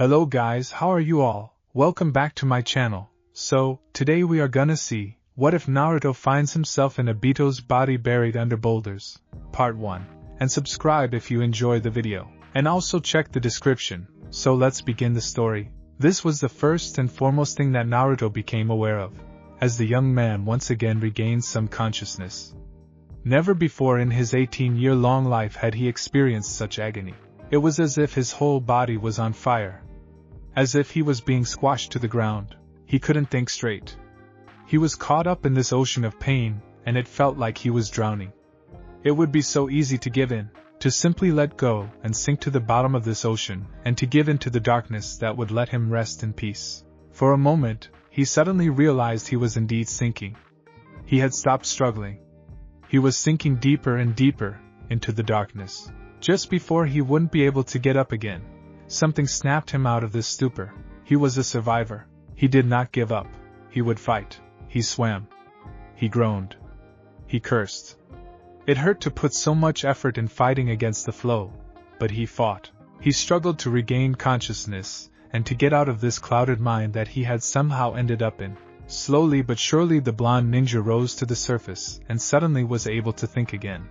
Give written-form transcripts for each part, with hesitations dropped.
Hello guys, how are you all? Welcome back to my channel. So, today we are gonna see, what if Naruto finds himself in Obito's body buried under boulders? Part 1. And subscribe if you enjoy the video. And also check the description. So let's begin the story. This was the first and foremost thing that Naruto became aware of, as the young man once again regained some consciousness. Never before in his 18-year-long life had he experienced such agony. It was as if his whole body was on fire. As if he was being squashed to the ground. He couldn't think straight. He was caught up in this ocean of pain, and it felt like he was drowning. It would be so easy to give in, to simply let go and sink to the bottom of this ocean, and to give in to the darkness that would let him rest in peace. For a moment, he suddenly realized he was indeed sinking. He had stopped struggling. He was sinking deeper and deeper into the darkness. Just before he wouldn't be able to get up again, something snapped him out of this stupor. He was a survivor. He did not give up. He would fight. He swam. He groaned. He cursed. It hurt to put so much effort in fighting against the flow, but he fought. He struggled to regain consciousness, and to get out of this clouded mind that he had somehow ended up in. Slowly but surely the blonde ninja rose to the surface, and suddenly was able to think again.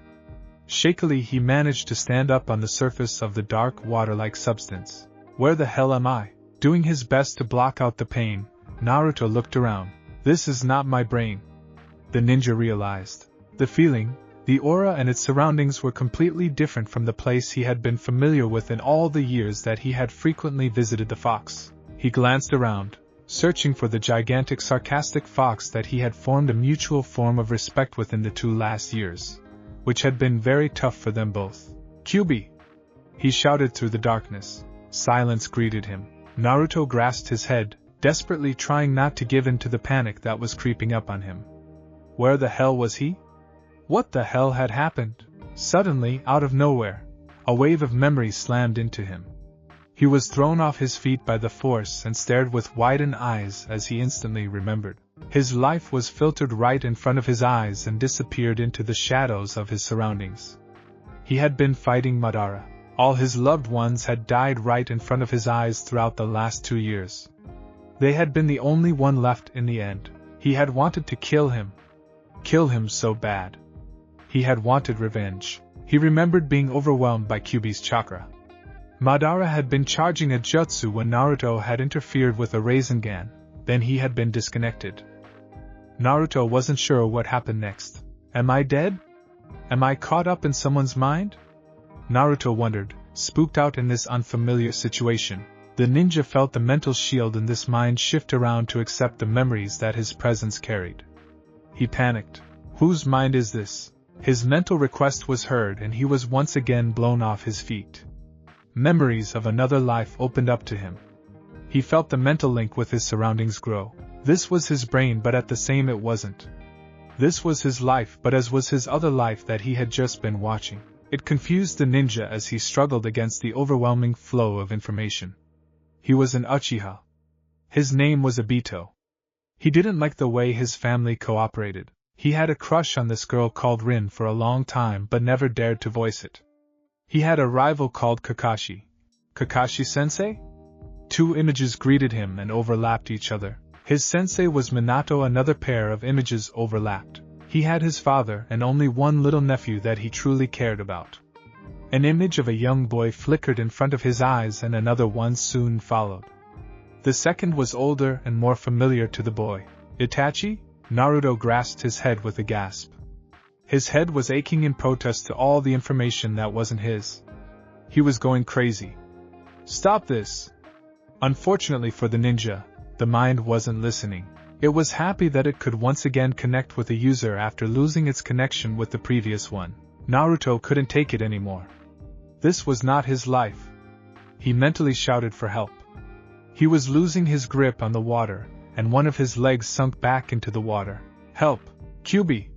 Shakily he managed to stand up on the surface of the dark water-like substance. Where the hell am I? Doing his best to block out the pain, Naruto looked around. This is not my brain. The ninja realized. The feeling, the aura and its surroundings were completely different from the place he had been familiar with in all the years that he had frequently visited the fox. He glanced around, searching for the gigantic sarcastic fox that he had formed a mutual form of respect with in the 2 last years, which had been very tough for them both. "Kyubi!" he shouted through the darkness. Silence greeted him. Naruto grasped his head, desperately trying not to give in to the panic that was creeping up on him. Where the hell was he? What the hell had happened? Suddenly, out of nowhere, a wave of memory slammed into him. He was thrown off his feet by the force and stared with widened eyes as he instantly remembered. His life was filtered right in front of his eyes and disappeared into the shadows of his surroundings. He had been fighting Madara. All his loved ones had died right in front of his eyes throughout the last 2 years. They had been the only one left in the end. He had wanted to kill him. Kill him so bad. He had wanted revenge. He remembered being overwhelmed by Kyubi's chakra. Madara had been charging a jutsu when Naruto had interfered with a Rasengan, then he had been disconnected. Naruto wasn't sure what happened next. Am I dead? Am I caught up in someone's mind? Naruto wondered, spooked out in this unfamiliar situation. The ninja felt the mental shield in this mind shift around to accept the memories that his presence carried. He panicked. Whose mind is this? His mental request was heard and he was once again blown off his feet. Memories of another life opened up to him. He felt the mental link with his surroundings grow. This was his brain, but at the same it wasn't. This was his life, but as was his other life that he had just been watching. It confused the ninja as he struggled against the overwhelming flow of information. He was an Uchiha. His name was Obito. He didn't like the way his family cooperated. He had a crush on this girl called Rin for a long time but never dared to voice it. He had a rival called Kakashi. Kakashi-sensei? 2 images greeted him and overlapped each other. His sensei was Minato, another pair of images overlapped. He had his father and only one little nephew that he truly cared about. An image of a young boy flickered in front of his eyes and another one soon followed. The second was older and more familiar to the boy. Itachi? Naruto grasped his head with a gasp. His head was aching in protest to all the information that wasn't his. He was going crazy. Stop this! Unfortunately for the ninja, the mind wasn't listening. It was happy that it could once again connect with a user after losing its connection with the previous one. Naruto couldn't take it anymore. This was not his life. He mentally shouted for help. He was losing his grip on the water, and one of his legs sunk back into the water. Help! Kyubi!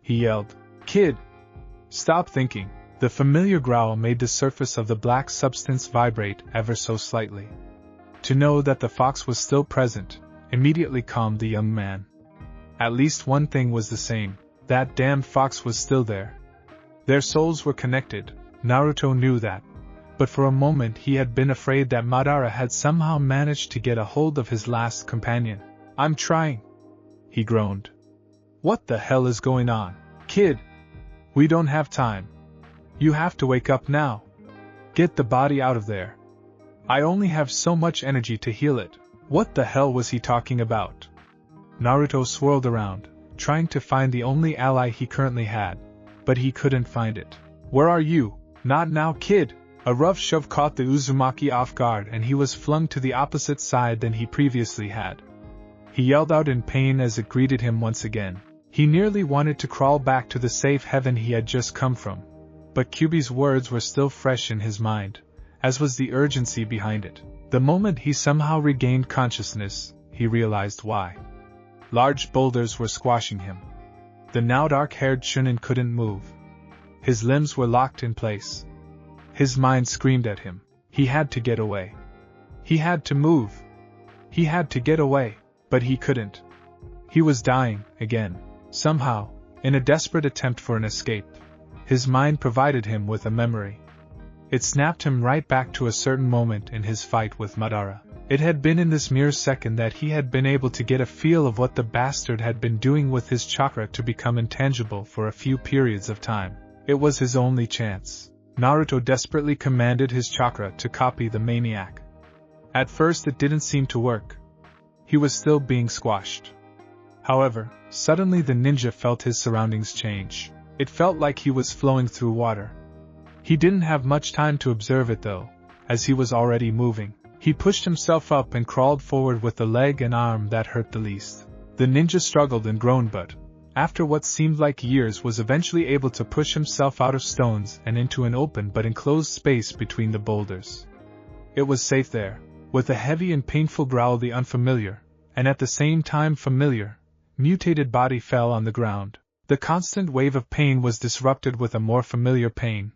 He yelled. Kid! Stop thinking. The familiar growl made the surface of the black substance vibrate ever so slightly. To know that the fox was still present immediately calmed the young man. At least one thing was the same. That damned fox was still there. Their souls were connected. Naruto knew that. but for a moment he had been afraid that Madara had somehow managed to get a hold of his last companion. "I'm trying," he groaned. "What the hell is going on, kid? We don't have time. You have to wake up now. Get the body out of there. I only have so much energy to heal it." What the hell was he talking about? Naruto swirled around, trying to find the only ally he currently had, but he couldn't find it. "Where are you? Not now, kid!" A rough shove caught the Uzumaki off guard and he was flung to the opposite side than he previously had. He yelled out in pain as it greeted him once again. He nearly wanted to crawl back to the safe heaven he had just come from, but Kyuubi's words were still fresh in his mind, as was the urgency behind it. The moment he somehow regained consciousness, he realized why. Large boulders were squashing him. The now dark-haired Chunin couldn't move. His limbs were locked in place. His mind screamed at him. He had to get away. He had to move. He had to get away, but he couldn't. He was dying, again. Somehow, in a desperate attempt for an escape, his mind provided him with a memory. It snapped him right back to a certain moment in his fight with Madara. It had been in this mere second that he had been able to get a feel of what the bastard had been doing with his chakra to become intangible for a few periods of time. It was his only chance. Naruto desperately commanded his chakra to copy the maniac. At first it didn't seem to work. He was still being squashed. However, suddenly the ninja felt his surroundings change. It felt like he was flowing through water. He didn't have much time to observe it though, as he was already moving. He pushed himself up and crawled forward with the leg and arm that hurt the least. The ninja struggled and groaned but, after what seemed like years, was eventually able to push himself out of stones and into an open but enclosed space between the boulders. It was safe there. With a heavy and painful growl, the unfamiliar, and at the same time familiar, mutated body fell on the ground. The constant wave of pain was disrupted with a more familiar pain,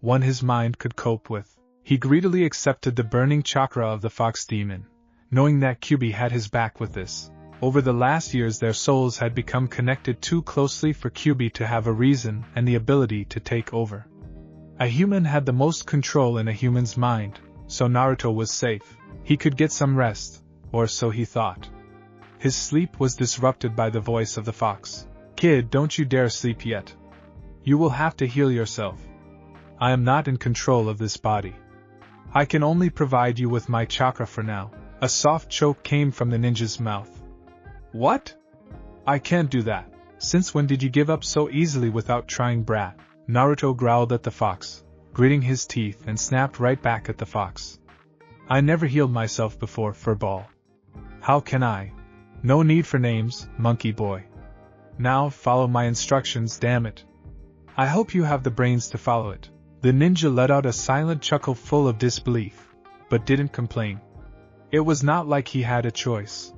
one his mind could cope with. He greedily accepted the burning chakra of the fox demon, knowing that Kyuubi had his back with this. Over the last years their souls had become connected too closely for Kyuubi to have a reason and the ability to take over. A human had the most control in a human's mind, so Naruto was safe. He could get some rest, or so he thought. His sleep was disrupted by the voice of the fox. "Kid, don't you dare sleep yet. You will have to heal yourself. I am not in control of this body. I can only provide you with my chakra for now." A soft choke came from the ninja's mouth. "What? I can't do that. Since when did you give up so easily without trying, brat?" Naruto growled at the fox, gritting his teeth, and snapped right back at the fox. "I never healed myself before, furball. How can I? No need for names, monkey boy. Now follow my instructions, damn it. I hope you have the brains to follow it." The ninja let out a silent chuckle full of disbelief, but didn't complain. It was not like he had a choice.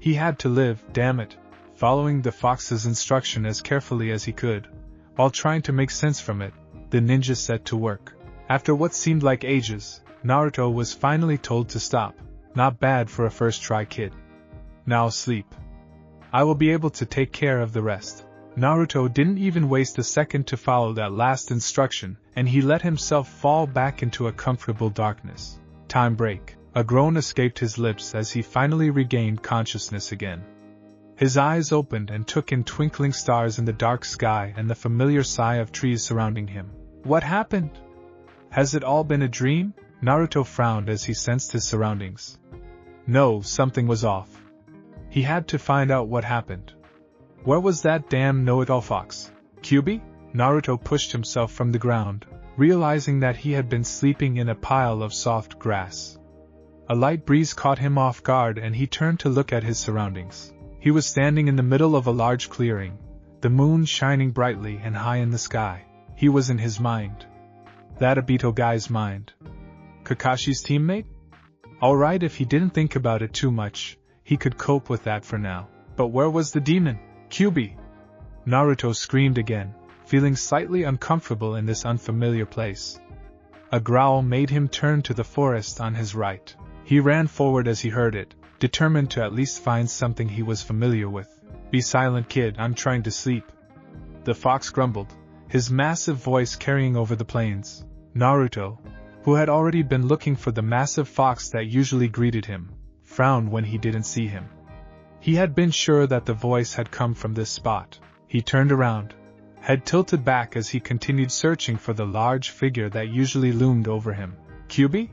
He had to live, damn it. Following the fox's instruction as carefully as he could, while trying to make sense from it, the ninja set to work. After what seemed like ages, Naruto was finally told to stop. Not bad for a first try, kid. Now sleep. I will be able to take care of the rest. Naruto didn't even waste a second to follow that last instruction, and he let himself fall back into a comfortable darkness. Time break. A groan escaped his lips as he finally regained consciousness again. His eyes opened and took in twinkling stars in the dark sky and the familiar sigh of trees surrounding him. What happened? Has it all been a dream? Naruto frowned as he sensed his surroundings. No, something was off. He had to find out what happened. Where was that damn know-it-all fox? Kyuubi? Naruto pushed himself from the ground, realizing that he had been sleeping in a pile of soft grass. A light breeze caught him off guard and he turned to look at his surroundings. He was standing in the middle of a large clearing, the moon shining brightly and high in the sky. He was in his mind. That Obito guy's mind. Kakashi's teammate? Alright, if he didn't think about it too much, he could cope with that for now. But where was the demon? Kyuubi! Naruto screamed again, feeling slightly uncomfortable in this unfamiliar place. A growl made him turn to the forest on his right. He ran forward as he heard it, determined to at least find something he was familiar with. Be silent, kid, I'm trying to sleep. The fox grumbled, his massive voice carrying over the plains. Naruto, who had already been looking for the massive fox that usually greeted him, frowned when he didn't see him. He had been sure that the voice had come from this spot. He turned around, head tilted back as he continued searching for the large figure that usually loomed over him. "Kyubi?"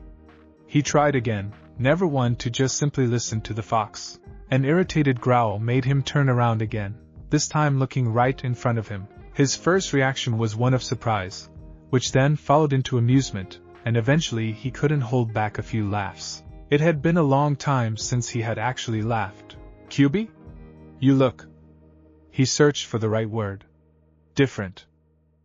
He tried again, never one to just simply listen to the fox. An irritated growl made him turn around again, this time looking right in front of him. His first reaction was one of surprise, which then followed into amusement, and eventually he couldn't hold back a few laughs. It had been a long time since he had actually laughed. "Kyubi? You look..." He searched for the right word. "Different."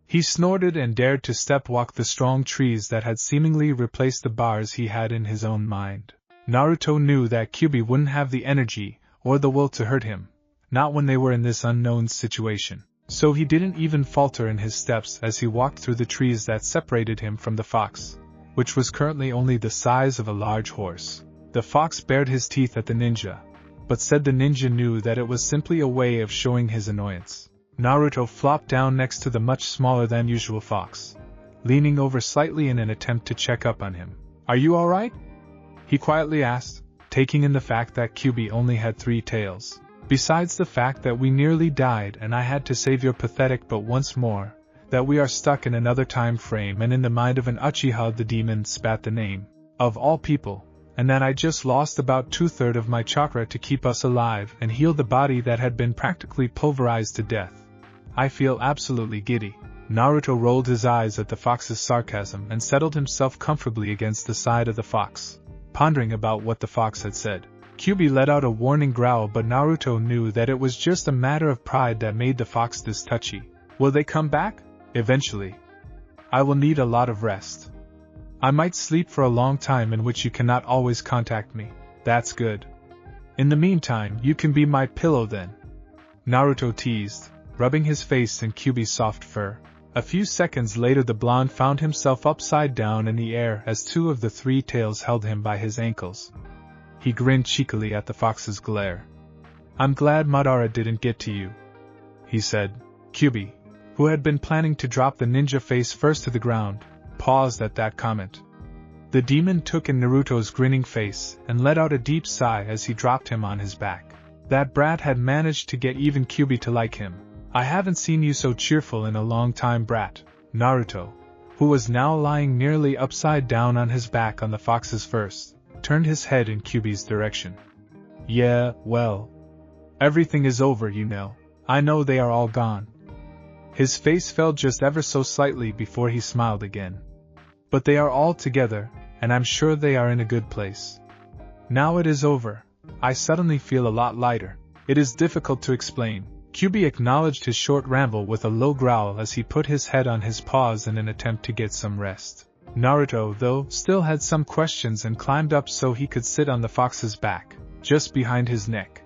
He snorted and dared to step-walk the strong trees that had seemingly replaced the bars he had in his own mind. Naruto knew that Kyubi wouldn't have the energy or the will to hurt him, not when they were in this unknown situation. So he didn't even falter in his steps as he walked through the trees that separated him from the fox, which was currently only the size of a large horse. The fox bared his teeth at the ninja, but said the ninja knew that it was simply a way of showing his annoyance. Naruto flopped down next to the much smaller than usual fox, leaning over slightly in an attempt to check up on him. "Are you alright?" he quietly asked, taking in the fact that Kyubi only had 3 tails. "Besides the fact that we nearly died and I had to save your pathetic but once more, that we are stuck in another time frame and in the mind of an Uchiha," the demon spat the name, "of all people, and that I just lost about 2/3 of my chakra to keep us alive and heal the body that had been practically pulverized to death. I feel absolutely giddy." Naruto rolled his eyes at the fox's sarcasm and settled himself comfortably against the side of the fox, pondering about what the fox had said. Kyubi let out a warning growl, but Naruto knew that it was just a matter of pride that made the fox this touchy. "Will they come back?" "Eventually. I will need a lot of rest. I might sleep for a long time in which you cannot always contact me." "That's good. In the meantime, you can be my pillow then," Naruto teased, rubbing his face in Kyubi's soft fur. A few seconds later the blonde found himself upside down in the air as 2 of the 3 tails held him by his ankles. He grinned cheekily at the fox's glare. "I'm glad Madara didn't get to you," he said. Kyubi, who had been planning to drop the ninja face first to the ground, paused at that comment. The demon took in Naruto's grinning face and let out a deep sigh as he dropped him on his back. That brat had managed to get even Kyubi to like him. "I haven't seen you so cheerful in a long time, brat." Naruto, who was now lying nearly upside down on his back on the fox's furs, turned his head in Kyubi's direction. "Yeah, well, everything is over, you know. I know they are all gone." His face fell just ever so slightly before he smiled again. "But they are all together, and I'm sure they are in a good place. Now it is over, I suddenly feel a lot lighter." "It is difficult to explain." Kyubi acknowledged his short ramble with a low growl as he put his head on his paws in an attempt to get some rest. Naruto, though, still had some questions and climbed up so he could sit on the fox's back, just behind his neck.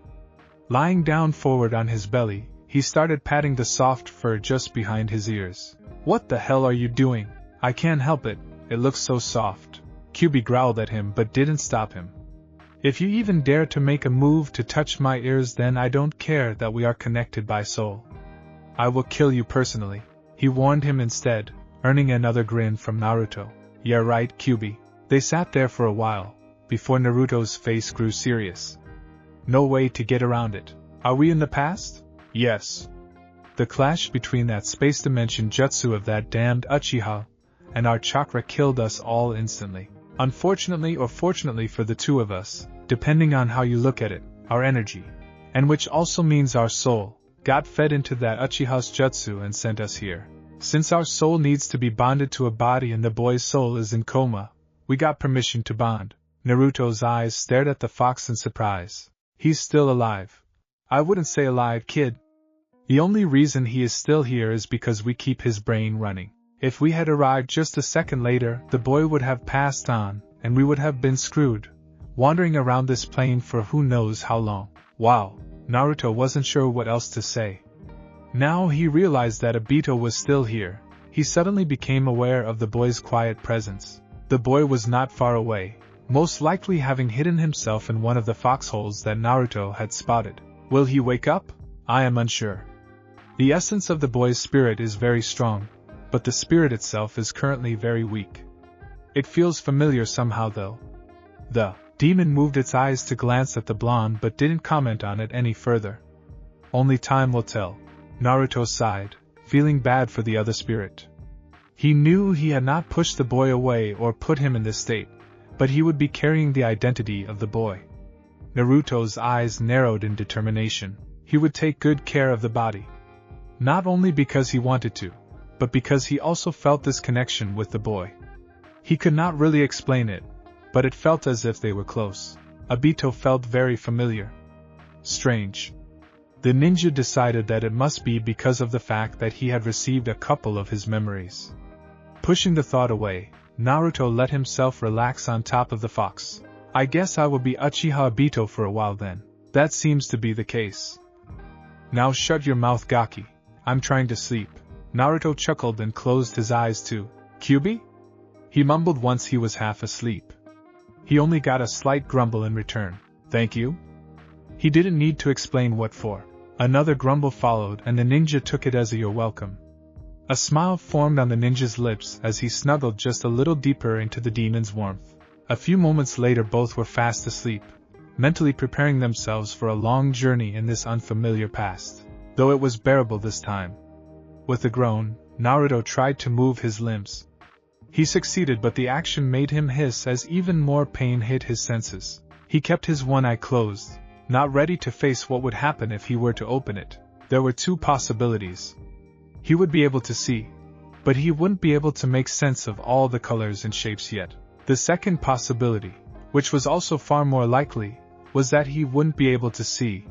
Lying down forward on his belly, he started patting the soft fur just behind his ears. "What the hell are you doing?" "I can't help it, it looks so soft." Kyubi growled at him but didn't stop him. "If you even dare to make a move to touch my ears, then I don't care that we are connected by soul. I will kill you personally," he warned him instead, earning another grin from Naruto. "Yeah right, Kyubi." They sat there for a while, before Naruto's face grew serious. "No way to get around it. Are we in the past?" "Yes. The clash between that space dimension jutsu of that damned Uchiha and our chakra killed us all instantly. Unfortunately or fortunately for the 2 of us, depending on how you look at it, our energy, and which also means our soul, got fed into that Uchiha's jutsu and sent us here. Since our soul needs to be bonded to a body and the boy's soul is in coma, we got permission to bond." Naruto's eyes stared at the fox in surprise. "He's still alive." "I wouldn't say alive, kid. The only reason he is still here is because we keep his brain running. If we had arrived just a second later, the boy would have passed on, and we would have been screwed, wandering around this plane for who knows how long." Wow, Naruto wasn't sure what else to say. Now he realized that Obito was still here. He suddenly became aware of the boy's quiet presence. The boy was not far away, most likely having hidden himself in one of the foxholes that Naruto had spotted. Will he wake up? I am unsure. The essence of the boy's spirit is very strong, but the spirit itself is currently very weak. It feels familiar somehow though. The demon moved its eyes to glance at the blonde but didn't comment on it any further. Only time will tell. Naruto sighed, feeling bad for the other spirit. He knew he had not pushed the boy away or put him in this state, but he would be carrying the identity of the boy. Naruto's eyes narrowed in determination. He would take good care of the body. Not only because he wanted to, but because he also felt this connection with the boy. He could not really explain it, but it felt as if they were close. Obito felt very familiar. Strange. The ninja decided that it must be because of the fact that he had received a couple of his memories. Pushing the thought away, Naruto let himself relax on top of the fox. I guess I will be Uchiha Obito for a while then. That seems to be the case. Now shut your mouth, Gaki. I'm trying to sleep. Naruto chuckled and closed his eyes too. Kyubi? He mumbled once he was half asleep. He only got a slight grumble in return. Thank you? He didn't need to explain what for. Another grumble followed and the ninja took it as a "you're welcome." A smile formed on the ninja's lips as he snuggled just a little deeper into the demon's warmth. A few moments later both were fast asleep, mentally preparing themselves for a long journey in this unfamiliar past, though it was bearable this time. With a groan, Naruto tried to move his limbs. He succeeded, but the action made him hiss as even more pain hit his senses. He kept his one eye closed, not ready to face what would happen if he were to open it. There were two possibilities. He would be able to see, but he wouldn't be able to make sense of all the colors and shapes yet. The second possibility, which was also far more likely, was that he wouldn't be able to see.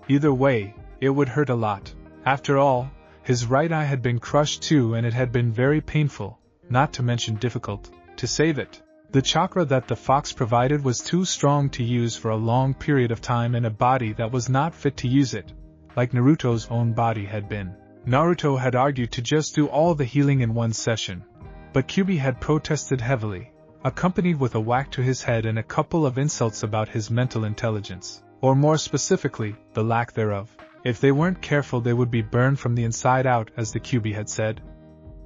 Either way, it would hurt a lot. After all, his right eye had been crushed too, and it had been very painful, not to mention difficult, to save it. The chakra that the fox provided was too strong to use for a long period of time in a body that was not fit to use it, like Naruto's own body had been. Naruto had argued to just do all the healing in one session, but Kyubi had protested heavily, accompanied with a whack to his head and a couple of insults about his mental intelligence, or more specifically, the lack thereof. If they weren't careful they would be burned from the inside out, as the Kyubi had said.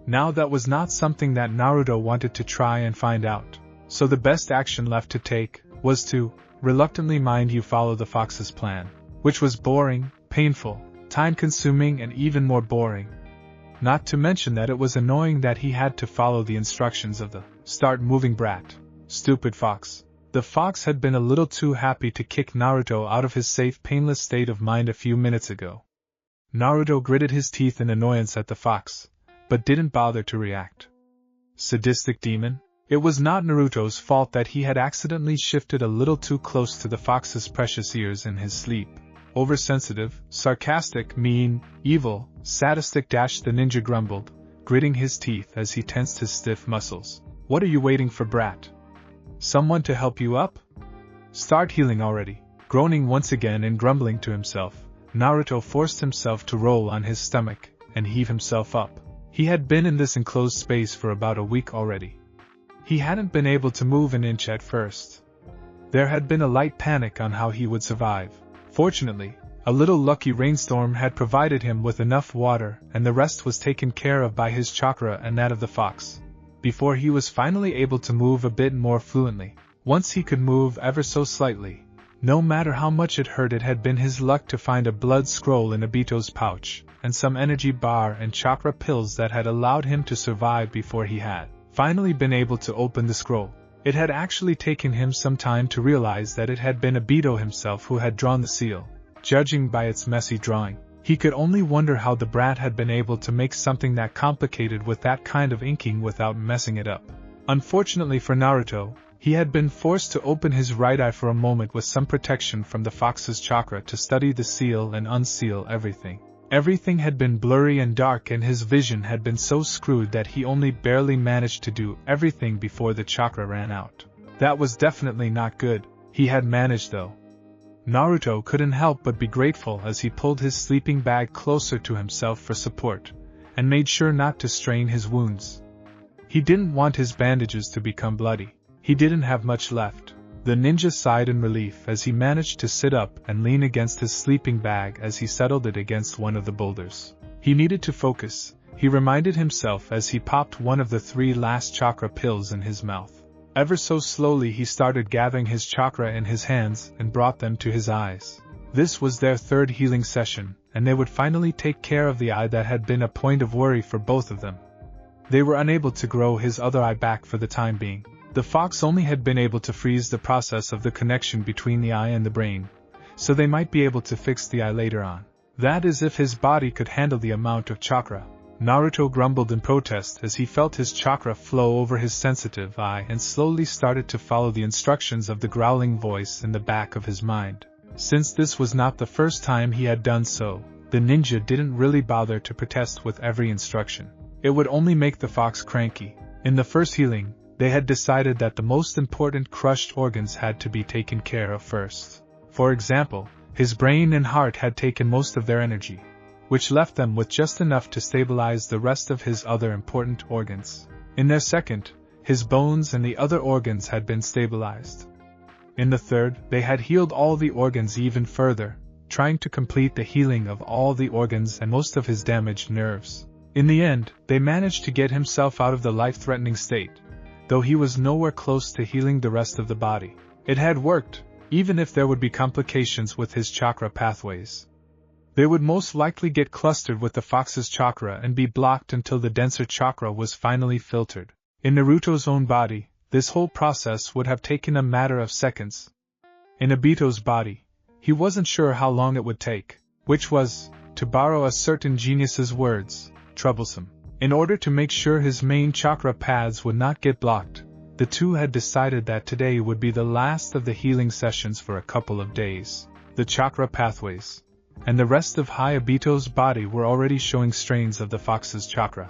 Now that was not something that Naruto wanted to try and find out, so the best action left to take was to, reluctantly mind you, follow the fox's plan, which was boring, painful, time-consuming and even more boring. Not to mention that it was annoying that he had to follow the instructions of the "start moving brat." Stupid fox. The fox had been a little too happy to kick Naruto out of his safe, painless state of mind a few minutes ago. Naruto gritted his teeth in annoyance at the fox, but didn't bother to react. Sadistic demon? It was not Naruto's fault that he had accidentally shifted a little too close to the fox's precious ears in his sleep. Oversensitive, sarcastic, mean, evil, sadistic. The ninja grumbled, gritting his teeth as he tensed his stiff muscles. What are you waiting for, brat? Someone to help you up? Start healing already. Groaning once again and grumbling to himself, Naruto forced himself to roll on his stomach and heave himself up. He had been in this enclosed space for about a week already. He hadn't been able to move an inch at first. There had been a light panic on how he would survive. Fortunately, a little lucky rainstorm had provided him with enough water, and the rest was taken care of by his chakra and that of the fox, before he was finally able to move a bit more fluently. Once he could move ever so slightly, no matter how much it hurt. It had been his luck to find a blood scroll in Obito's pouch, and some energy bar and chakra pills that had allowed him to survive before he had finally been able to open the scroll. It had actually taken him some time to realize that it had been Obito himself who had drawn the seal. Judging by its messy drawing, he could only wonder how the brat had been able to make something that complicated with that kind of inking without messing it up. Unfortunately for Naruto, he had been forced to open his right eye for a moment with some protection from the fox's chakra to study the seal and unseal everything. Everything had been blurry and dark, and his vision had been so screwed that he only barely managed to do everything before the chakra ran out. That was definitely not good. He had managed though. Naruto couldn't help but be grateful as he pulled his sleeping bag closer to himself for support, and made sure not to strain his wounds. He didn't want his bandages to become bloody. He didn't have much left. The ninja sighed in relief as he managed to sit up and lean against his sleeping bag as he settled it against one of the boulders. He needed to focus, he reminded himself as he popped one of the 3 last chakra pills in his mouth. Ever so slowly he started gathering his chakra in his hands and brought them to his eyes. This was their 3rd healing session, and they would finally take care of the eye that had been a point of worry for both of them. They were unable to grow his other eye back for the time being. The fox only had been able to freeze the process of the connection between the eye and the brain, so they might be able to fix the eye later on. That is if his body could handle the amount of chakra. Naruto grumbled in protest as he felt his chakra flow over his sensitive eye and slowly started to follow the instructions of the growling voice in the back of his mind. Since this was not the first time he had done so, the ninja didn't really bother to protest with every instruction. It would only make the fox cranky. In the first healing, they had decided that the most important crushed organs had to be taken care of first. For example, his brain and heart had taken most of their energy, which left them with just enough to stabilize the rest of his other important organs. In their second, his bones and the other organs had been stabilized. In the third, they had healed all the organs even further, trying to complete the healing of all the organs and most of his damaged nerves. In the end, they managed to get himself out of the life-threatening state, though he was nowhere close to healing the rest of the body. It had worked, even if there would be complications with his chakra pathways. They would most likely get clustered with the fox's chakra and be blocked until the denser chakra was finally filtered. In Naruto's own body, this whole process would have taken a matter of seconds. In Obito's body, he wasn't sure how long it would take, which was, to borrow a certain genius's words, troublesome. In order to make sure his main chakra paths would not get blocked, the two had decided that today would be the last of the healing sessions for a couple of days. The chakra pathways and the rest of Obito's body were already showing strains of the fox's chakra.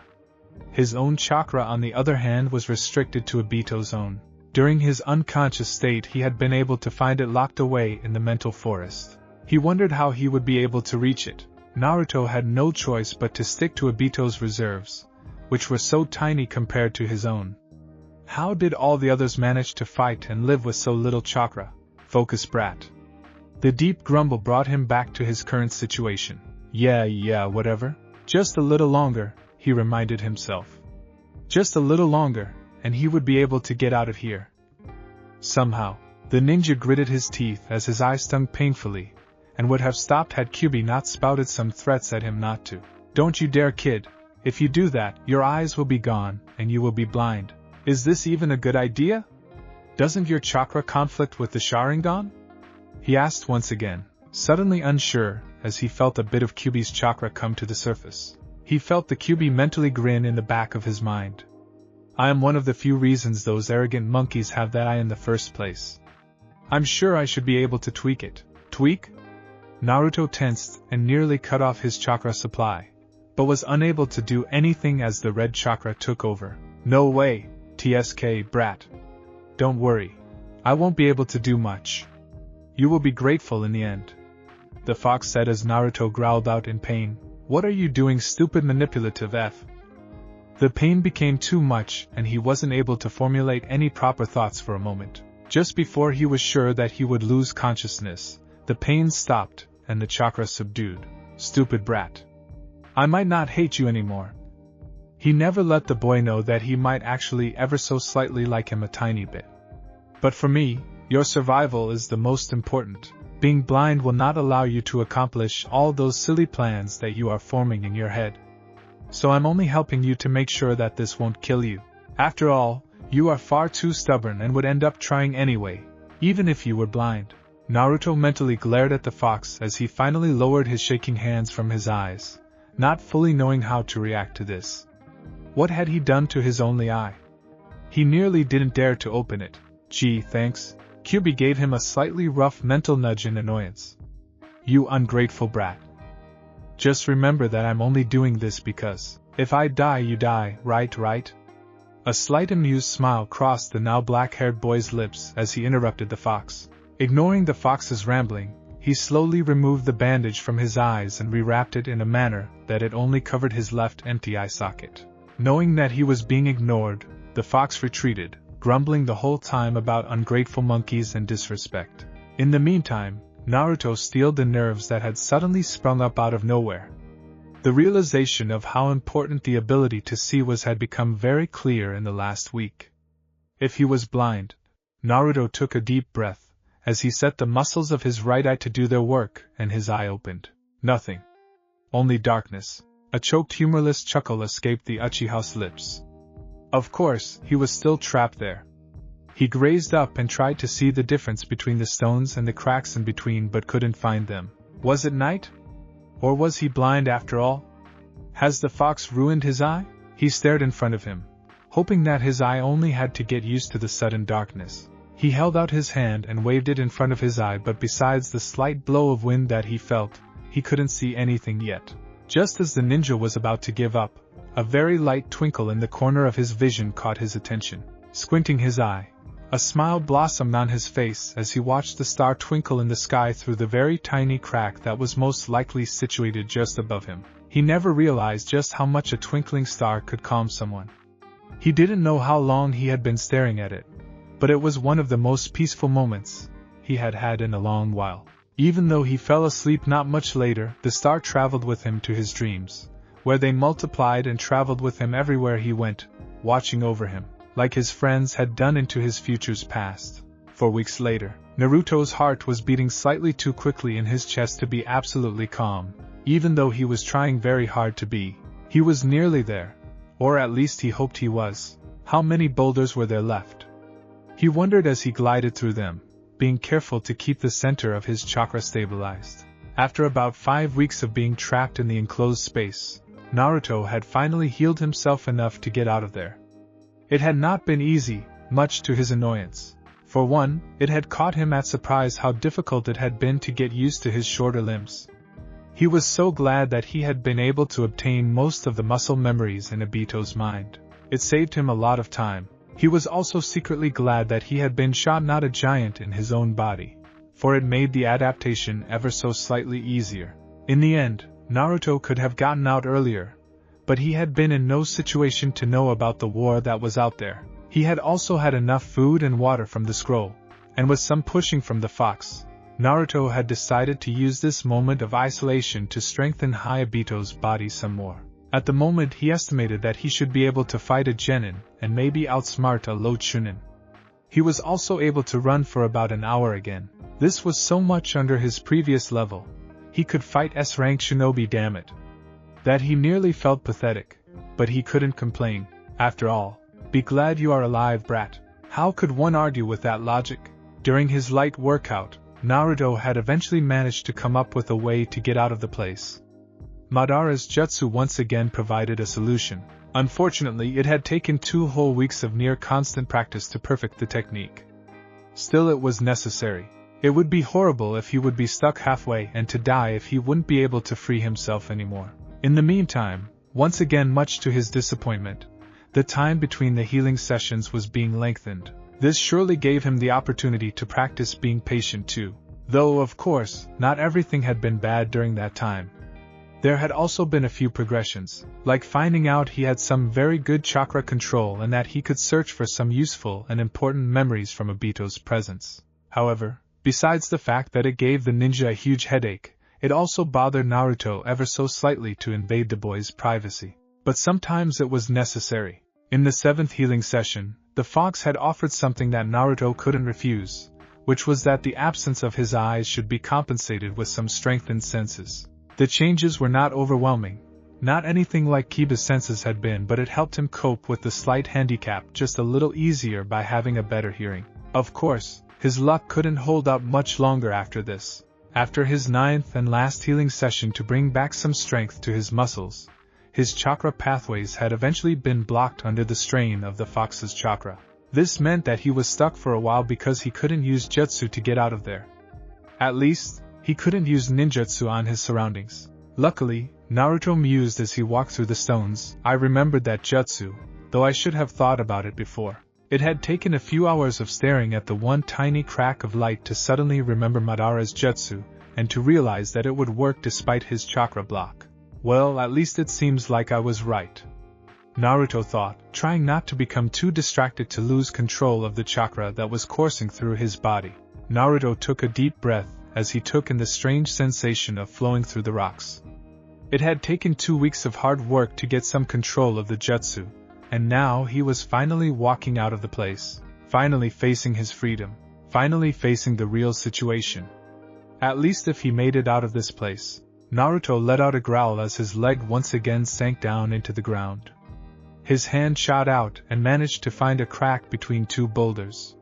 His own chakra, on the other hand, was restricted to Obito's own. During his unconscious state, he had been able to find it locked away in the mental forest. He wondered how he would be able to reach it. Naruto had no choice but to stick to Obito's reserves, which were so tiny compared to his own. How did all the others manage to fight and live with so little chakra? Focus, brat. The deep grumble brought him back to his current situation. Yeah, whatever. Just a little longer, he reminded himself. Just a little longer, and he would be able to get out of here. Somehow, the ninja gritted his teeth as his eye stung painfully, and would have stopped had Kyubi not spouted some threats at him not to. Don't you dare, kid. If you do that, your eyes will be gone, and you will be blind. Is this even a good idea? Doesn't your chakra conflict with the Sharingan? He asked once again, suddenly unsure, as he felt a bit of Kyubi's chakra come to the surface. He felt the Kyubi mentally grin in the back of his mind. I am one of the few reasons those arrogant monkeys have that eye in the first place. I'm sure I should be able to tweak it. Tweak? Naruto tensed and nearly cut off his chakra supply, but was unable to do anything as the red chakra took over. No way, TSK, brat. Don't worry. I won't be able to do much. You will be grateful in the end. The fox said as Naruto growled out in pain. What are you doing, stupid manipulative F? The pain became too much and he wasn't able to formulate any proper thoughts for a moment. Just before he was sure that he would lose consciousness, the pain stopped and the chakra subdued. Stupid brat. I might not hate you anymore. He never let the boy know that he might actually ever so slightly like him a tiny bit. But for me, your survival is the most important. Being blind will not allow you to accomplish all those silly plans that you are forming in your head. So I'm only helping you to make sure that this won't kill you. After all, you are far too stubborn and would end up trying anyway, even if you were blind. Naruto mentally glared at the fox as he finally lowered his shaking hands from his eyes, not fully knowing how to react to this. What had he done to his only eye? He nearly didn't dare to open it. Gee, thanks. Kyubi gave him a slightly rough mental nudge in annoyance. You ungrateful brat. Just remember that I'm only doing this because, if I die you die, right? A slight amused smile crossed the now black-haired boy's lips as he interrupted the fox. Ignoring the fox's rambling, he slowly removed the bandage from his eyes and rewrapped it in a manner that it only covered his left empty eye socket. Knowing that he was being ignored, the fox retreated, grumbling the whole time about ungrateful monkeys and disrespect. In the meantime, Naruto steeled the nerves that had suddenly sprung up out of nowhere. The realization of how important the ability to see was had become very clear in the last week. If he was blind, Naruto took a deep breath, as he set the muscles of his right eye to do their work, and his eye opened. Nothing. Only darkness. A choked humorless chuckle escaped the Uchiha's lips. Of course, he was still trapped there. He gazed up and tried to see the difference between the stones and the cracks in between but couldn't find them. Was it night? Or was he blind after all? Has the fox ruined his eye? He stared in front of him, hoping that his eye only had to get used to the sudden darkness. He held out his hand and waved it in front of his eye, but besides the slight blow of wind that he felt, he couldn't see anything yet. Just as the ninja was about to give up, a very light twinkle in the corner of his vision caught his attention. Squinting his eye, a smile blossomed on his face as he watched the star twinkle in the sky through the very tiny crack that was most likely situated just above him. He never realized just how much a twinkling star could calm someone. He didn't know how long he had been staring at it, but it was one of the most peaceful moments he had had in a long while. Even though he fell asleep not much later, the star traveled with him to his dreams, where they multiplied and traveled with him everywhere he went, watching over him, like his friends had done into his futures past. 4 weeks later, Naruto's heart was beating slightly too quickly in his chest to be absolutely calm, even though he was trying very hard to be. He was nearly there, or at least he hoped he was. How many boulders were there left? He wondered as he glided through them, being careful to keep the center of his chakra stabilized. After about 5 weeks of being trapped in the enclosed space, Naruto had finally healed himself enough to get out of there. It had not been easy, much to his annoyance. For one, it had caught him at surprise how difficult it had been to get used to his shorter limbs. He was so glad that he had been able to obtain most of the muscle memories in Obito's mind. It saved him a lot of time. He was also secretly glad that he had been shot not a giant in his own body, for it made the adaptation ever so slightly easier. In the end, Naruto could have gotten out earlier, but he had been in no situation to know about the war that was out there. He had also had enough food and water from the scroll, and with some pushing from the fox, Naruto had decided to use this moment of isolation to strengthen Obito's body some more. At the moment he estimated that he should be able to fight a genin and maybe outsmart a low chunin. He was also able to run for about an hour again. This was so much under his previous level. He could fight S-rank shinobi, damn it. That he nearly felt pathetic, but he couldn't complain. After all, be glad you are alive, brat. How could one argue with that logic? During his light workout, Naruto had eventually managed to come up with a way to get out of the place. Madara's jutsu once again provided a solution. Unfortunately, it had taken 2 whole weeks of near constant practice to perfect the technique. Still, it was necessary. It would be horrible if he would be stuck halfway and to die if he wouldn't be able to free himself anymore. In the meantime, once again much to his disappointment, the time between the healing sessions was being lengthened. This surely gave him the opportunity to practice being patient too. Though, of course, not everything had been bad during that time. There had also been a few progressions, like finding out he had some very good chakra control and that he could search for some useful and important memories from Obito's presence. However, besides the fact that it gave the ninja a huge headache, it also bothered Naruto ever so slightly to invade the boy's privacy. But sometimes it was necessary. In the 7th healing session, the fox had offered something that Naruto couldn't refuse, which was that the absence of his eyes should be compensated with some strengthened senses. The changes were not overwhelming, not anything like Kiba's senses had been, but it helped him cope with the slight handicap just a little easier by having a better hearing. Of course, his luck couldn't hold up much longer after this. After his 9th and last healing session to bring back some strength to his muscles, his chakra pathways had eventually been blocked under the strain of the fox's chakra. This meant that he was stuck for a while because he couldn't use jutsu to get out of there. At least, he couldn't use ninjutsu on his surroundings. Luckily, Naruto mused as he walked through the stones, I remembered that jutsu, though I should have thought about it before. It had taken a few hours of staring at the one tiny crack of light to suddenly remember Madara's jutsu, and to realize that it would work despite his chakra block. Well, at least it seems like I was right, Naruto thought, trying not to become too distracted to lose control of the chakra that was coursing through his body. Naruto took a deep breath as he took in the strange sensation of flowing through the rocks. It had taken 2 weeks of hard work to get some control of the jutsu, and now he was finally walking out of the place, finally facing his freedom, finally facing the real situation. At least if he made it out of this place. Naruto let out a growl as his leg once again sank down into the ground. His hand shot out and managed to find a crack between 2 boulders.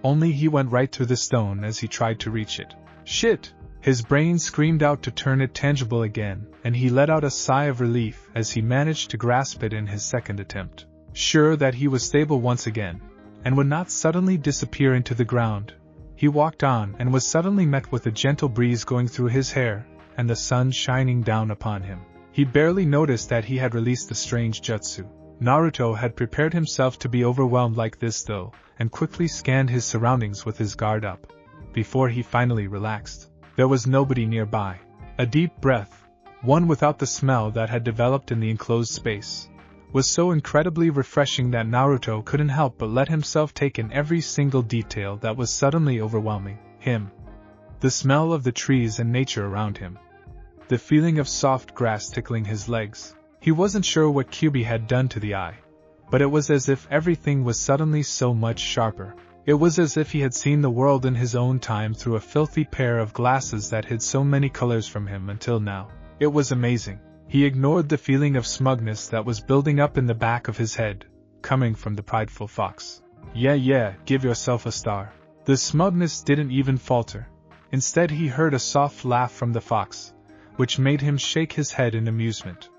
Only he went right through the stone as he tried to reach it. Shit! His brain screamed out to turn it tangible again, and he let out a sigh of relief as he managed to grasp it in his second attempt. Sure that he was stable once again, and would not suddenly disappear into the ground, he walked on and was suddenly met with a gentle breeze going through his hair, and the sun shining down upon him. He barely noticed that he had released the strange jutsu. Naruto had prepared himself to be overwhelmed like this though, and quickly scanned his surroundings with his guard up. Before he finally relaxed, there was nobody nearby. A deep breath, one without the smell that had developed in the enclosed space, was so incredibly refreshing that Naruto couldn't help but let himself take in every single detail that was suddenly overwhelming him. The smell of the trees and nature around him. The feeling of soft grass tickling his legs. He wasn't sure what Kyuubi had done to the eye, but it was as if everything was suddenly so much sharper. It was as if he had seen the world in his own time through a filthy pair of glasses that hid so many colors from him until now. It was amazing. He ignored the feeling of smugness that was building up in the back of his head, coming from the prideful fox. Yeah, give yourself a star. The smugness didn't even falter. Instead he heard a soft laugh from the fox, which made him shake his head in amusement.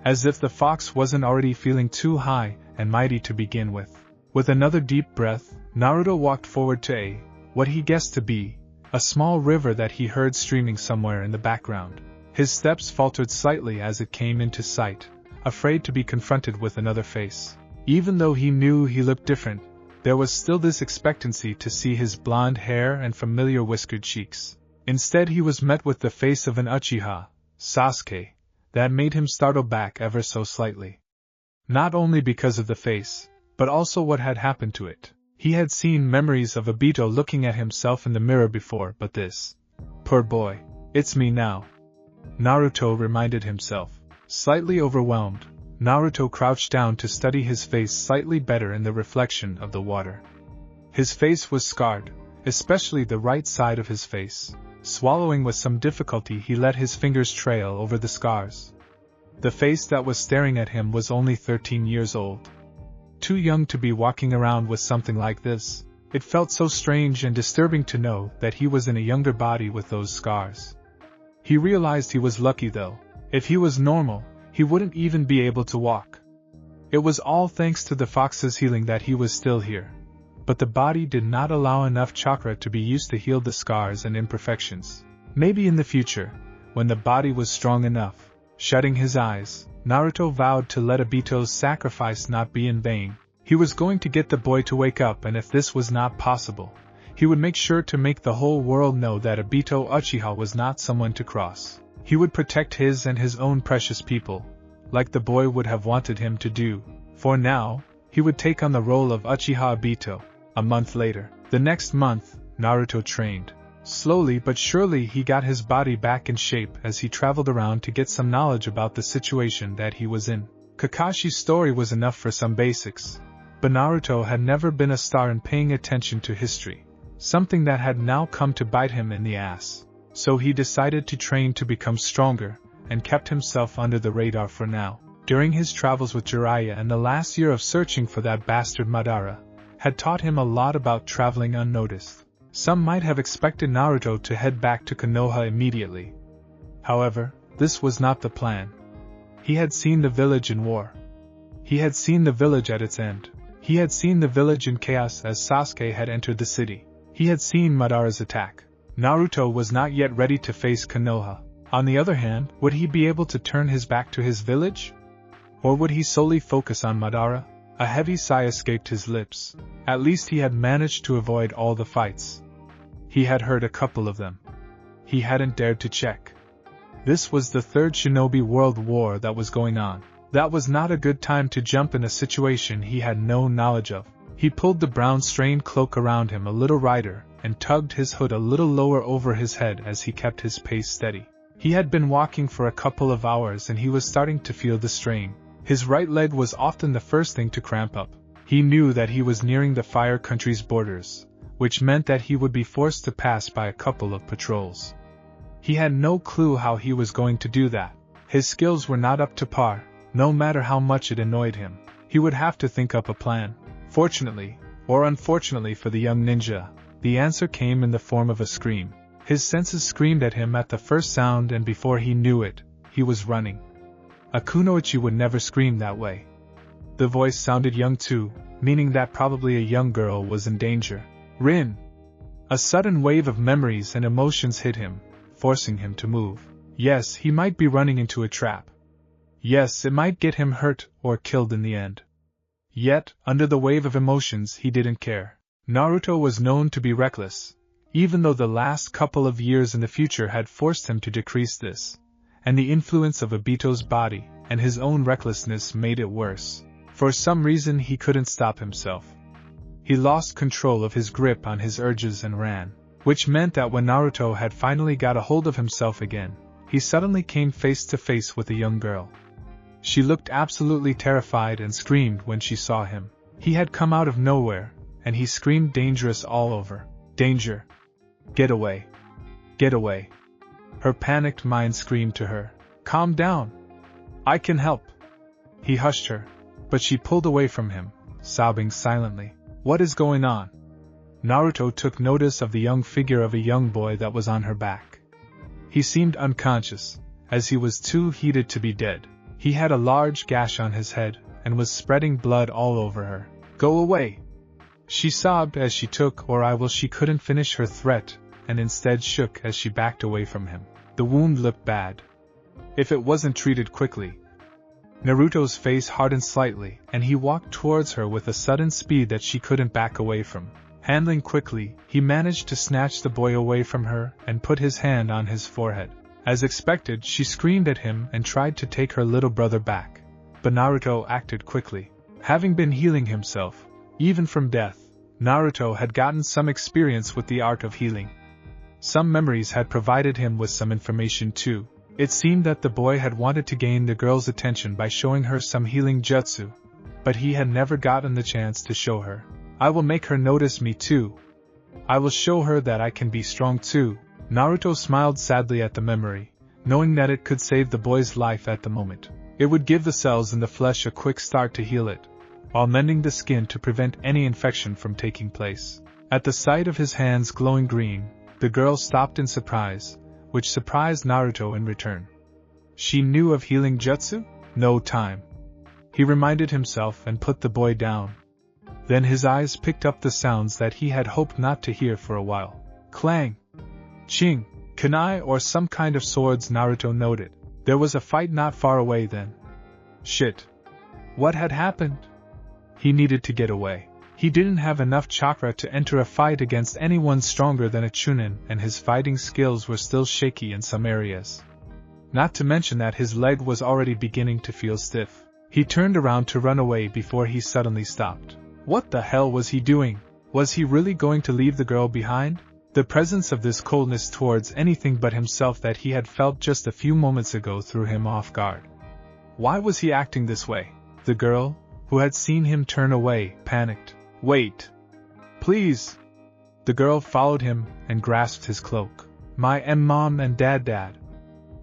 As if the fox wasn't already feeling too high and mighty to begin with. With another deep breath, Naruto walked forward to what he guessed to be, a small river that he heard streaming somewhere in the background. His steps faltered slightly as it came into sight, afraid to be confronted with another face. Even though he knew he looked different, there was still this expectancy to see his blonde hair and familiar whiskered cheeks. Instead he was met with the face of an Uchiha, Sasuke, that made him startle back ever so slightly. Not only because of the face, but also what had happened to it. He had seen memories of Obito looking at himself in the mirror before, but this. Poor boy, it's me now. Naruto reminded himself. Slightly overwhelmed, Naruto crouched down to study his face slightly better in the reflection of the water. His face was scarred, especially the right side of his face. Swallowing with some difficulty, he let his fingers trail over the scars. The face that was staring at him was only 13 years old. Too young to be walking around with something like this. It felt so strange and disturbing to know that he was in a younger body with those scars. He realized he was lucky though. If he was normal, he wouldn't even be able to walk. It was all thanks to the fox's healing that he was still here. But the body did not allow enough chakra to be used to heal the scars and imperfections. Maybe in the future, when the body was strong enough. Shutting his eyes, Naruto vowed to let Obito's sacrifice not be in vain. He was going to get the boy to wake up, and if this was not possible, he would make sure to make the whole world know that Obito Uchiha was not someone to cross. He would protect his and his own precious people, like the boy would have wanted him to do. For now, he would take on the role of Uchiha Obito. A month later, the next month, Naruto trained. Slowly but surely he got his body back in shape as he traveled around to get some knowledge about the situation that he was in. Kakashi's story was enough for some basics, but Naruto had never been a star in paying attention to history, something that had now come to bite him in the ass. So he decided to train to become stronger, and kept himself under the radar for now. During his travels with Jiraiya and the last year of searching for that bastard Madara, had taught him a lot about traveling unnoticed. Some might have expected Naruto to head back to Konoha immediately. However, this was not the plan. He had seen the village in war. He had seen the village at its end. He had seen the village in chaos as Sasuke had entered the city. He had seen Madara's attack. Naruto was not yet ready to face Konoha. On the other hand, would he be able to turn his back to his village? Or would he solely focus on Madara? A heavy sigh escaped his lips. At least he had managed to avoid all the fights. He had heard a couple of them. He hadn't dared to check. This was the third Shinobi World War that was going on. That was not a good time to jump in a situation he had no knowledge of. He pulled the brown strained cloak around him a little wider and tugged his hood a little lower over his head as he kept his pace steady. He had been walking for a couple of hours and he was starting to feel the strain. His right leg was often the first thing to cramp up. He knew that he was nearing the Fire Country's borders, which meant that he would be forced to pass by a couple of patrols. He had no clue how he was going to do that. His skills were not up to par, no matter how much it annoyed him. He would have to think up a plan. Fortunately, or unfortunately for the young ninja, the answer came in the form of a scream. His senses screamed at him at the first sound, and before he knew it, he was running. A kunoichi would never scream that way. The voice sounded young too, meaning that probably a young girl was in danger. Rin! A sudden wave of memories and emotions hit him, forcing him to move. Yes, he might be running into a trap. Yes, it might get him hurt or killed in the end. Yet, under the wave of emotions, he didn't care. Naruto was known to be reckless, even though the last couple of years in the future had forced him to decrease this, and the influence of Obito's body and his own recklessness made it worse. For some reason he couldn't stop himself. He lost control of his grip on his urges and ran, which meant that when Naruto had finally got a hold of himself again, he suddenly came face to face with a young girl. She looked absolutely terrified and screamed when she saw him. He had come out of nowhere, and he screamed dangerous all over. Danger! Get away! Get away! Her panicked mind screamed to her, "Calm down! I can help!" He hushed her, but she pulled away from him, sobbing silently. What is going on? Naruto took notice of the young figure of a young boy that was on her back. He seemed unconscious, as he was too heated to be dead. He had a large gash on his head, and was spreading blood all over her. Go away! She sobbed as she took she couldn't finish her threat, and instead shook as she backed away from him. The wound looked bad. If it wasn't treated quickly. Naruto's face hardened slightly, and he walked towards her with a sudden speed that she couldn't back away from. Handling quickly, he managed to snatch the boy away from her and put his hand on his forehead. As expected, she screamed at him and tried to take her little brother back. But Naruto acted quickly. Having been healing himself, even from death, Naruto had gotten some experience with the art of healing. Some memories had provided him with some information too. It seemed that the boy had wanted to gain the girl's attention by showing her some healing jutsu, but he had never gotten the chance to show her. I will make her notice me too. I will show her that I can be strong too. Naruto smiled sadly at the memory, knowing that it could save the boy's life at the moment. It would give the cells in the flesh a quick start to heal it, while mending the skin to prevent any infection from taking place. At the sight of his hands glowing green, the girl stopped in surprise, which surprised Naruto in return. She knew of healing jutsu? No time. He reminded himself and put the boy down. Then his eyes picked up the sounds that he had hoped not to hear for a while. Clang! Ching! Kunai or some kind of swords, Naruto noted. There was a fight not far away then. Shit. What had happened? He needed to get away. He didn't have enough chakra to enter a fight against anyone stronger than a Chunin, and his fighting skills were still shaky in some areas. Not to mention that his leg was already beginning to feel stiff. He turned around to run away before he suddenly stopped. What the hell was he doing? Was he really going to leave the girl behind? The presence of this coldness towards anything but himself that he had felt just a few moments ago threw him off guard. Why was he acting this way? The girl, who had seen him turn away, panicked. Wait! Please! The girl followed him and grasped his cloak. My mom and dad.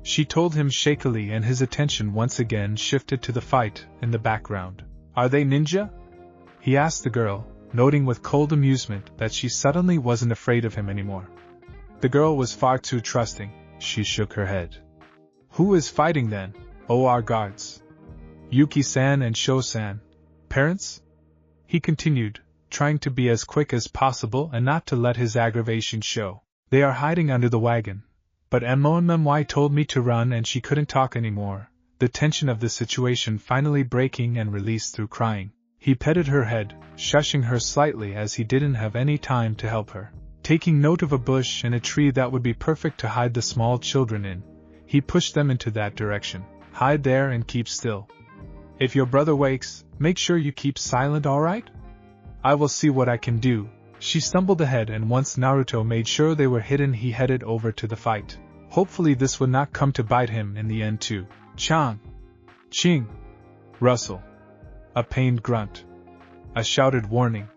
She told him shakily, and his attention once again shifted to the fight in the background. Are they ninja? He asked the girl, noting with cold amusement that she suddenly wasn't afraid of him anymore. The girl was far too trusting. She shook her head. Who is fighting then? Oh, our guards. Yuki-san and Sho-san. Parents? He continued, trying to be as quick as possible and not to let his aggravation show. They are hiding under the wagon. But MOMY told me to run, and she couldn't talk anymore, the tension of the situation finally breaking and released through crying. He petted her head, shushing her slightly as he didn't have any time to help her. Taking note of a bush and a tree that would be perfect to hide the small children in, he pushed them into that direction. Hide there and keep still. If your brother wakes, make sure you keep silent, alright? I will see what I can do. She stumbled ahead, and once Naruto made sure they were hidden, he headed over to the fight. Hopefully this would not come to bite him in the end too. Chang! Ching! Rustle. A pained grunt. A shouted warning.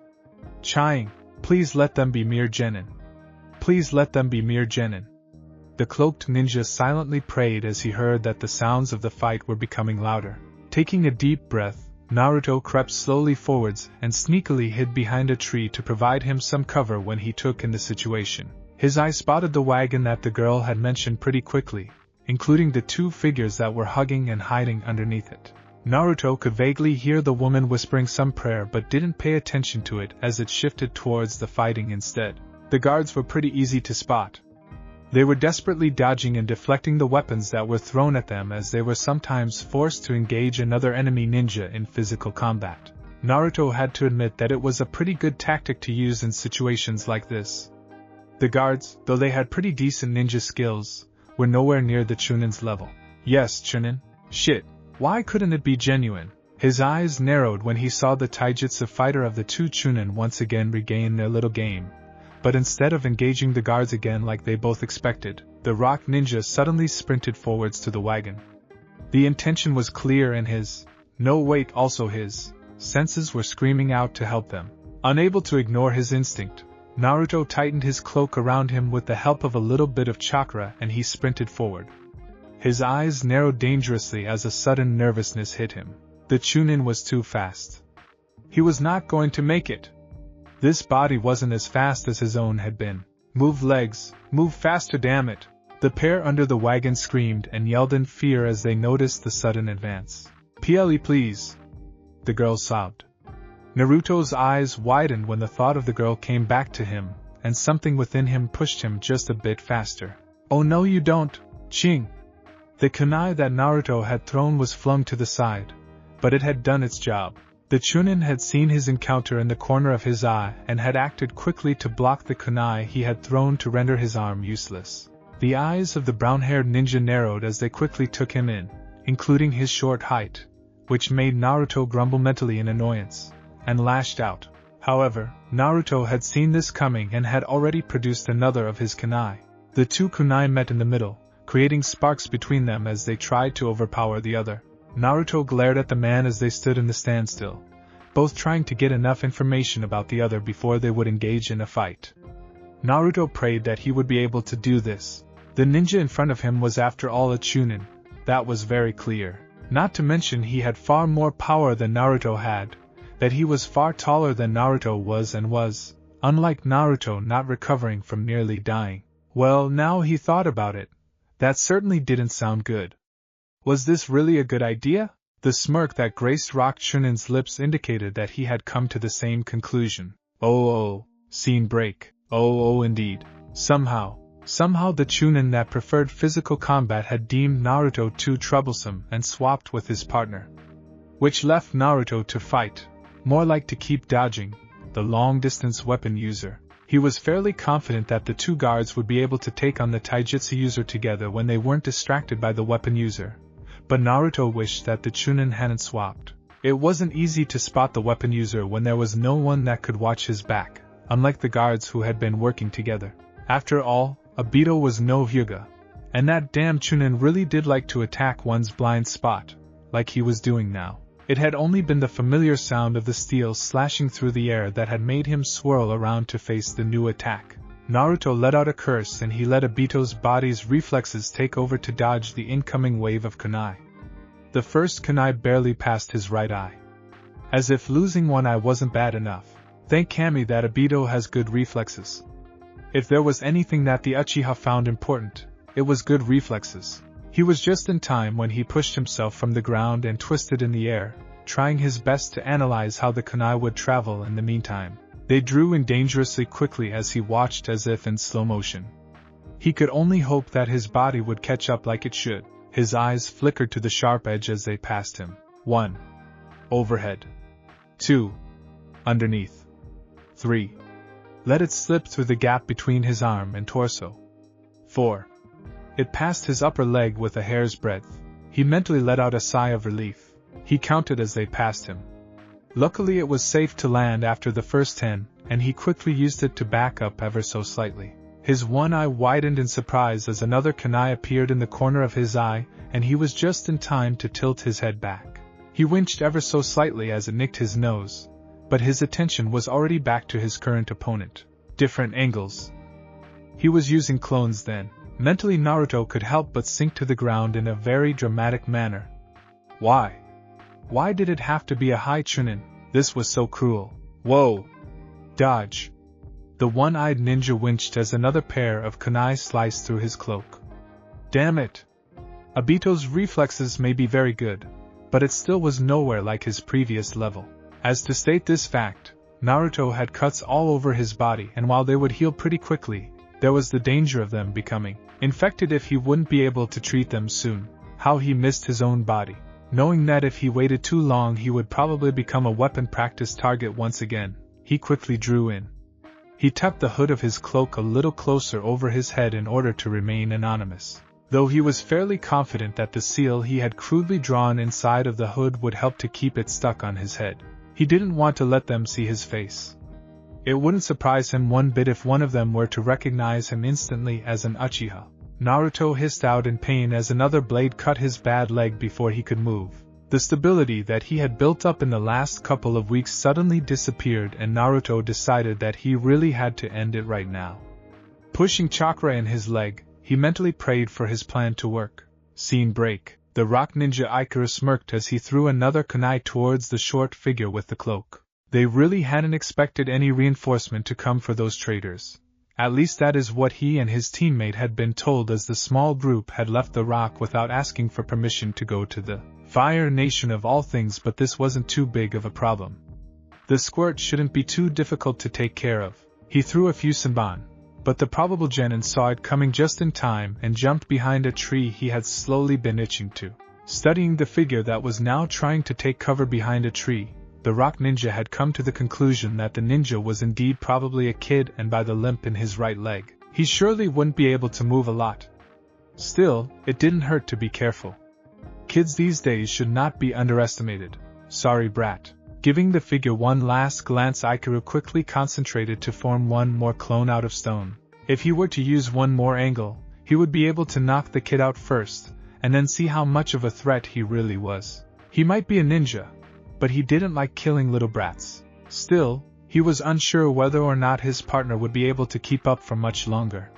Chang, please let them be mere genin. Please let them be mere genin. The cloaked ninja silently prayed as he heard that the sounds of the fight were becoming louder. Taking a deep breath, Naruto crept slowly forwards and sneakily hid behind a tree to provide him some cover when he took in the situation. His eye spotted the wagon that the girl had mentioned pretty quickly, including the two figures that were hugging and hiding underneath it. Naruto could vaguely hear the woman whispering some prayer but didn't pay attention to it as it shifted towards the fighting instead. The guards were pretty easy to spot. They were desperately dodging and deflecting the weapons that were thrown at them as they were sometimes forced to engage another enemy ninja in physical combat. Naruto had to admit that it was a pretty good tactic to use in situations like this. The guards, though they had pretty decent ninja skills, were nowhere near the Chunin's level. Yes, Chunin. Shit. Why couldn't it be genuine? His eyes narrowed when he saw the taijutsu fighter of the two Chunin once again regain their little game. But instead of engaging the guards again like they both expected, the rock ninja suddenly sprinted forwards to the wagon. The intention was clear and his senses were screaming out to help them. Unable to ignore his instinct, Naruto tightened his cloak around him with the help of a little bit of chakra and he sprinted forward. His eyes narrowed dangerously as a sudden nervousness hit him. The Chunin was too fast. He was not going to make it. This body wasn't as fast as his own had been. Move legs, move faster, damn it! The pair under the wagon screamed and yelled in fear as they noticed the sudden advance. "PLE please!" the girl sobbed. Naruto's eyes widened when the thought of the girl came back to him, and something within him pushed him just a bit faster. "Oh no you don't, Ching!" The kunai that Naruto had thrown was flung to the side, but it had done its job. The Chunin had seen his encounter in the corner of his eye and had acted quickly to block the kunai he had thrown to render his arm useless. The eyes of the brown-haired ninja narrowed as they quickly took him in, including his short height, which made Naruto grumble mentally in annoyance, and lashed out. However, Naruto had seen this coming and had already produced another of his kunai. The two kunai met in the middle, creating sparks between them as they tried to overpower the other. Naruto glared at the man as they stood in the standstill, both trying to get enough information about the other before they would engage in a fight. Naruto prayed that he would be able to do this. The ninja in front of him was after all a Chunin, that was very clear. Not to mention he had far more power than Naruto had, that he was far taller than Naruto was and was, unlike Naruto, not recovering from nearly dying. Well, now he thought about it, that certainly didn't sound good. Was this really a good idea? The smirk that graced Rock Chunin's lips indicated that he had come to the same conclusion. Scene break. Indeed. Somehow the Chunin that preferred physical combat had deemed Naruto too troublesome and swapped with his partner. Which left Naruto to fight, more like to keep dodging, the long-distance weapon user. He was fairly confident that the two guards would be able to take on the taijutsu user together when they weren't distracted by the weapon user. But Naruto wished that the Chunin hadn't swapped. It wasn't easy to spot the weapon user when there was no one that could watch his back, unlike the guards who had been working together. After all, Obito was no Hyuga, and that damn Chunin really did like to attack one's blind spot, like he was doing now. It had only been the familiar sound of the steel slashing through the air that had made him swirl around to face the new attack. Naruto let out a curse and he let Obito's body's reflexes take over to dodge the incoming wave of kunai. The first kunai barely passed his right eye. As if losing one eye wasn't bad enough. Thank Kami that Obito has good reflexes. If there was anything that the Uchiha found important, it was good reflexes. He was just in time when he pushed himself from the ground and twisted in the air, trying his best to analyze how the kunai would travel in the meantime. They drew in dangerously quickly as he watched as if in slow motion. He could only hope that his body would catch up like it should. His eyes flickered to the sharp edge as they passed him. 1. Overhead. 2. Underneath. 3. Let it slip through the gap between his arm and torso. 4. It passed his upper leg with a hair's breadth. He mentally let out a sigh of relief. He counted as they passed him. Luckily it was safe to land after the first 10, and he quickly used it to back up ever so slightly. His one eye widened in surprise as another kunai appeared in the corner of his eye, and he was just in time to tilt his head back. He winched ever so slightly as it nicked his nose, but his attention was already back to his current opponent. Different angles. He was using clones then. Mentally, Naruto could help but sink to the ground in a very dramatic manner. Why? Why did it have to be a high chunin? This was so cruel. Whoa! Dodge! The one-eyed ninja winched as another pair of kunai sliced through his cloak. Damn it! Obito's reflexes may be very good, but it still was nowhere like his previous level. As to state this fact, Naruto had cuts all over his body, and while they would heal pretty quickly, there was the danger of them becoming infected if he wouldn't be able to treat them soon. How he missed his own body, knowing that if he waited too long he would probably become a weapon practice target once again. He quickly drew in. He tapped the hood of his cloak a little closer over his head in order to remain anonymous. Though he was fairly confident that the seal he had crudely drawn inside of the hood would help to keep it stuck on his head, he didn't want to let them see his face. It wouldn't surprise him one bit if one of them were to recognize him instantly as an Uchiha. Naruto hissed out in pain as another blade cut his bad leg before he could move. The stability that he had built up in the last couple of weeks suddenly disappeared, and Naruto decided that he really had to end it right now. Pushing chakra in his leg, he mentally prayed for his plan to work. Scene break. The rock ninja Ikaru smirked as he threw another kunai towards the short figure with the cloak. They really hadn't expected any reinforcement to come for those traitors. At least that is what he and his teammate had been told, as the small group had left the rock without asking for permission to go to the Fire Nation of all things. But this wasn't too big of a problem. The squirt shouldn't be too difficult to take care of. He threw a few senbon, but the probable genin saw it coming just in time and jumped behind a tree he had slowly been itching to. Studying the figure that was now trying to take cover behind a tree, the rock ninja had come to the conclusion that the ninja was indeed probably a kid, and by the limp in his right leg, he surely wouldn't be able to move a lot. Still, it didn't hurt to be careful. Kids these days should not be underestimated. Sorry, brat. Giving the figure one last glance, Ikaru quickly concentrated to form one more clone out of stone. If he were to use one more angle, he would be able to knock the kid out first, and then see how much of a threat he really was. He might be a ninja, but he didn't like killing little brats. Still, he was unsure whether or not his partner would be able to keep up for much longer.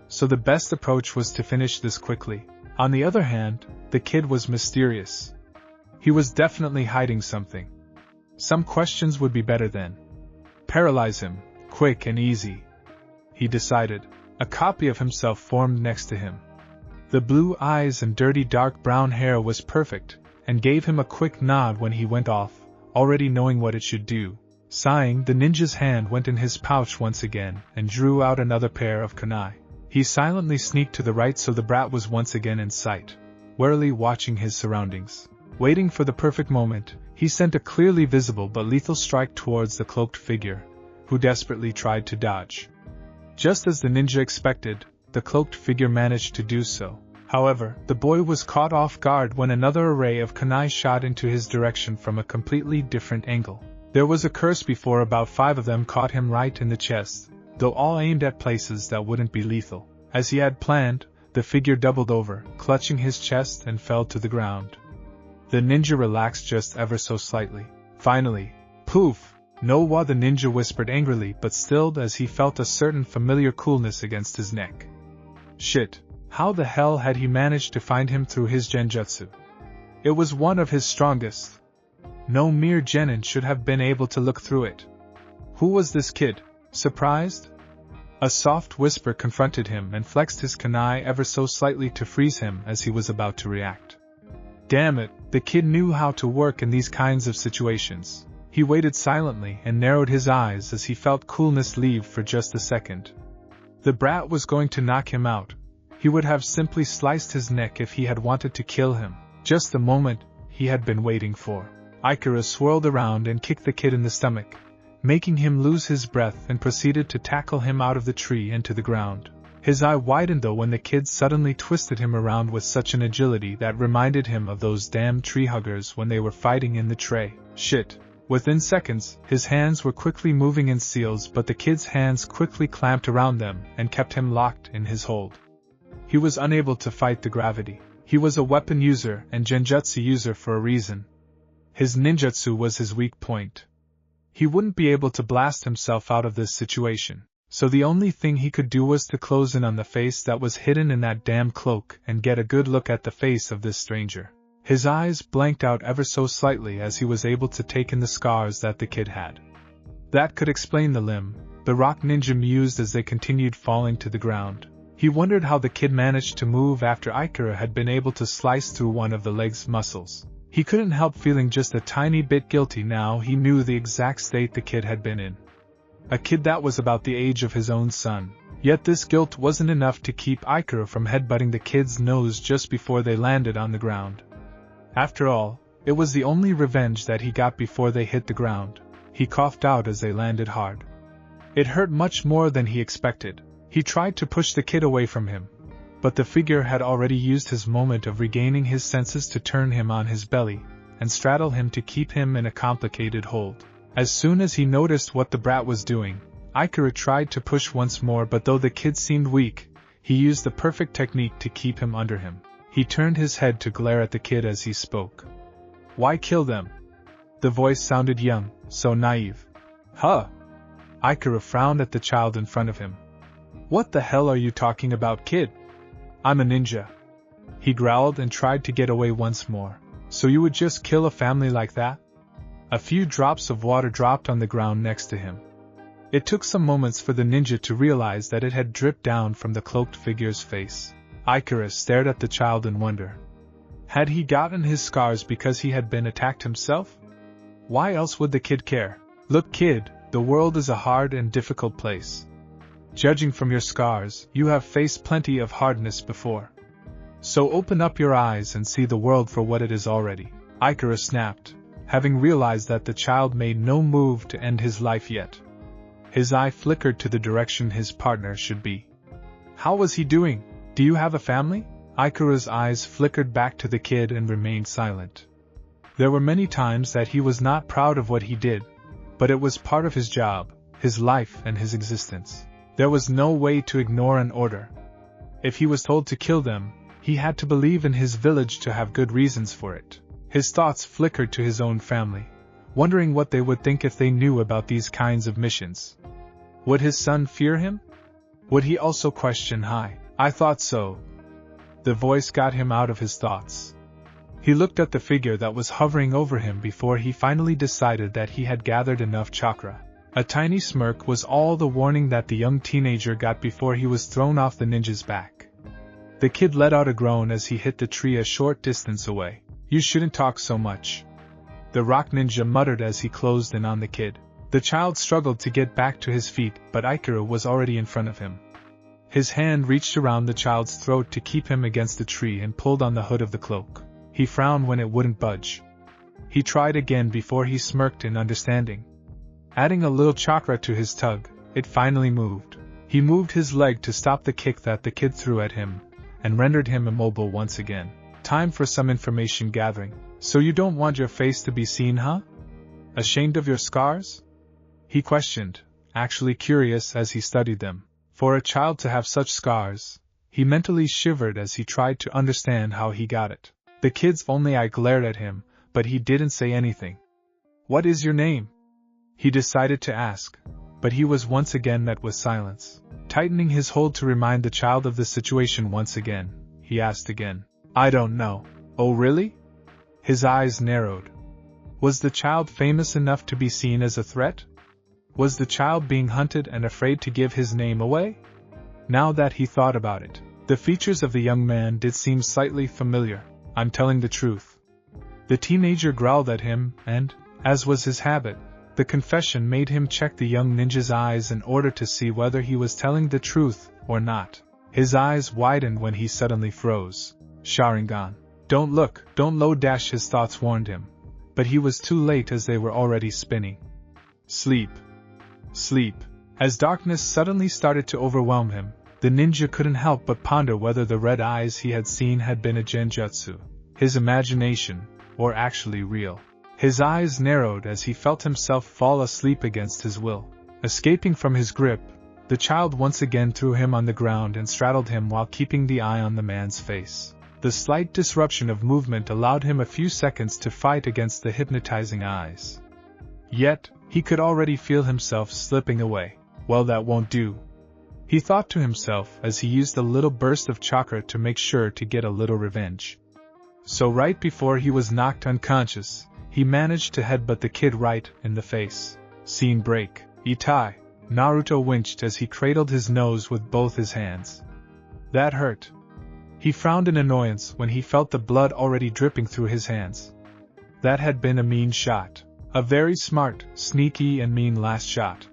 So the best approach was to finish this quickly. On the other hand, the kid was mysterious. He was definitely hiding something. Some questions would be better then. Paralyze him, quick and easy. He decided. A copy of himself formed next to him. The blue eyes and dirty dark brown hair was perfect, and gave him a quick nod when he went off, already knowing what it should do. Sighing, the ninja's hand went in his pouch once again and drew out another pair of kunai. He silently sneaked to the right so the brat was once again in sight, warily watching his surroundings. Waiting for the perfect moment, he sent a clearly visible but lethal strike towards the cloaked figure, who desperately tried to dodge. Just as the ninja expected, the cloaked figure managed to do so. However, the boy was caught off guard when another array of kunai shot into his direction from a completely different angle. There was a curse before about 5 of them caught him right in the chest, though all aimed at places that wouldn't be lethal. As he had planned, the figure doubled over, clutching his chest, and fell to the ground. The ninja relaxed just ever so slightly. Finally, poof! No, the ninja whispered angrily but stilled as he felt a certain familiar coolness against his neck. Shit, how the hell had he managed to find him through his genjutsu? It was one of his strongest. No mere genin should have been able to look through it. Who was this kid? Surprised? A soft whisper confronted him and flexed his kunai ever so slightly to freeze him as he was about to react. Damn it, the kid knew how to work in these kinds of situations. He waited silently and narrowed his eyes as he felt coolness leave for just a second. The brat was going to knock him out. He would have simply sliced his neck if he had wanted to kill him. Just the moment he had been waiting for. Ikaru swirled around and kicked the kid in the stomach, making him lose his breath, and proceeded to tackle him out of the tree into the ground. His eye widened though when the kid suddenly twisted him around with such an agility that reminded him of those damn tree huggers when they were fighting in the tray. Shit. Within seconds, his hands were quickly moving in seals, but the kid's hands quickly clamped around them and kept him locked in his hold. He was unable to fight the gravity. He was a weapon user and genjutsu user for a reason. His ninjutsu was his weak point. He wouldn't be able to blast himself out of this situation, so the only thing he could do was to close in on the face that was hidden in that damn cloak and get a good look at the face of this stranger. His eyes blanked out ever so slightly as he was able to take in the scars that the kid had. That could explain the limb, the rock ninja mused as they continued falling to the ground. He wondered how the kid managed to move after Ikura had been able to slice through one of the leg's muscles. He couldn't help feeling just a tiny bit guilty now he knew the exact state the kid had been in. A kid that was about the age of his own son. Yet this guilt wasn't enough to keep Ikura from headbutting the kid's nose just before they landed on the ground. After all, it was the only revenge that he got before they hit the ground. He coughed out as they landed hard. It hurt much more than he expected. He tried to push the kid away from him, but the figure had already used his moment of regaining his senses to turn him on his belly and straddle him to keep him in a complicated hold. As soon as he noticed what the brat was doing, Ikura tried to push once more, but though the kid seemed weak, he used the perfect technique to keep him under him. He turned his head to glare at the kid as he spoke. "Why kill them?" The voice sounded young, so naive. "Huh?" Ikura frowned at the child in front of him. "What the hell are you talking about, kid? I'm a ninja." He growled and tried to get away once more. "So you would just kill a family like that?" A few drops of water dropped on the ground next to him. It took some moments for the ninja to realize that it had dripped down from the cloaked figure's face. Ikura stared at the child in wonder. Had he gotten his scars because he had been attacked himself? Why else would the kid care? "Look, kid, the world is a hard and difficult place. Judging from your scars, you have faced plenty of hardness before. So open up your eyes and see the world for what it is already." Ikura snapped, having realized that the child made no move to end his life yet. His eye flickered to the direction his partner should be. "How was he doing? Do you have a family?" Ikura's eyes flickered back to the kid and remained silent. There were many times that he was not proud of what he did, but it was part of his job, his life and his existence. There was no way to ignore an order. If he was told to kill them, he had to believe in his village to have good reasons for it. His thoughts flickered to his own family, wondering what they would think if they knew about these kinds of missions. Would his son fear him? Would he also question Hi? "I thought so." The voice got him out of his thoughts. He looked at the figure that was hovering over him before he finally decided that he had gathered enough chakra. A tiny smirk was all the warning that the young teenager got before he was thrown off the ninja's back. The kid let out a groan as he hit the tree a short distance away. "You shouldn't talk so much," the rock ninja muttered as he closed in on the kid. The child struggled to get back to his feet, but Ikura was already in front of him. His hand reached around the child's throat to keep him against the tree and pulled on the hood of the cloak. He frowned when it wouldn't budge. He tried again before he smirked in understanding. Adding a little chakra to his tug, it finally moved. He moved his leg to stop the kick that the kid threw at him, and rendered him immobile once again. "Time for some information gathering. So you don't want your face to be seen, huh? Ashamed of your scars?" He questioned, actually curious as he studied them. For a child to have such scars, he mentally shivered as he tried to understand how he got it. The kid's only eye glared at him, but he didn't say anything. "What is your name?" he decided to ask, but he was once again met with silence. Tightening his hold to remind the child of the situation once again, he asked again. "I don't know." "Oh really?" His eyes narrowed. Was the child famous enough to be seen as a threat? Was the child being hunted and afraid to give his name away? Now that he thought about it, the features of the young man did seem slightly familiar. "I'm telling the truth." The teenager growled at him, and, as was his habit, the confession made him check the young ninja's eyes in order to see whether he was telling the truth or not. His eyes widened when he suddenly froze. "Sharingan. Don't look, don't low dash," his thoughts warned him, but he was too late as they were already spinning. Sleep. Sleep. As darkness suddenly started to overwhelm him, the ninja couldn't help but ponder whether the red eyes he had seen had been a genjutsu, his imagination, or actually real. His eyes narrowed as he felt himself fall asleep against his will. Escaping from his grip, the child once again threw him on the ground and straddled him while keeping the eye on the man's face. The slight disruption of movement allowed him a few seconds to fight against the hypnotizing eyes. Yet, he could already feel himself slipping away. Well, that won't do, he thought to himself as he used a little burst of chakra to make sure to get a little revenge. So right before he was knocked unconscious, he managed to headbutt the kid right in the face. Scene break. Itai. Naruto winched as he cradled his nose with both his hands. That hurt. He frowned in annoyance when he felt the blood already dripping through his hands. That had been a mean shot. A very smart, sneaky and mean last shot.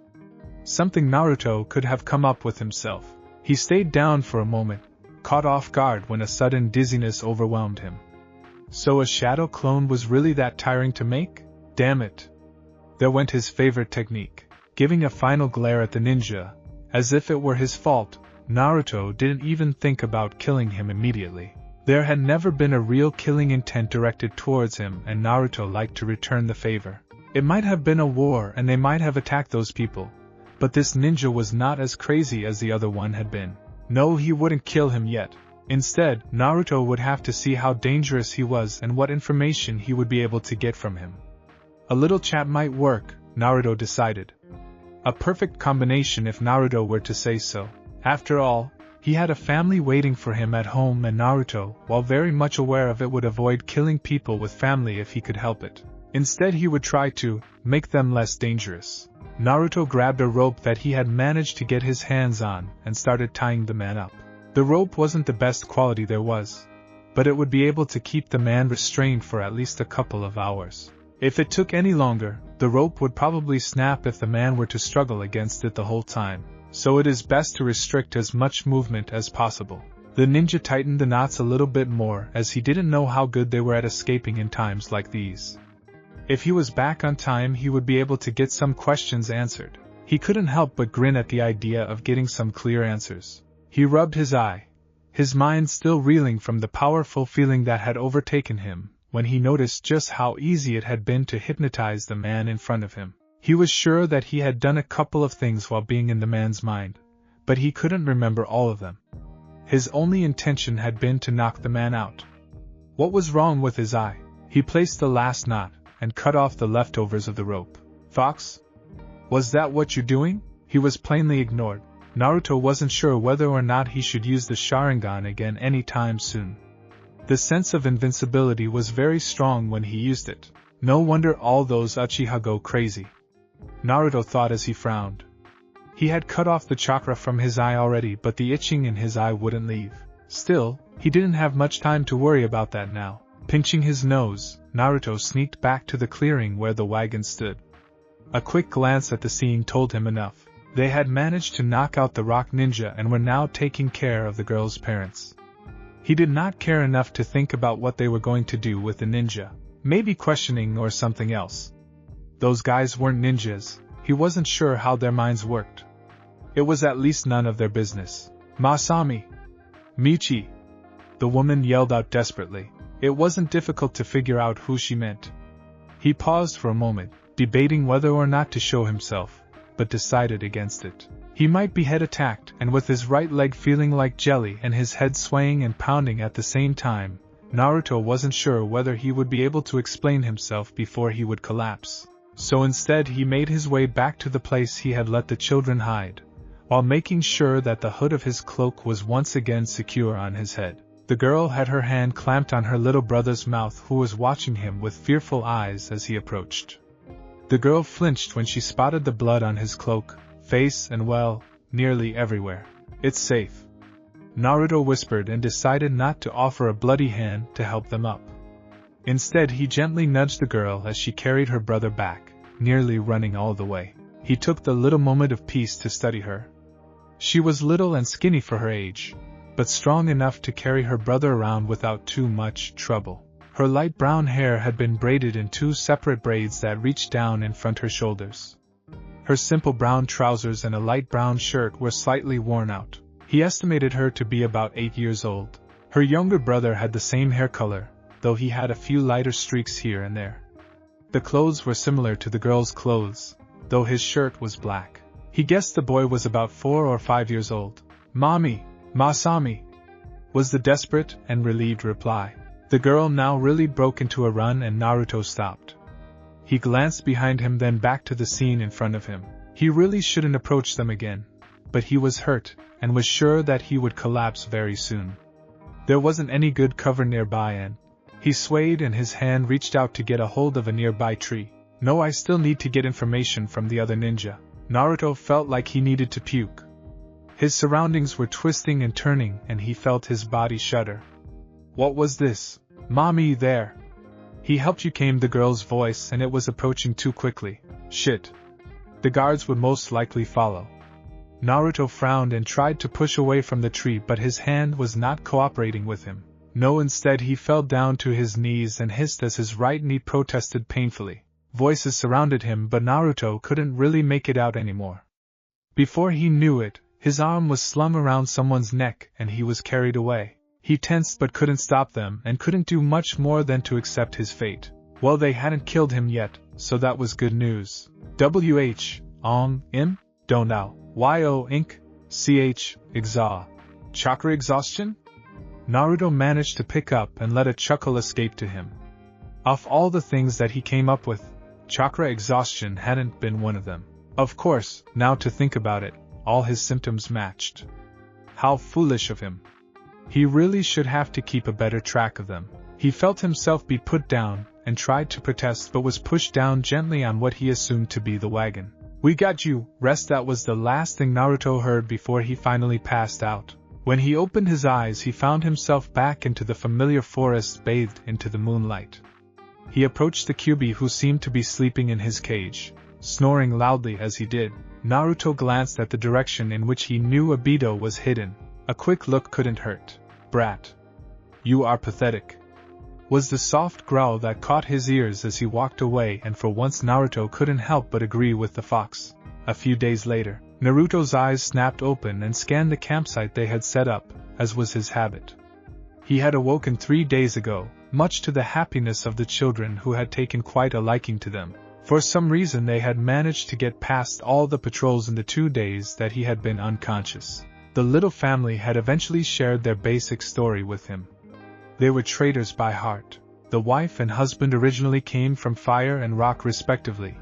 Something Naruto could have come up with himself. He stayed down for a moment, caught off guard when a sudden dizziness overwhelmed him. So a shadow clone was really that tiring to make? Damn it. There went his favorite technique. Giving a final glare at the ninja, as if it were his fault, Naruto didn't even think about killing him immediately. There had never been a real killing intent directed towards him, and Naruto liked to return the favor. It might have been a war and they might have attacked those people, but this ninja was not as crazy as the other one had been. No, he wouldn't kill him yet. Instead, Naruto would have to see how dangerous he was and what information he would be able to get from him. A little chat might work, Naruto decided. A perfect combination if Naruto were to say so. After all, he had a family waiting for him at home, and Naruto, while very much aware of it, would avoid killing people with family if he could help it. Instead, he would try to make them less dangerous. Naruto grabbed a rope that he had managed to get his hands on and started tying the man up. The rope wasn't the best quality there was, but it would be able to keep the man restrained for at least a couple of hours. If it took any longer, the rope would probably snap if the man were to struggle against it the whole time, so it is best to restrict as much movement as possible. The ninja tightened the knots a little bit more as he didn't know how good they were at escaping in times like these. If he was back on time, he would be able to get some questions answered. He couldn't help but grin at the idea of getting some clear answers. He rubbed his eye, his mind still reeling from the powerful feeling that had overtaken him, when he noticed just how easy it had been to hypnotize the man in front of him. He was sure that he had done a couple of things while being in the man's mind, but he couldn't remember all of them. His only intention had been to knock the man out. What was wrong with his eye? He placed the last knot and cut off the leftovers of the rope. Fox? Was that what you're doing? He was plainly ignored. Naruto wasn't sure whether or not he should use the Sharingan again anytime soon. The sense of invincibility was very strong when he used it. No wonder all those Uchiha go crazy, Naruto thought as he frowned. He had cut off the chakra from his eye already, but the itching in his eye wouldn't leave. Still, he didn't have much time to worry about that now. Pinching his nose, Naruto sneaked back to the clearing where the wagon stood. A quick glance at the scene told him enough. They had managed to knock out the rock ninja and were now taking care of the girl's parents. He did not care enough to think about what they were going to do with the ninja. Maybe questioning or something else. Those guys weren't ninjas. He wasn't sure how their minds worked. It was at least none of their business. Masami! Michi! The woman yelled out desperately. It wasn't difficult to figure out who she meant. He paused for a moment, debating whether or not to show himself, but decided against it. He might be head attacked, and with his right leg feeling like jelly and his head swaying and pounding at the same time, Naruto wasn't sure whether he would be able to explain himself before he would collapse. So instead he made his way back to the place he had let the children hide, while making sure that the hood of his cloak was once again secure on his head. The girl had her hand clamped on her little brother's mouth, who was watching him with fearful eyes as he approached. The girl flinched when she spotted the blood on his cloak, face and, well, nearly everywhere. It's safe, Naruto whispered and decided not to offer a bloody hand to help them up. Instead, he gently nudged the girl as she carried her brother back, nearly running all the way. He took the little moment of peace to study her. She was little and skinny for her age, but strong enough to carry her brother around without too much trouble. Her light brown hair had been braided in 2 separate braids that reached down in front her shoulders. Her simple brown trousers and a light brown shirt were slightly worn out. He estimated her to be about 8 years old. Her younger brother had the same hair color, though he had a few lighter streaks here and there. The clothes were similar to the girl's clothes, though his shirt was black. He guessed the boy was about 4 or 5 years old. "Mommy, Masami," was the desperate and relieved reply. The girl now really broke into a run and Naruto stopped. He glanced behind him, then back to the scene in front of him. He really shouldn't approach them again, but he was hurt and was sure that he would collapse very soon. There wasn't any good cover nearby and he swayed and his hand reached out to get a hold of a nearby tree. "No, I still need to get information from the other ninja." Naruto felt like he needed to puke. His surroundings were twisting and turning and he felt his body shudder. "What was this? Mommy, there. He helped you," came the girl's voice, and it was approaching too quickly. "Shit. The guards would most likely follow." Naruto frowned and tried to push away from the tree, but his hand was not cooperating with him. No, instead he fell down to his knees and hissed as his right knee protested painfully. Voices surrounded him, but Naruto couldn't really make it out anymore. Before he knew it, his arm was slung around someone's neck and he was carried away. He tensed but couldn't stop them and couldn't do much more than to accept his fate. Well, they hadn't killed him yet, so that was good news. Im? Don't know. Yo Inc. Ch. Exa. Chakra exhaustion? Naruto managed to pick up and let a chuckle escape to him. Of all the things that he came up with, chakra exhaustion hadn't been one of them. Of course, now to think about it, all his symptoms matched. How foolish of him. He really should have to keep a better track of them. He felt himself be put down, and tried to protest but was pushed down gently on what he assumed to be the wagon. "We got you, rest." That was the last thing Naruto heard before he finally passed out. When he opened his eyes, he found himself back into the familiar forest, bathed into the moonlight. He approached the Kyuubi, who seemed to be sleeping in his cage, snoring loudly as he did. Naruto glanced at the direction in which he knew Obito was hidden. A quick look couldn't hurt. "Brat. You are pathetic," was the soft growl that caught his ears as he walked away, and for once Naruto couldn't help but agree with the fox. A few days later, Naruto's eyes snapped open and scanned the campsite they had set up, as was his habit. He had awoken 3 days ago, much to the happiness of the children, who had taken quite a liking to them. For some reason they had managed to get past all the patrols in the 2 days that he had been unconscious. The little family had eventually shared their basic story with him. They were traders by heart. The wife and husband originally came from Fire and Rock respectively,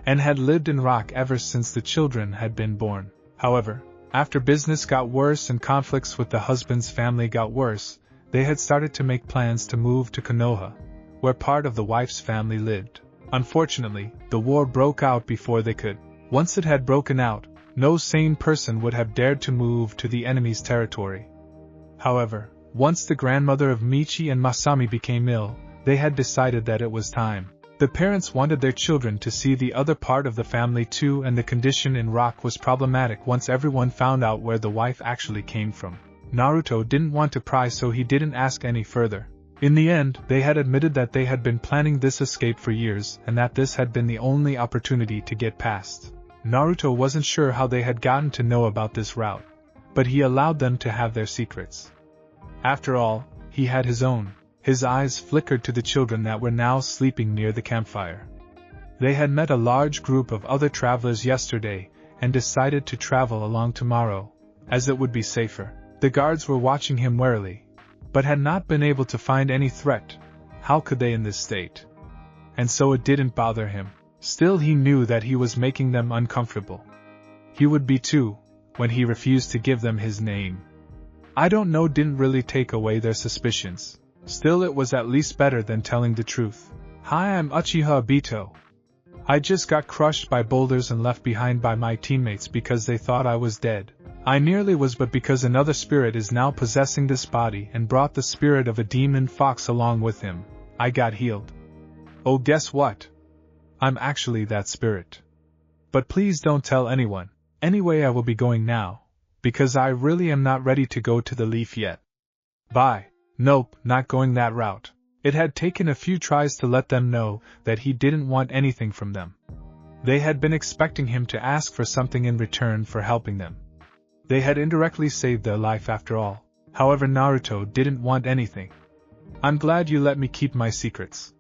and had lived in Rock ever since the children had been born. However, after business got worse and conflicts with the husband's family got worse, they had started to make plans to move to Konoha, where part of the wife's family lived. Unfortunately, the war broke out before they could. Once it had broken out, no sane person would have dared to move to the enemy's territory. However, once the grandmother of Michi and Masami became ill, they had decided that it was time. The parents wanted their children to see the other part of the family too, and the condition in Rock was problematic once everyone found out where the wife actually came from. Naruto didn't want to pry, so he didn't ask any further. In the end, they had admitted that they had been planning this escape for years, and that this had been the only opportunity to get past. Naruto wasn't sure how they had gotten to know about this route, but he allowed them to have their secrets. After all, he had his own. His eyes flickered to the children that were now sleeping near the campfire. They had met a large group of other travelers yesterday, and decided to travel along tomorrow, as it would be safer. The guards were watching him warily, but had not been able to find any threat. How could they in this state? And so it didn't bother him. Still, he knew that he was making them uncomfortable. He would be too, when he refused to give them his name. I don't know didn't really take away their suspicions. Still, it was at least better than telling the truth. "Hi, I'm Uchiha Obito. I just got crushed by boulders and left behind by my teammates because they thought I was dead. I nearly was, but because another spirit is now possessing this body and brought the spirit of a demon fox along with him, I got healed. Oh, guess what? I'm actually that spirit. But please don't tell anyone. Anyway, I will be going now, because I really am not ready to go to the Leaf yet. Bye." Nope, not going that route. It had taken a few tries to let them know that he didn't want anything from them. They had been expecting him to ask for something in return for helping them. They had indirectly saved their life after all. However, Naruto didn't want anything. "I'm glad you let me keep my secrets.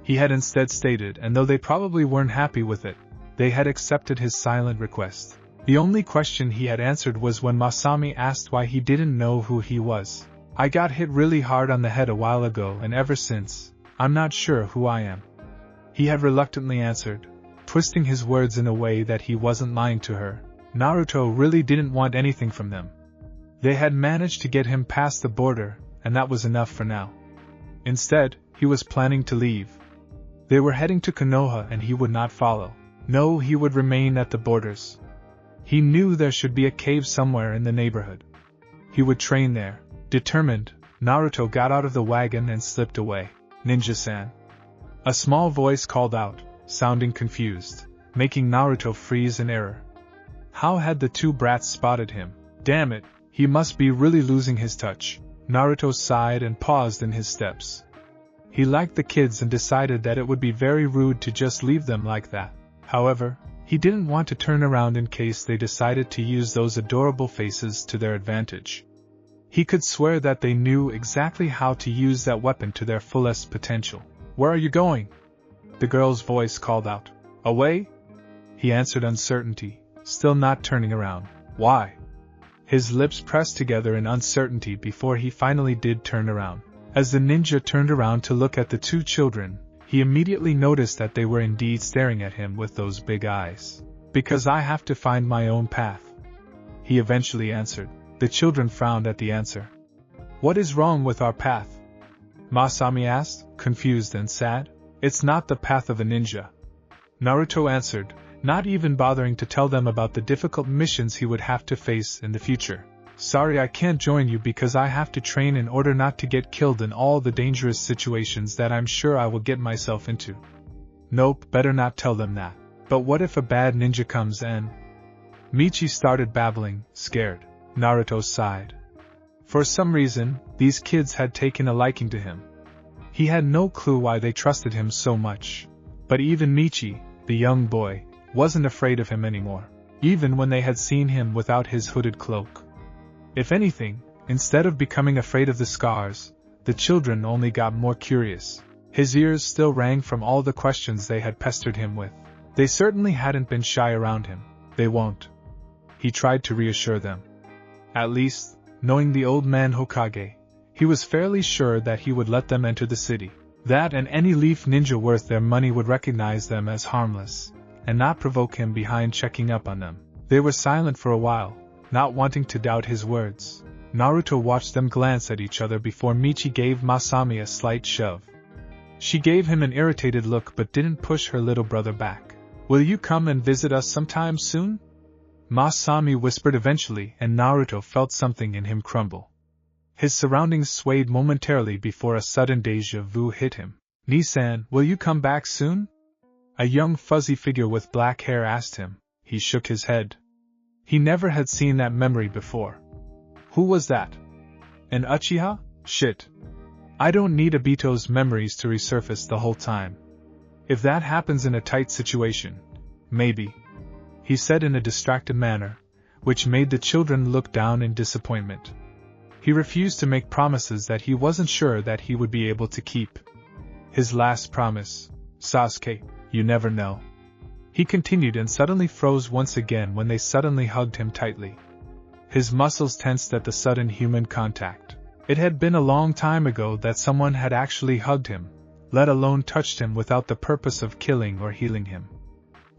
he had instead stated, and though they probably weren't happy with it, they had accepted his silent request. The only question he had answered was when Masami asked why he didn't know who he was. I got hit really hard on the head a while ago, and ever since, I'm not sure who I am, he had reluctantly answered, twisting his words in a way that he wasn't lying to her. Naruto really didn't want anything from them. They had managed to get him past the border, and that was enough for now. Instead, he was planning to leave. They were heading to Konoha and he would not follow. No, he would remain at the borders. He knew there should be a cave somewhere in the neighborhood. He would train there. Determined, Naruto got out of the wagon and slipped away. Ninja-san. A small voice called out, sounding confused, making Naruto freeze in error. How had the two brats spotted him? Damn it, he must be really losing his touch. Naruto sighed and paused in his steps. He liked the kids and decided that it would be very rude to just leave them like that. However, he didn't want to turn around in case they decided to use those adorable faces to their advantage. He could swear that they knew exactly how to use that weapon to their fullest potential. Where are you going? The girl's voice called out. Away? He answered uncertainty, still not turning around. Why? His lips pressed together in uncertainty before he finally did turn around. As the ninja turned around to look at the two children, he immediately noticed that they were indeed staring at him with those big eyes. Because I have to find my own path, he eventually answered. The children frowned at the answer. What is wrong with our path? Masami asked, confused and sad. It's not the path of a ninja, Naruto answered, not even bothering to tell them about the difficult missions he would have to face in the future. Sorry, I can't join you because I have to train in order not to get killed in all the dangerous situations that I'm sure I will get myself into. Nope, better not tell them that. But what if a bad ninja comes and... Michi started babbling, scared. Naruto sighed. For some reason, these kids had taken a liking to him. He had no clue why they trusted him so much. But even Michi, the young boy, wasn't afraid of him anymore, even when they had seen him without his hooded cloak. If anything, instead of becoming afraid of the scars, the children only got more curious. His ears still rang from all the questions they had pestered him with. They certainly hadn't been shy around him. They won't. He tried to reassure them. At least, knowing the old man Hokage, he was fairly sure that he would let them enter the city. That and any leaf ninja worth their money would recognize them as harmless, and not provoke him behind checking up on them. They were silent for a while, not wanting to doubt his words. Naruto watched them glance at each other before Michi gave Masami a slight shove. She gave him an irritated look but didn't push her little brother back. Will you come and visit us sometime soon? Masami whispered eventually, and Naruto felt something in him crumble. His surroundings swayed momentarily before a sudden déjà vu hit him. Nisan, will you come back soon? A young fuzzy figure with black hair asked him. He shook his head. He never had seen that memory before. Who was that? An Uchiha? Shit. I don't need Obito's memories to resurface the whole time. If that happens in a tight situation, maybe, he said in a distracted manner, which made the children look down in disappointment. He refused to make promises that he wasn't sure that he would be able to keep. His last promise, Sasuke, you never know. He continued and suddenly froze once again when they suddenly hugged him tightly. His muscles tensed at the sudden human contact. It had been a long time ago that someone had actually hugged him, let alone touched him without the purpose of killing or healing him.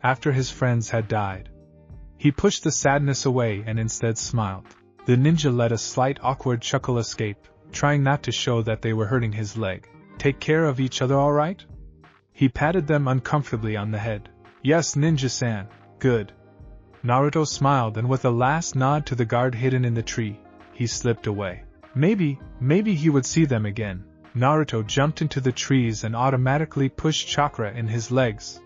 After his friends had died, he pushed the sadness away and instead smiled. The ninja let a slight awkward chuckle escape, trying not to show that they were hurting his leg. Take care of each other, all right? He patted them uncomfortably on the head. Yes, ninja-san, good. Naruto smiled and with a last nod to the guard hidden in the tree, he slipped away. Maybe he would see them again. Naruto jumped into the trees and automatically pushed chakra in his legs.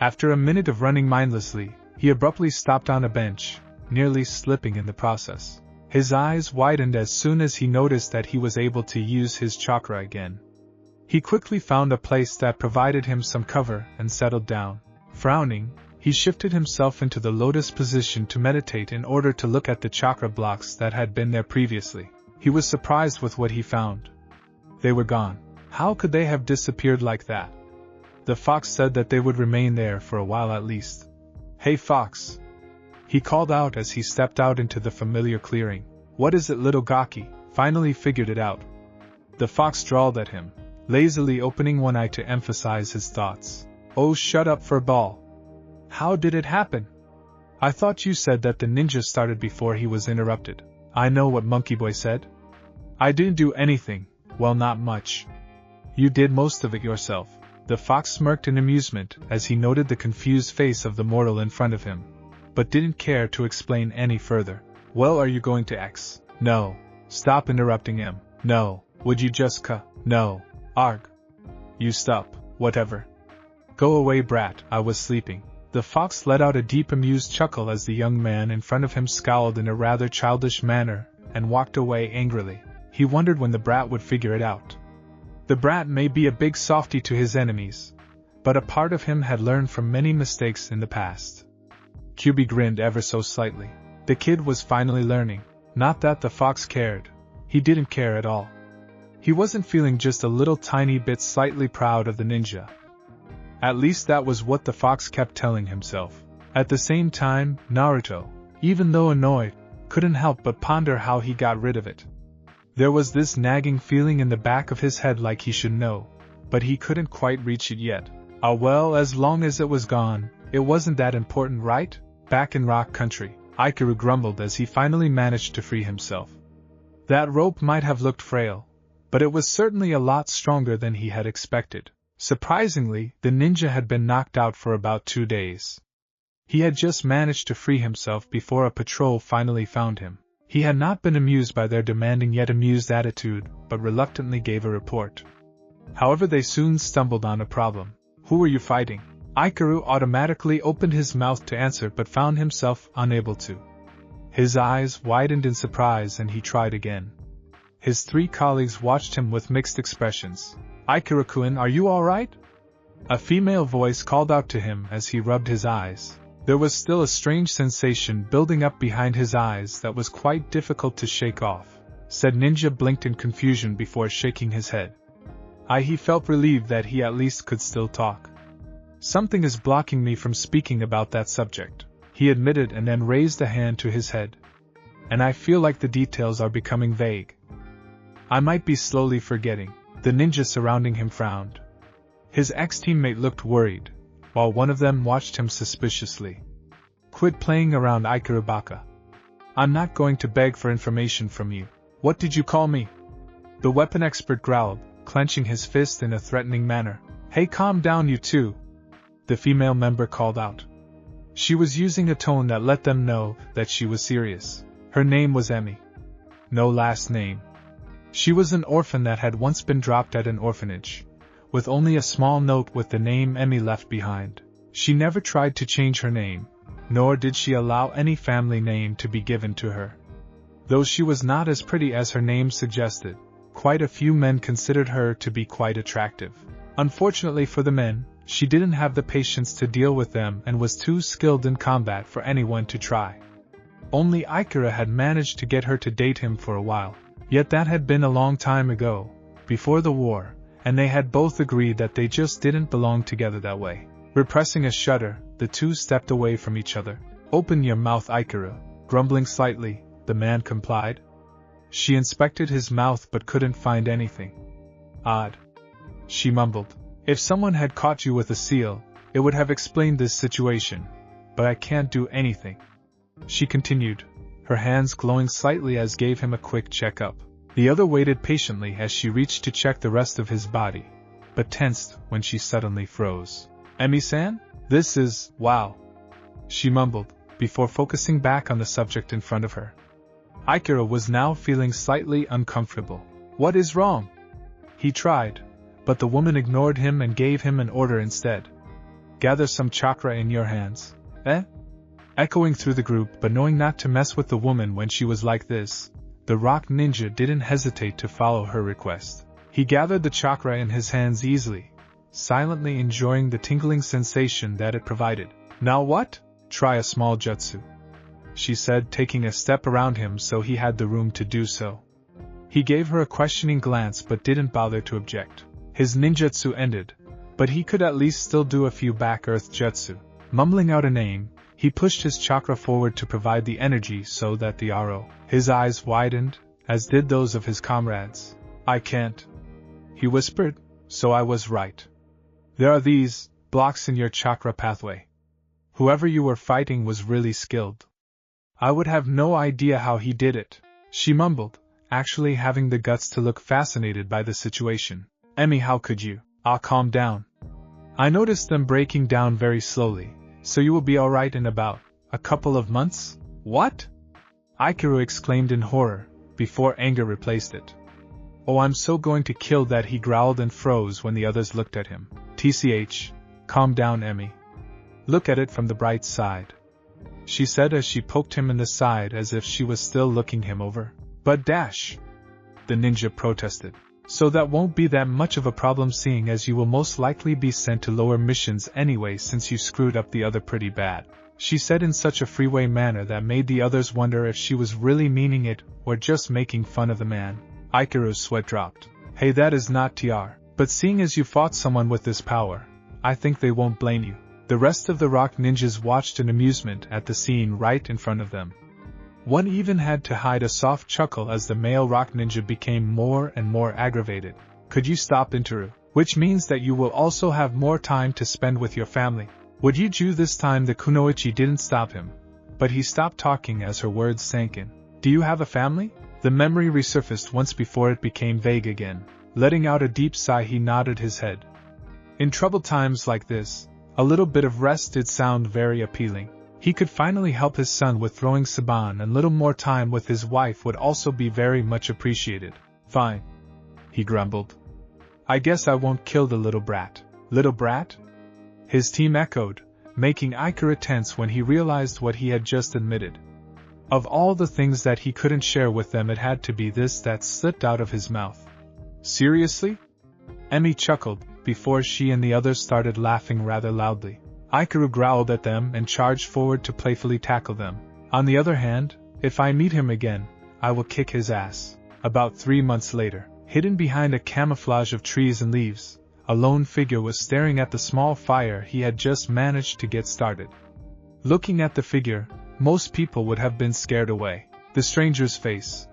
After a minute of running mindlessly, he abruptly stopped on a bench, nearly slipping in the process. His eyes widened as soon as he noticed that he was able to use his chakra again. He quickly found a place that provided him some cover and settled down. Frowning, he shifted himself into the lotus position to meditate in order to look at the chakra blocks that had been there previously. He was surprised with what he found. They were gone. How could they have disappeared like that? The fox said that they would remain there for a while at least. "Hey fox!" he called out as he stepped out into the familiar clearing. "What is it, little Gaki? Finally figured it out." The fox drawled at him, lazily opening one eye to emphasize his thoughts. "Oh, shut up for a ball. How did it happen? I thought you said that the ninja started before he was interrupted." "I know what Monkey Boy said. I didn't do anything, well, not much. You did most of it yourself." The fox smirked in amusement as he noted the confused face of the mortal in front of him, but didn't care to explain any further. "Well, are you going to X?" "No." "Stop interrupting him." "No." "Would you just No." "Arg. You stop, whatever." "Go away, brat, I was sleeping." The fox let out a deep amused chuckle as the young man in front of him scowled in a rather childish manner and walked away angrily. He wondered when the brat would figure it out. The brat may be a big softy to his enemies, but a part of him had learned from many mistakes in the past. QB grinned ever so slightly. The kid was finally learning. Not that the fox cared. He didn't care at all. He wasn't feeling just a little tiny bit slightly proud of the ninja. At least that was what the fox kept telling himself. At the same time, Naruto, even though annoyed, couldn't help but ponder how he got rid of it. There was this nagging feeling in the back of his head like he should know, but he couldn't quite reach it yet. Well, as long as it was gone, it wasn't that important, right? Back in Rock Country, Ikaru grumbled as he finally managed to free himself. That rope might have looked frail, but it was certainly a lot stronger than he had expected. Surprisingly, the ninja had been knocked out for about 2 days. He had just managed to free himself before a patrol finally found him. He had not been amused by their demanding yet amused attitude, but reluctantly gave a report. However, they soon stumbled on a problem. "Who were you fighting?" Ikaru automatically opened his mouth to answer but found himself unable to. His eyes widened in surprise and he tried again. His 3 colleagues watched him with mixed expressions. "Ikaru-kun, are you alright?" A female voice called out to him as he rubbed his eyes. There was still a strange sensation building up behind his eyes that was quite difficult to shake off. Said ninja blinked in confusion before shaking his head. He felt relieved that he at least could still talk. "Something is blocking me from speaking about that subject," he admitted and then raised a hand to his head. "And I feel like the details are becoming vague. I might be slowly forgetting." The ninja surrounding him frowned. His ex-teammate looked worried, while one of them watched him suspiciously. "Quit playing around, Ikaru Baka. I'm not going to beg for information from you." "What did you call me?" The weapon expert growled, clenching his fist in a threatening manner. "Hey, calm down, you two," the female member called out. She was using a tone that let them know that she was serious. Her name was Emmy. No last name. She was an orphan that had once been dropped at an orphanage, with only a small note with the name Emmy left behind. She never tried to change her name, nor did she allow any family name to be given to her. Though she was not as pretty as her name suggested, quite a few men considered her to be quite attractive. Unfortunately for the men, she didn't have the patience to deal with them and was too skilled in combat for anyone to try. Only Ikaru had managed to get her to date him for a while. Yet that had been a long time ago, before the war, and they had both agreed that they just didn't belong together that way. Repressing a shudder, the two stepped away from each other. "Open your mouth, Ikaru." Grumbling slightly, the man complied. She inspected his mouth but couldn't find anything. "Odd," she mumbled. "If someone had caught you with a seal, it would have explained this situation, but I can't do anything," she continued, her hands glowing slightly as gave him a quick checkup. The other waited patiently as she reached to check the rest of his body, but tensed when she suddenly froze. "Emi-san? This is, wow," she mumbled, before focusing back on the subject in front of her. Ikaru was now feeling slightly uncomfortable. "What is wrong?" He tried, but the woman ignored him and gave him an order instead. "Gather some chakra in your hands." "Eh?" Echoing through the group but knowing not to mess with the woman when she was like this, the rock ninja didn't hesitate to follow her request. He gathered the chakra in his hands easily, silently enjoying the tingling sensation that it provided. "Now what? Try a small jutsu," she said, taking a step around him so he had the room to do so. He gave her a questioning glance but didn't bother to object. His ninjutsu ended, but he could at least still do a few back earth jutsu. Mumbling out a name, he pushed his chakra forward to provide the energy so that the arrow. His eyes widened, as did those of his comrades. I can't, he whispered, so I was right. There are these blocks in your chakra pathway. Whoever you were fighting was really skilled. I would have no idea how he did it, she mumbled, actually having the guts to look fascinated by the situation. Emmy, how could you? Ah, calm down. I noticed them breaking down very slowly, so you will be alright in about a couple of months? What? Aikaru exclaimed in horror, before anger replaced it. Oh, I'm so going to kill that, he growled and froze when the others looked at him. TCH, calm down, Emmy. Look at it from the bright side, she said as she poked him in the side as if she was still looking him over. But dash, the ninja protested. So that won't be that much of a problem, seeing as you will most likely be sent to lower missions anyway since you screwed up the other pretty bad, she said in such a freeway manner that made the others wonder if she was really meaning it or just making fun of the man. Aikaru's sweat dropped. Hey, that is not TR, but seeing as you fought someone with this power, I think they won't blame you. The rest of the rock ninjas watched in amusement at the scene right in front of them. One even had to hide a soft chuckle as the male rock ninja became more and more aggravated. Could you stop, Interu? Which means that you will also have more time to spend with your family. Would you do this time? The kunoichi didn't stop him, but he stopped talking as her words sank in. Do you have a family? The memory resurfaced once before it became vague again. Letting out a deep sigh, he nodded his head. In troubled times like this, a little bit of rest did sound very appealing. He could finally help his son with throwing saban, and little more time with his wife would also be very much appreciated. Fine, he grumbled. I guess I won't kill the little brat. Little brat? His team echoed, making Aikaru tense when he realized what he had just admitted. Of all the things that he couldn't share with them, it had to be this that slipped out of his mouth. Seriously? Emmy chuckled, before she and the others started laughing rather loudly. Aikaru growled at them and charged forward to playfully tackle them. On the other hand, if I meet him again, I will kick his ass. About 3 months later, hidden behind a camouflage of trees and leaves, a lone figure was staring at the small fire he had just managed to get started. Looking at the figure, most people would have been scared away. The stranger's face,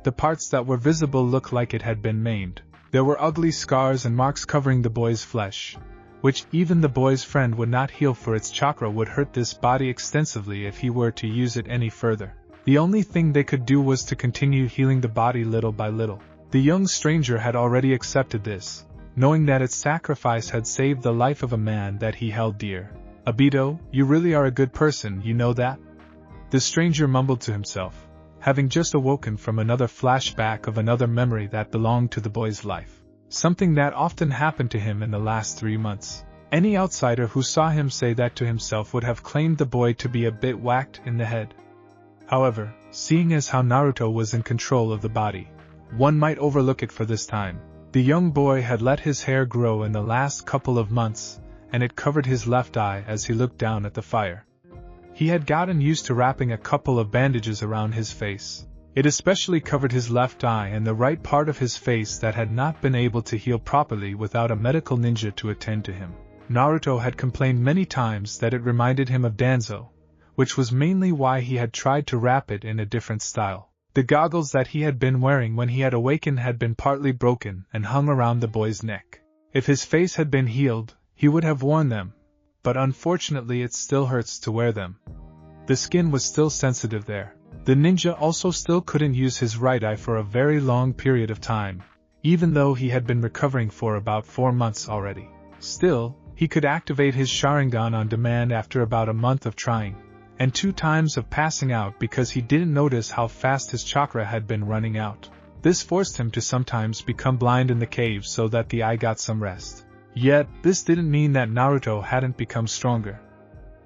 the parts that were visible, looked like it had been maimed. There were ugly scars and marks covering the boy's flesh, which even the boy's friend would not heal, for its chakra would hurt this body extensively if he were to use it any further. The only thing they could do was to continue healing the body little by little. The young stranger had already accepted this, knowing that its sacrifice had saved the life of a man that he held dear. Obito, you really are a good person, you know that? The stranger mumbled to himself, having just awoken from another flashback of another memory that belonged to the boy's life. Something that often happened to him in the last 3 months. Any outsider who saw him say that to himself would have claimed the boy to be a bit whacked in the head. However, seeing as how Naruto was in control of the body, one might overlook it for this time. The young boy had let his hair grow in the last couple of months, and it covered his left eye as he looked down at the fire. He had gotten used to wrapping a couple of bandages around his face. It especially covered his left eye and the right part of his face that had not been able to heal properly without a medical ninja to attend to him. Naruto had complained many times that it reminded him of Danzo, which was mainly why he had tried to wrap it in a different style. The goggles that he had been wearing when he had awakened had been partly broken and hung around the boy's neck. If his face had been healed, he would have worn them, but unfortunately it still hurts to wear them. The skin was still sensitive there. The ninja also still couldn't use his right eye for a very long period of time, even though he had been recovering for about 4 months already. Still, he could activate his Sharingan on demand after about a month of trying, and 2 times of passing out because he didn't notice how fast his chakra had been running out. This forced him to sometimes become blind in the cave so that the eye got some rest. Yet, this didn't mean that Naruto hadn't become stronger.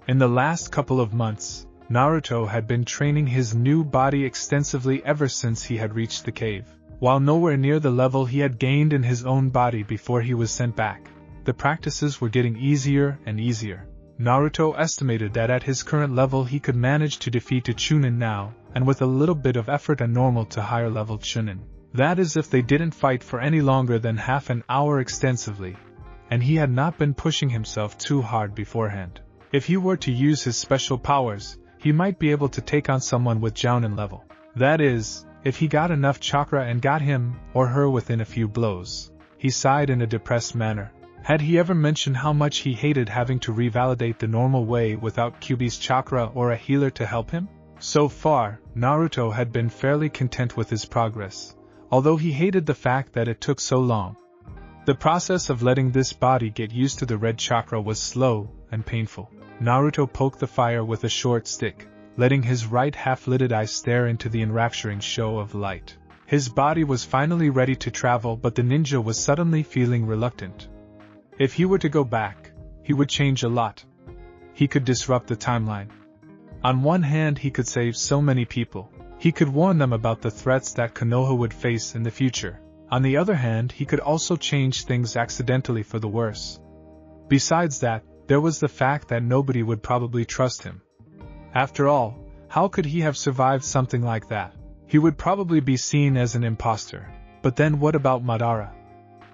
In the last couple of months, Naruto had been training his new body extensively ever since he had reached the cave. While nowhere near the level he had gained in his own body before he was sent back, the practices were getting easier and easier. Naruto estimated that at his current level he could manage to defeat a Chunin now, and with a little bit of effort a normal to higher level Chunin. That is if they didn't fight for any longer than half an hour extensively, and he had not been pushing himself too hard beforehand. If he were to use his special powers, he might be able to take on someone with Jounin level. That is, if he got enough chakra and got him or her within a few blows. He sighed in a depressed manner. Had he ever mentioned how much he hated having to revalidate the normal way without Kyuubi's chakra or a healer to help him? So far, Naruto had been fairly content with his progress, although he hated the fact that it took so long. The process of letting this body get used to the red chakra was slow and painful. Naruto poked the fire with a short stick, letting his right half-lidded eye stare into the enrapturing show of light. His body was finally ready to travel, but the ninja was suddenly feeling reluctant. If he were to go back, he would change a lot. He could disrupt the timeline. On one hand, he could save so many people. He could warn them about the threats that Konoha would face in the future. On the other hand, he could also change things accidentally for the worse. Besides that, there was the fact that nobody would probably trust him. After all, how could he have survived something like that? He would probably be seen as an imposter. But then what about Madara?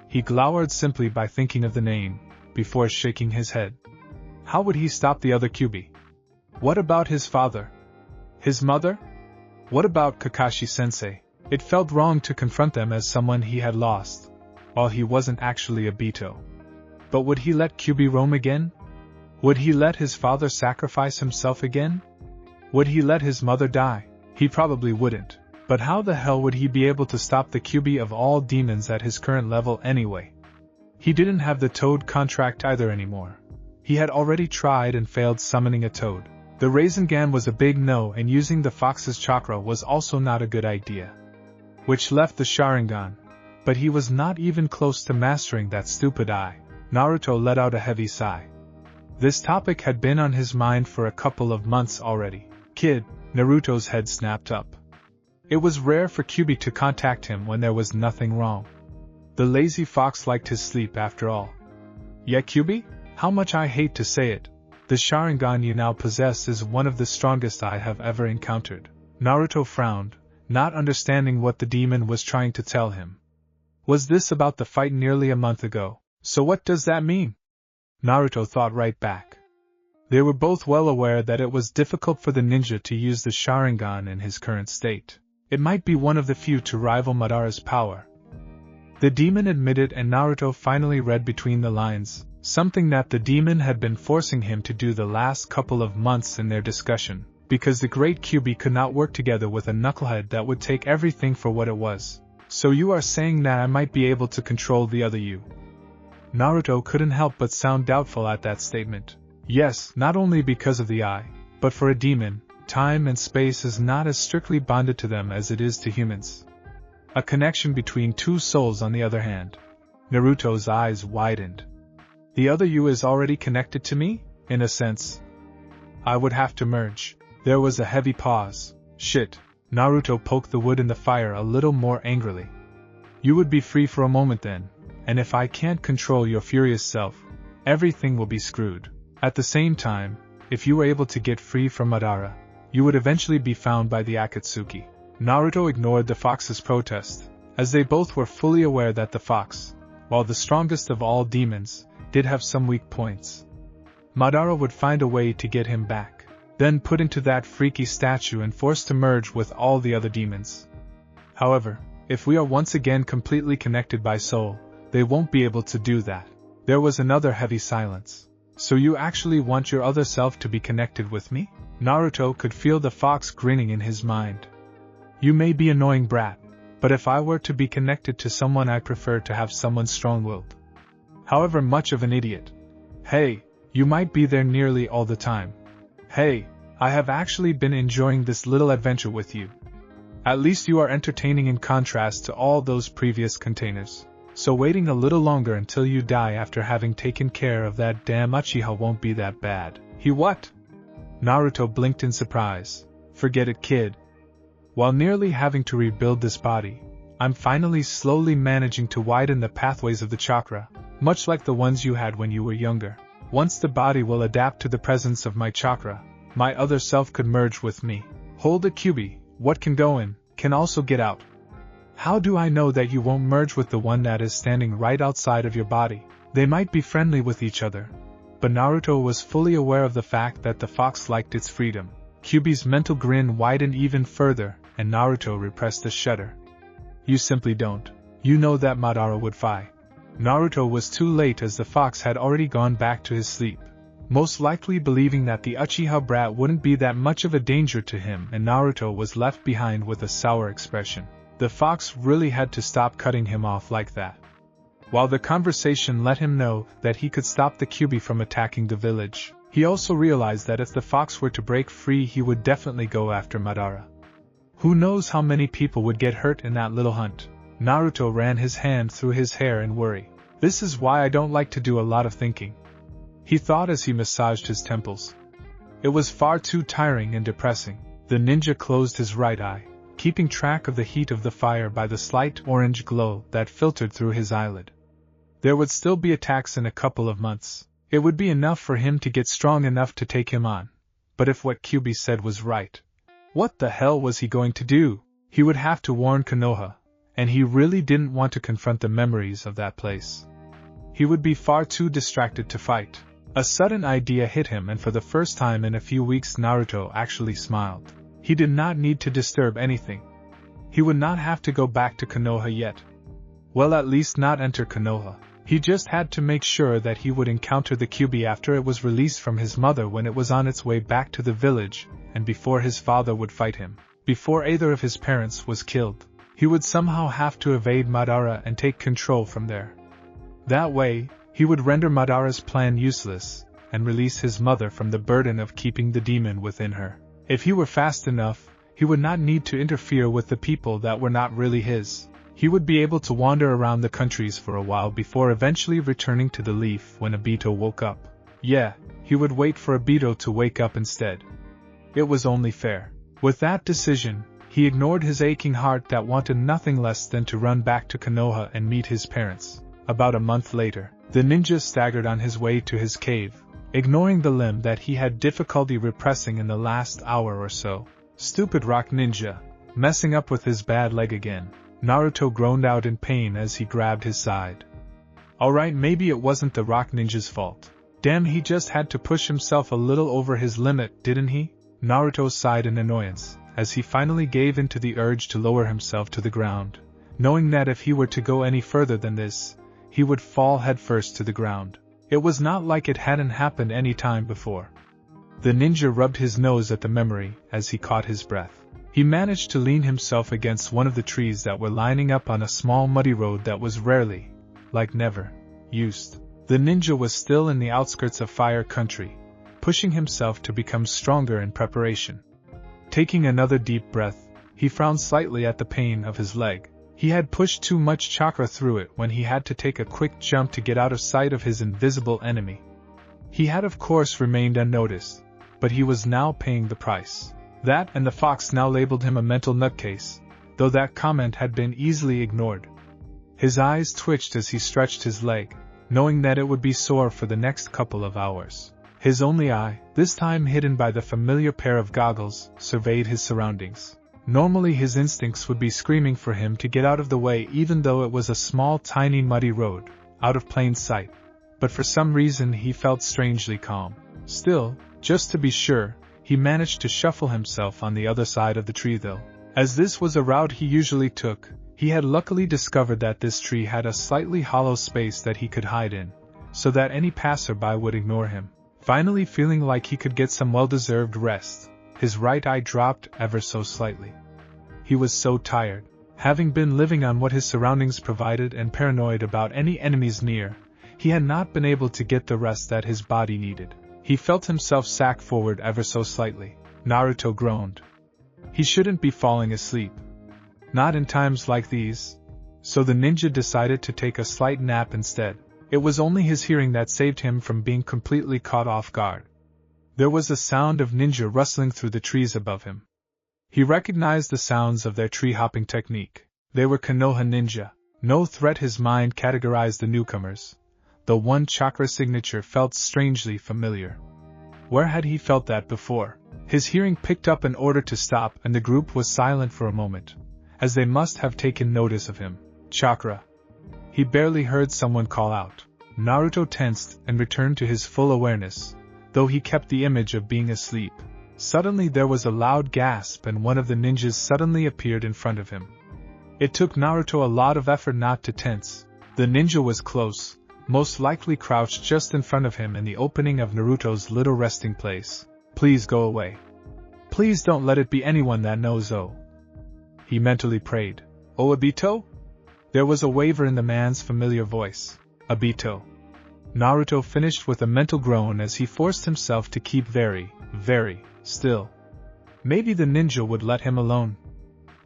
He glowered simply by thinking of the name, before shaking his head. How would he stop the other Kyuubi? What about his father? His mother? What about Kakashi-sensei? It felt wrong to confront them as someone he had lost, while he wasn't actually Obito. But would he let Kyuubi roam again? Would he let his father sacrifice himself again? Would he let his mother die? He probably wouldn't. But how the hell would he be able to stop the Kyuubi of all demons at his current level anyway? He didn't have the toad contract either anymore. He had already tried and failed summoning a toad. The Rasengan was a big no, and using the fox's chakra was also not a good idea. Which left the Sharingan. But he was not even close to mastering that stupid eye. Naruto let out a heavy sigh. This topic had been on his mind for a couple of months already. Kid, Naruto's head snapped up. It was rare for Kyuubi to contact him when there was nothing wrong. The lazy fox liked his sleep after all. Yeah, Kyuubi? How much I hate to say it, the Sharingan you now possess is one of the strongest I have ever encountered. Naruto frowned, not understanding what the demon was trying to tell him. Was this about the fight nearly a month ago? So what does that mean? Naruto thought right back. They were both well aware that it was difficult for the ninja to use the Sharingan in his current state. It might be one of the few to rival Madara's power. The demon admitted, and Naruto finally read between the lines, something that the demon had been forcing him to do the last couple of months in their discussion, because the great Kyuubi could not work together with a knucklehead that would take everything for what it was. So you are saying that I might be able to control the other you? Naruto couldn't help but sound doubtful at that statement. Yes, not only because of the eye, but for a demon, time and space is not as strictly bonded to them as it is to humans. A connection between two souls, on the other hand. Naruto's eyes widened. The other you is already connected to me, in a sense. I would have to merge. There was a heavy pause. Shit. Naruto poked the wood in the fire a little more angrily. You would be free for a moment then, and if I can't control your furious self, everything will be screwed. At the same time, if you were able to get free from Madara, you would eventually be found by the Akatsuki. Naruto ignored the fox's protest, as they both were fully aware that the fox, while the strongest of all demons, did have some weak points. Madara would find a way to get him back, then put into that freaky statue and forced to merge with all the other demons. However, if we are once again completely connected by soul, they won't be able to do that. There was another heavy silence. So you actually want your other self to be connected with me? Naruto could feel the fox grinning in his mind. You may be an annoying brat, but if I were to be connected to someone, I prefer to have someone strong-willed. However much of an idiot. Hey, you might be there nearly all the time. Hey, I have actually been enjoying this little adventure with you. At least you are entertaining in contrast to all those previous containers. So waiting a little longer until you die after having taken care of that damn Uchiha won't be that bad. He what? Naruto blinked in surprise. Forget it, kid. While nearly having to rebuild this body, I'm finally slowly managing to widen the pathways of the chakra, much like the ones you had when you were younger. Once the body will adapt to the presence of my chakra, my other self could merge with me. Hold it, Kyuubi, what can go in, can also get out. How do I know that you won't merge with the one that is standing right outside of your body? They might be friendly with each other, but Naruto was fully aware of the fact that the fox liked its freedom. Kyuubi's mental grin widened even further, and Naruto repressed a shudder. You simply don't. You know that Madara would fight. Naruto was too late as the fox had already gone back to his sleep, most likely believing that the Uchiha brat wouldn't be that much of a danger to him, and Naruto was left behind with a sour expression. The fox really had to stop cutting him off like that. While the conversation let him know that he could stop the Kyuubi from attacking the village, he also realized that if the fox were to break free, he would definitely go after Madara. Who knows how many people would get hurt in that little hunt? Naruto ran his hand through his hair in worry. This is why I don't like to do a lot of thinking, he thought as he massaged his temples. It was far too tiring and depressing. The ninja closed his right eye, keeping track of the heat of the fire by the slight orange glow that filtered through his eyelid. There would still be attacks in a couple of months. It would be enough for him to get strong enough to take him on. But if what Kyuubi said was right, what the hell was he going to do? He would have to warn Konoha, and he really didn't want to confront the memories of that place. He would be far too distracted to fight. A sudden idea hit him, and for the first time in a few weeks Naruto actually smiled. He did not need to disturb anything. He would not have to go back to Konoha yet. Well, at least not enter Konoha. He just had to make sure that he would encounter the Kyuubi after it was released from his mother when it was on its way back to the village, and before his father would fight him. Before either of his parents was killed. He would somehow have to evade Madara and take control from there. That way, he would render Madara's plan useless, and release his mother from the burden of keeping the demon within her. If he were fast enough, he would not need to interfere with the people that were not really his. He would be able to wander around the countries for a while before eventually returning to the leaf when Obito woke up. Yeah, he would wait for Obito to wake up instead. It was only fair. With that decision, he ignored his aching heart that wanted nothing less than to run back to Konoha and meet his parents. About a month later, the ninja staggered on his way to his cave, ignoring the limb that he had difficulty repressing in the last hour or so. Stupid rock ninja, messing up with his bad leg again. Naruto groaned out in pain as he grabbed his side. Alright, maybe it wasn't the rock ninja's fault. Damn, he just had to push himself a little over his limit, didn't he? Naruto sighed in annoyance, as he finally gave in to the urge to lower himself to the ground, knowing that if he were to go any further than this, he would fall headfirst to the ground. It was not like it hadn't happened any time before. The ninja rubbed his nose at the memory as he caught his breath. He managed to lean himself against one of the trees that were lining up on a small muddy road that was rarely, like never, used. The ninja was still in the outskirts of Fire Country, pushing himself to become stronger in preparation. Taking another deep breath, he frowned slightly at the pain of his leg. He had pushed too much chakra through it when he had to take a quick jump to get out of sight of his invisible enemy. He had of course remained unnoticed, but he was now paying the price. That and the fox now labeled him a mental nutcase, though that comment had been easily ignored. His eyes twitched as he stretched his leg, knowing that it would be sore for the next couple of hours. His only eye, this time hidden by the familiar pair of goggles, surveyed his surroundings. Normally his instincts would be screaming for him to get out of the way even though it was a small tiny muddy road, out of plain sight. But for some reason he felt strangely calm. Still, just to be sure, he managed to shuffle himself on the other side of the tree though. As this was a route he usually took, he had luckily discovered that this tree had a slightly hollow space that he could hide in, so that any passerby would ignore him. Finally feeling like he could get some well-deserved rest, his right eye dropped ever so slightly. He was so tired, having been living on what his surroundings provided and paranoid about any enemies near, he had not been able to get the rest that his body needed. He felt himself sag forward ever so slightly. Naruto groaned. He shouldn't be falling asleep. Not in times like these. So the ninja decided to take a slight nap instead. It was only his hearing that saved him from being completely caught off guard. There was a sound of ninja rustling through the trees above him. He recognized the sounds of their tree-hopping technique. They were Konoha ninja. No threat, his mind categorized the newcomers. The one chakra signature felt strangely familiar. Where had he felt that before? His hearing picked up an order to stop and the group was silent for a moment, as they must have taken notice of him. Chakra. He barely heard someone call out. Naruto tensed and returned to his full awareness, though he kept the image of being asleep. Suddenly there was a loud gasp and one of the ninjas suddenly appeared in front of him. It took Naruto a lot of effort not to tense. The ninja was close, most likely crouched just in front of him in the opening of Naruto's little resting place. Please go away. Please don't let it be anyone that knows Oh. He mentally prayed. Oh, Obito? There was a waver in the man's familiar voice. Obito. Naruto finished with a mental groan as he forced himself to keep very, very still. Maybe the ninja would let him alone.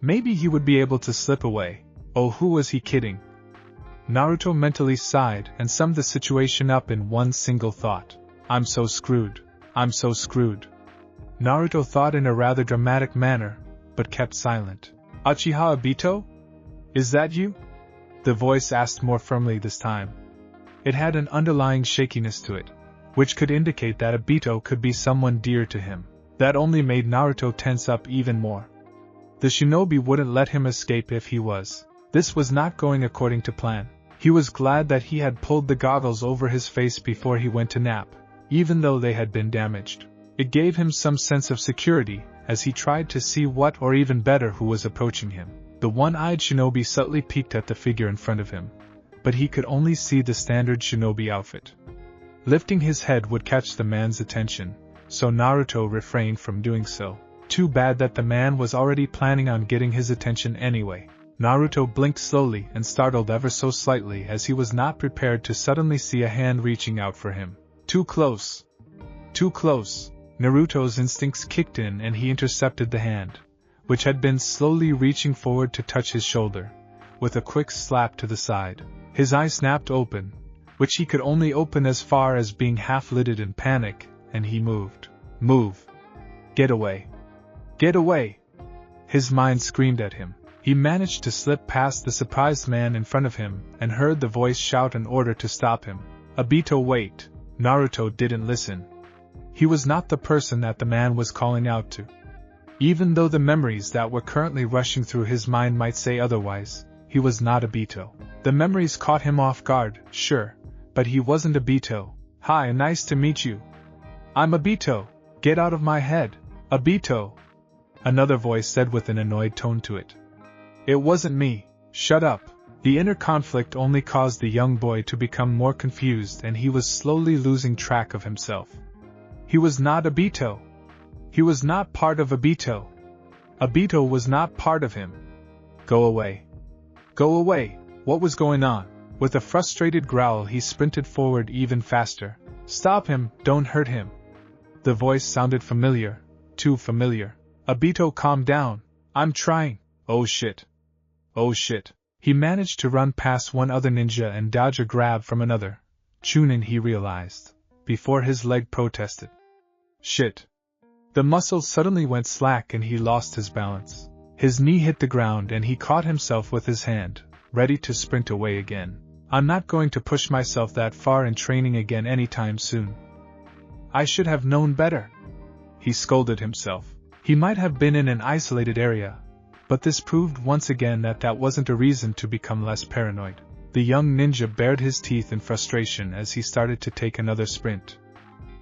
Maybe he would be able to slip away. Oh, who was he kidding? Naruto mentally sighed and summed the situation up in one single thought. I'm so screwed. I'm so screwed. Naruto thought in a rather dramatic manner, but kept silent. Uchiha Obito? Is that you? The voice asked more firmly this time. It had an underlying shakiness to it, which could indicate that Obito could be someone dear to him. That only made Naruto tense up even more. The shinobi wouldn't let him escape if he was. This was not going according to plan. He was glad that he had pulled the goggles over his face before he went to nap, even though they had been damaged. It gave him some sense of security, as he tried to see what or even better who was approaching him. The one-eyed shinobi subtly peeked at the figure in front of him, but he could only see the standard shinobi outfit. Lifting his head would catch the man's attention, so Naruto refrained from doing so. Too bad that the man was already planning on getting his attention anyway. Naruto blinked slowly and startled ever so slightly as he was not prepared to suddenly see a hand reaching out for him. Too close. Too close. Naruto's instincts kicked in and he intercepted the hand, which had been slowly reaching forward to touch his shoulder, with a quick slap to the side. His eyes snapped open, which he could only open as far as being half-lidded in panic, and he moved. Move. Get away. Get away! His mind screamed at him. He managed to slip past the surprised man in front of him and heard the voice shout an order to stop him. Obito, wait! Naruto didn't listen. He was not the person that the man was calling out to. Even though the memories that were currently rushing through his mind might say otherwise, he was not Obito. The memories caught him off guard, sure, but he wasn't Obito. Hi, nice to meet you. I'm Obito. Get out of my head. Obito. Another voice said with an annoyed tone to it. It wasn't me. Shut up. The inner conflict only caused the young boy to become more confused and he was slowly losing track of himself. He was not Obito. He was not part of Obito. Obito was not part of him. Go away. Go away. What was going on? With a frustrated growl he sprinted forward even faster. Stop him, don't hurt him. The voice sounded familiar. Too familiar. Obito, calm down. I'm trying. Oh shit. Oh shit. He managed to run past one other ninja and dodge a grab from another. Chunin, he realized, before his leg protested. Shit. The muscles suddenly went slack and he lost his balance. His knee hit the ground and he caught himself with his hand, ready to sprint away again. I'm not going to push myself that far in training again anytime soon. I should have known better. He scolded himself. He might have been in an isolated area, but this proved once again that that wasn't a reason to become less paranoid. The young ninja bared his teeth in frustration as he started to take another sprint.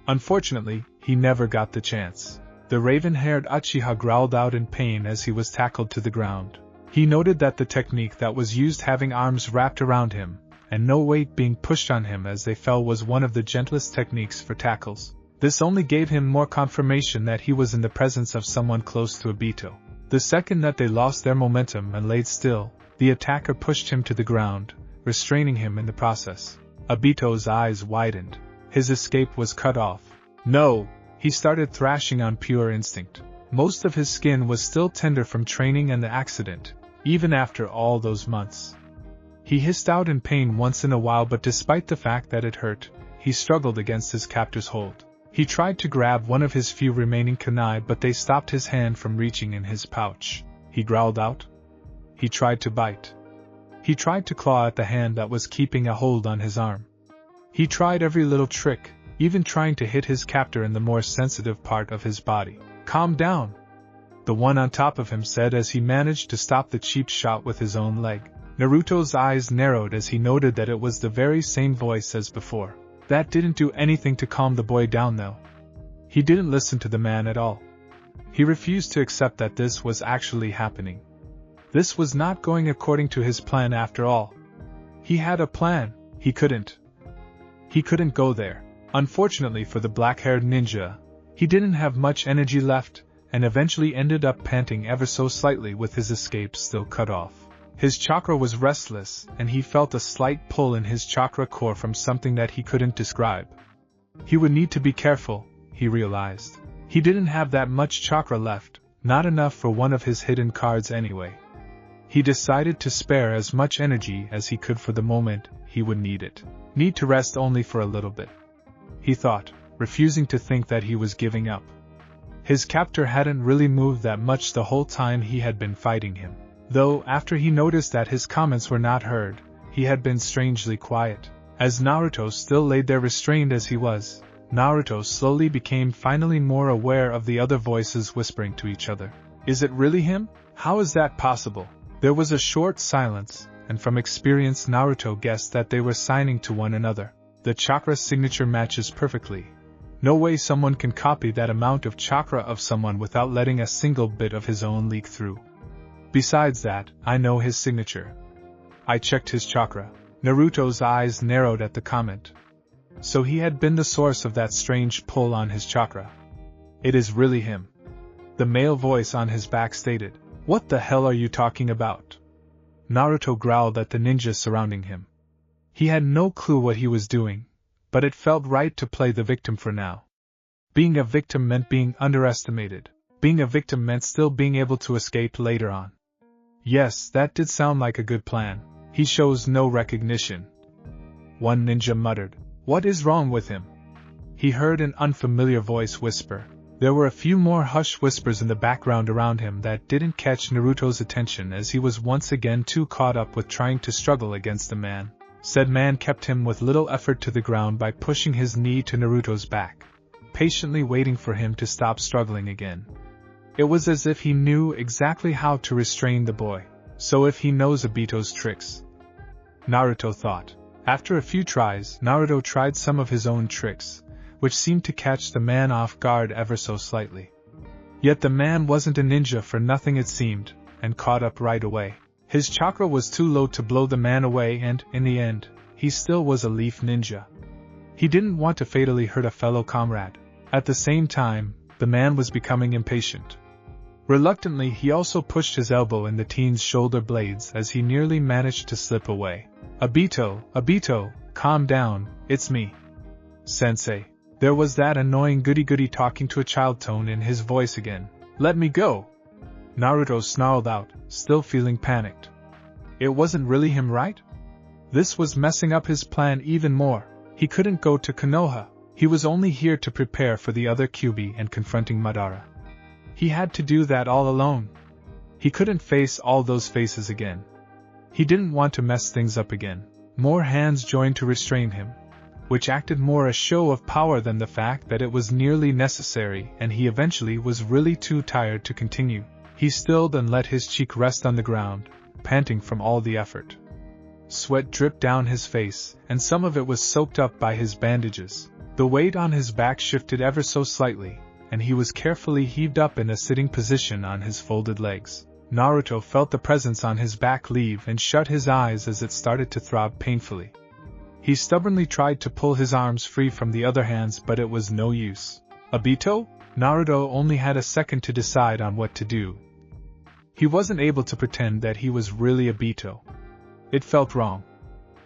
Unfortunately, he never got the chance. The raven-haired Uchiha growled out in pain as he was tackled to the ground. He noted that the technique that was used, having arms wrapped around him, and no weight being pushed on him as they fell, was one of the gentlest techniques for tackles. This only gave him more confirmation that he was in the presence of someone close to Obito. The second that they lost their momentum and laid still, the attacker pushed him to the ground, restraining him in the process. Obito's eyes widened. His escape was cut off. No! He started thrashing on pure instinct. Most of his skin was still tender from training and the accident, even after all those months. He hissed out in pain once in a while, but despite the fact that it hurt, he struggled against his captor's hold. He tried to grab one of his few remaining kunai, but they stopped his hand from reaching in his pouch. He growled out. He tried to bite. He tried to claw at the hand that was keeping a hold on his arm. He tried every little trick, even trying to hit his captor in the more sensitive part of his body. Calm down, the one on top of him said as he managed to stop the cheap shot with his own leg. Naruto's eyes narrowed as he noted that it was the very same voice as before. That didn't do anything to calm the boy down though. He didn't listen to the man at all. He refused to accept that this was actually happening. This was not going according to his plan after all. He had a plan. He couldn't go there. Unfortunately for the black-haired ninja, he didn't have much energy left, and eventually ended up panting ever so slightly with his escape still cut off. His chakra was restless, and he felt a slight pull in his chakra core from something that he couldn't describe. He would need to be careful, he realized. He didn't have that much chakra left, not enough for one of his hidden cards anyway. He decided to spare as much energy as he could for the moment he would need it. Need to rest only for a little bit, he thought, refusing to think that he was giving up. His captor hadn't really moved that much the whole time he had been fighting him. Though, after he noticed that his comments were not heard, he had been strangely quiet. As Naruto still lay there restrained as he was, Naruto slowly became finally more aware of the other voices whispering to each other. Is it really him? How is that possible? There was a short silence, and from experience Naruto guessed that they were signing to one another. The chakra signature matches perfectly. No way someone can copy that amount of chakra of someone without letting a single bit of his own leak through. Besides that, I know his signature. I checked his chakra. Naruto's eyes narrowed at the comment. So he had been the source of that strange pull on his chakra. It is really him. The male voice on his back stated. What the hell are you talking about? Naruto growled at the ninja surrounding him. He had no clue what he was doing, but it felt right to play the victim for now. Being a victim meant being underestimated. Being a victim meant still being able to escape later on. Yes, that did sound like a good plan. He shows no recognition. One ninja muttered. What is wrong with him? He heard an unfamiliar voice whisper. There were a few more hushed whispers in the background around him that didn't catch Naruto's attention as he was once again too caught up with trying to struggle against the man. Said man kept him with little effort to the ground by pushing his knee to Naruto's back, patiently waiting for him to stop struggling again. It was as if he knew exactly how to restrain the boy. So if he knows Obito's tricks, Naruto thought. After a few tries, Naruto tried some of his own tricks, which seemed to catch the man off guard ever so slightly. Yet the man wasn't a ninja for nothing it seemed, and caught up right away. His chakra was too low to blow the man away and, in the end, he still was a leaf ninja. He didn't want to fatally hurt a fellow comrade. At the same time, the man was becoming impatient. Reluctantly, he also pushed his elbow in the teen's shoulder blades as he nearly managed to slip away. Obito, calm down, it's me. Sensei. There was that annoying goody-goody talking to a child tone in his voice again. Let me go! Naruto snarled out, still feeling panicked. It wasn't really him, right? This was messing up his plan even more. He couldn't go to Konoha. He was only here to prepare for the other Kyuubi and confronting Madara. He had to do that all alone. He couldn't face all those faces again. He didn't want to mess things up again. More hands joined to restrain him, which acted more a show of power than the fact that it was nearly necessary, and he eventually was really too tired to continue. He stilled and let his cheek rest on the ground, panting from all the effort. Sweat dripped down his face, and some of it was soaked up by his bandages. The weight on his back shifted ever so slightly, and he was carefully heaved up in a sitting position on his folded legs. Naruto felt the presence on his back leave and shut his eyes as it started to throb painfully. He stubbornly tried to pull his arms free from the other hands, but it was no use. Obito? Naruto only had a second to decide on what to do. He wasn't able to pretend that he was really Obito. It felt wrong.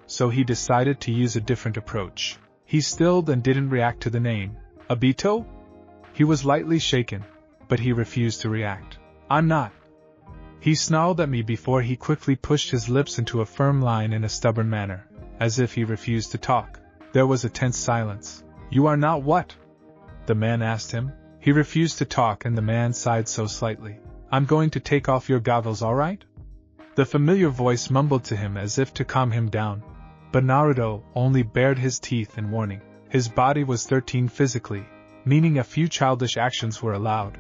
So he decided to use a different approach. He stilled and didn't react to the name. Obito? He was lightly shaken, but he refused to react. I'm not. He snarled at me before he quickly pushed his lips into a firm line in a stubborn manner, as if he refused to talk. There was a tense silence. You are not what? The man asked him. He refused to talk and the man sighed so slightly. I'm going to take off your goggles, alright? The familiar voice mumbled to him as if to calm him down, but Naruto only bared his teeth in warning. His body was 13 physically, meaning a few childish actions were allowed.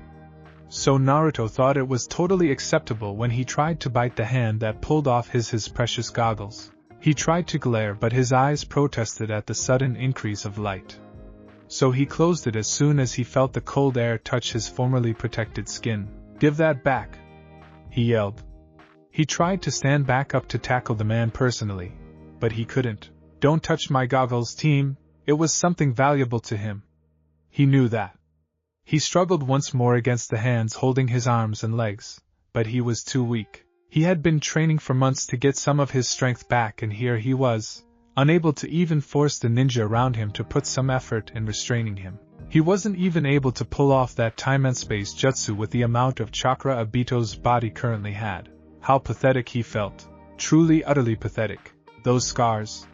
So Naruto thought it was totally acceptable when he tried to bite the hand that pulled off his precious goggles. He tried to glare, but his eyes protested at the sudden increase of light. So he closed it as soon as he felt the cold air touch his formerly protected skin. "Give that back!" he yelled. He tried to stand back up to tackle the man personally, but he couldn't. "Don't touch my goggles, team!" It was something valuable to him. He knew that. He struggled once more against the hands holding his arms and legs, but he was too weak. He had been training for months to get some of his strength back, and here he was, unable to even force the ninja around him to put some effort in restraining him. He wasn't even able to pull off that time and space jutsu with the amount of chakra Obito's body currently had. How pathetic he felt. Truly, utterly pathetic. Those scars.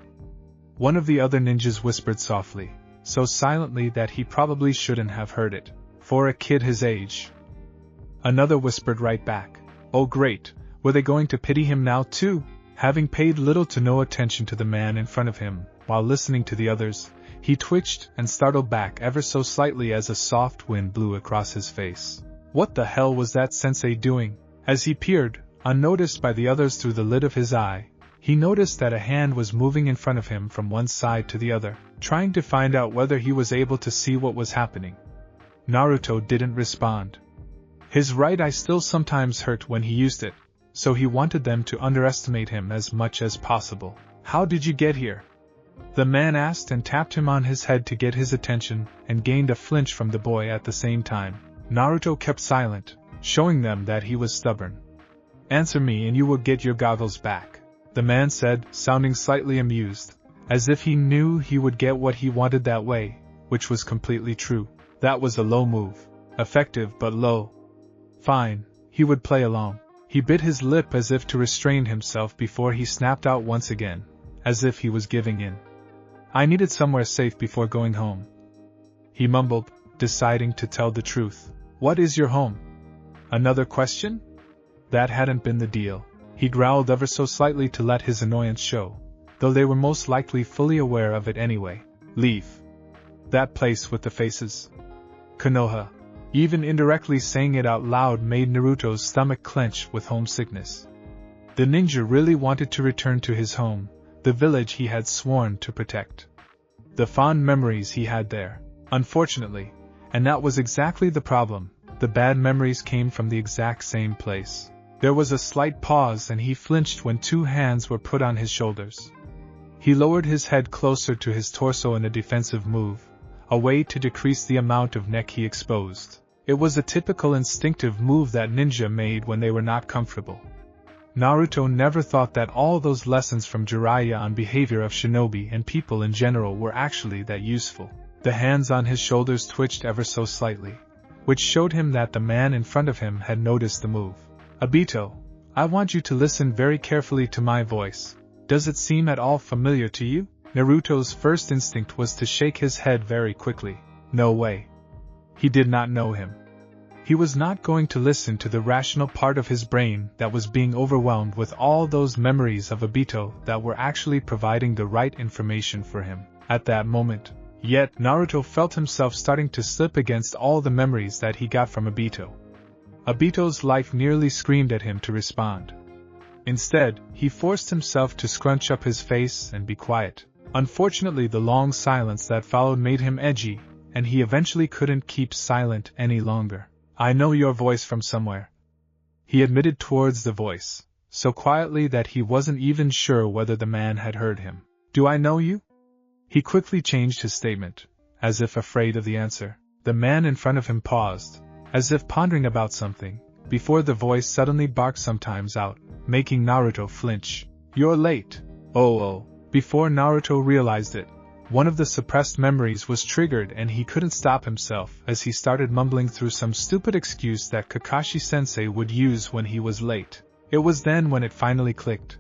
One of the other ninjas whispered softly, so silently that he probably shouldn't have heard it, for a kid his age. Another whispered right back, "Oh great, were they going to pity him now too?" Having paid little to no attention to the man in front of him, while listening to the others, he twitched and startled back ever so slightly as a soft wind blew across his face. What the hell was that sensei doing? As he peered, unnoticed by the others through the lid of his eye, he noticed that a hand was moving in front of him from one side to the other, trying to find out whether he was able to see what was happening. Naruto didn't respond. His right eye still sometimes hurt when he used it, so he wanted them to underestimate him as much as possible. "How did you get here?" the man asked, and tapped him on his head to get his attention, and gained a flinch from the boy at the same time. Naruto kept silent, showing them that he was stubborn. "Answer me and you will get your goggles back," the man said, sounding slightly amused, as if he knew he would get what he wanted that way, which was completely true. That was a low move. Effective but low. Fine, he would play along. He bit his lip as if to restrain himself before he snapped out once again, as if he was giving in. "I needed somewhere safe before going home," he mumbled, deciding to tell the truth. "What is your home?" Another question? That hadn't been the deal. He growled ever so slightly to let his annoyance show, though they were most likely fully aware of it anyway. "Leave. That place with the faces." Konoha. Even indirectly saying it out loud made Naruto's stomach clench with homesickness. The ninja really wanted to return to his home, the village he had sworn to protect. The fond memories he had there. Unfortunately, and that was exactly the problem, the bad memories came from the exact same place. There was a slight pause and he flinched when two hands were put on his shoulders. He lowered his head closer to his torso in a defensive move, a way to decrease the amount of neck he exposed. It was a typical instinctive move that ninja made when they were not comfortable. Naruto never thought that all those lessons from Jiraiya on behavior of shinobi and people in general were actually that useful. The hands on his shoulders twitched ever so slightly, which showed him that the man in front of him had noticed the move. "Obito, I want you to listen very carefully to my voice. Does it seem at all familiar to you?" Naruto's first instinct was to shake his head very quickly. No way. He did not know him. He was not going to listen to the rational part of his brain that was being overwhelmed with all those memories of Obito that were actually providing the right information for him at that moment. Yet Naruto felt himself starting to slip against all the memories that he got from Obito. Obito's life nearly screamed at him to respond. Instead, he forced himself to scrunch up his face and be quiet. Unfortunately, the long silence that followed made him edgy, and he eventually couldn't keep silent any longer. "I know your voice from somewhere," he admitted towards the voice, so quietly that he wasn't even sure whether the man had heard him. "Do I know you?" He quickly changed his statement, as if afraid of the answer. The man in front of him paused, as if pondering about something, before the voice suddenly barked sometimes out, making Naruto flinch. "You're late." Oh. Before Naruto realized it, one of the suppressed memories was triggered and he couldn't stop himself as he started mumbling through some stupid excuse that Kakashi-sensei would use when he was late. It was then when it finally clicked.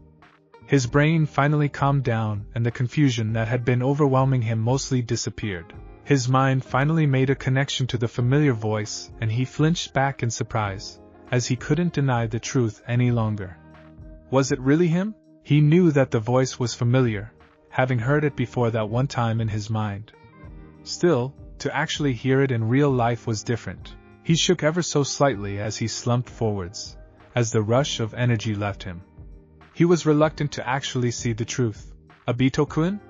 His brain finally calmed down and the confusion that had been overwhelming him mostly disappeared. His mind finally made a connection to the familiar voice and he flinched back in surprise, as he couldn't deny the truth any longer. Was it really him? He knew that the voice was familiar, having heard it before that one time in his mind. Still, to actually hear it in real life was different. He shook ever so slightly as he slumped forwards, as the rush of energy left him. He was reluctant to actually see the truth. Obito-kun?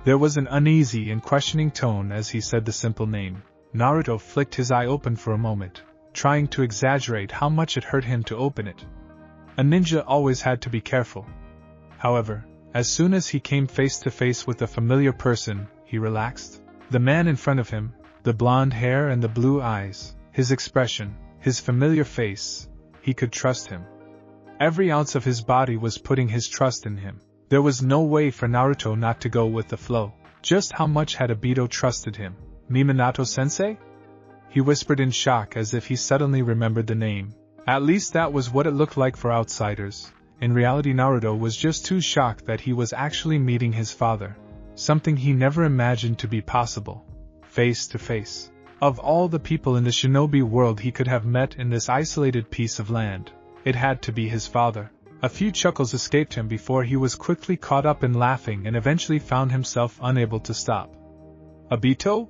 There was an uneasy and questioning tone as he said the simple name. Naruto flicked his eye open for a moment, trying to exaggerate how much it hurt him to open it. A ninja always had to be careful. However, as soon as he came face to face with a familiar person, he relaxed. The man in front of him, the blonde hair and the blue eyes, his expression, his familiar face, he could trust him. Every ounce of his body was putting his trust in him. There was no way for Naruto not to go with the flow. Just how much had Obito trusted him? Minato-sensei? He whispered in shock as if he suddenly remembered the name. At least that was what it looked like for outsiders. In reality, Naruto was just too shocked that he was actually meeting his father. Something he never imagined to be possible. Face to face. Of all the people in the shinobi world he could have met in this isolated piece of land, it had to be his father. A few chuckles escaped him before he was quickly caught up in laughing and eventually found himself unable to stop. Obito?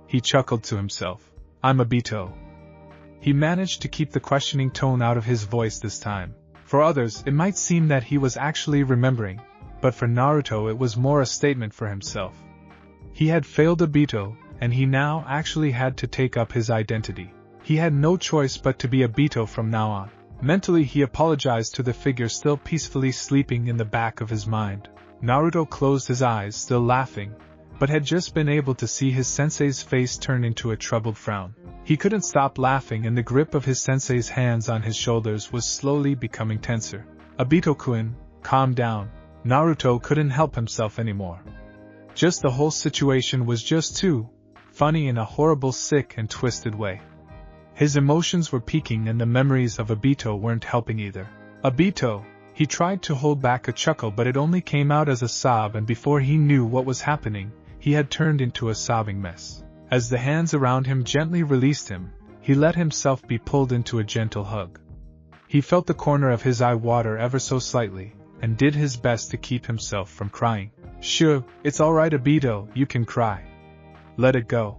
He chuckled to himself. I'm Obito. He managed to keep the questioning tone out of his voice this time. For others, it might seem that he was actually remembering, but for Naruto it was more a statement for himself. He had failed Obito, and he now actually had to take up his identity. He had no choice but to be Obito from now on. Mentally he apologized to the figure still peacefully sleeping in the back of his mind. Naruto closed his eyes, still laughing, but had just been able to see his sensei's face turn into a troubled frown. He couldn't stop laughing and the grip of his sensei's hands on his shoulders was slowly becoming tenser. Obito-kun, calm down. Naruto couldn't help himself anymore. Just the whole situation was just too funny in a horrible, sick and twisted way. His emotions were peaking and the memories of Obito weren't helping either. Obito! He tried to hold back a chuckle but it only came out as a sob, and before he knew what was happening, he had turned into a sobbing mess. As the hands around him gently released him, he let himself be pulled into a gentle hug. He felt the corner of his eye water ever so slightly, and did his best to keep himself from crying. Sure, it's alright Obito, you can cry. Let it go.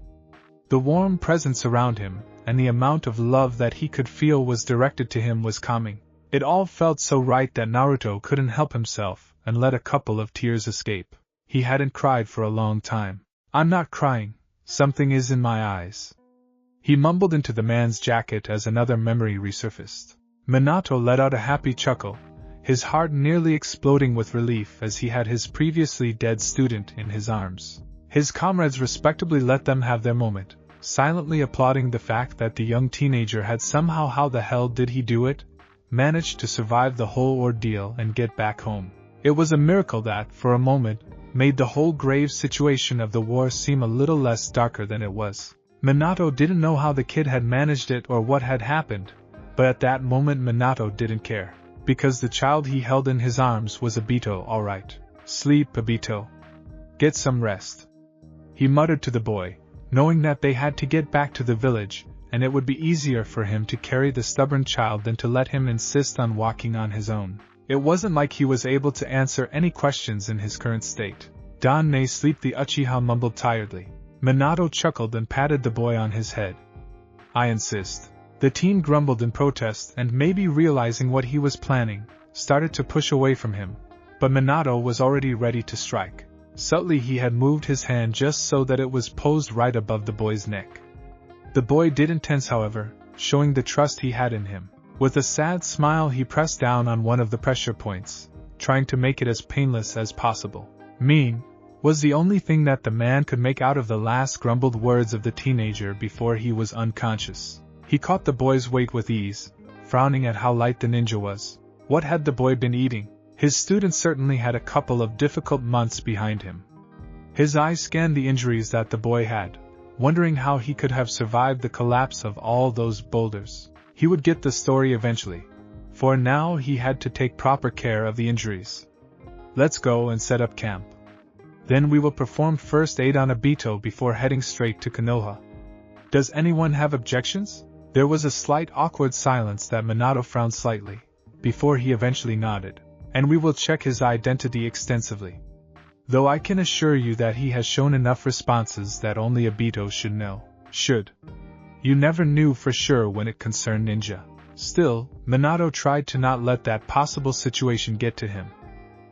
The warm presence around him, and the amount of love that he could feel was directed to him was calming. It all felt so right that Naruto couldn't help himself, and let a couple of tears escape. He hadn't cried for a long time. I'm not crying, something is in my eyes. He mumbled into the man's jacket as another memory resurfaced. Minato let out a happy chuckle, his heart nearly exploding with relief as he had his previously dead student in his arms. His comrades respectably let them have their moment, silently applauding the fact that the young teenager had somehow, how the hell did he do it, managed to survive the whole ordeal and get back home. It was a miracle that, for a moment, made the whole grave situation of the war seem a little less darker than it was. Minato didn't know how the kid had managed it or what had happened, but at that moment Minato didn't care, because the child he held in his arms was Obito. Alright. Sleep, Obito. Get some rest. He muttered to the boy, knowing that they had to get back to the village, and it would be easier for him to carry the stubborn child than to let him insist on walking on his own. It wasn't like he was able to answer any questions in his current state. Dan ne sleep, the Uchiha mumbled tiredly. Minato chuckled and patted the boy on his head. I insist. The teen grumbled in protest and, maybe realizing what he was planning, started to push away from him, but Minato was already ready to strike. Subtly he had moved his hand just so that it was posed right above the boy's neck. The boy didn't tense, however, showing the trust he had in him. With a sad smile he pressed down on one of the pressure points, trying to make it as painless as possible. Mean, was the only thing that the man could make out of the last grumbled words of the teenager before he was unconscious. He caught the boy's weight with ease, frowning at how light the ninja was. What had the boy been eating? His student certainly had a couple of difficult months behind him. His eyes scanned the injuries that the boy had, wondering how he could have survived the collapse of all those boulders. He would get the story eventually, for now he had to take proper care of the injuries. Let's go and set up camp. Then we will perform first aid on Obito before heading straight to Konoha. Does anyone have objections? There was a slight awkward silence that Minato frowned slightly, before he eventually nodded. And we will check his identity extensively. Though I can assure you that he has shown enough responses that only Obito should know. Should. You never knew for sure when it concerned ninja. Still, Minato tried to not let that possible situation get to him.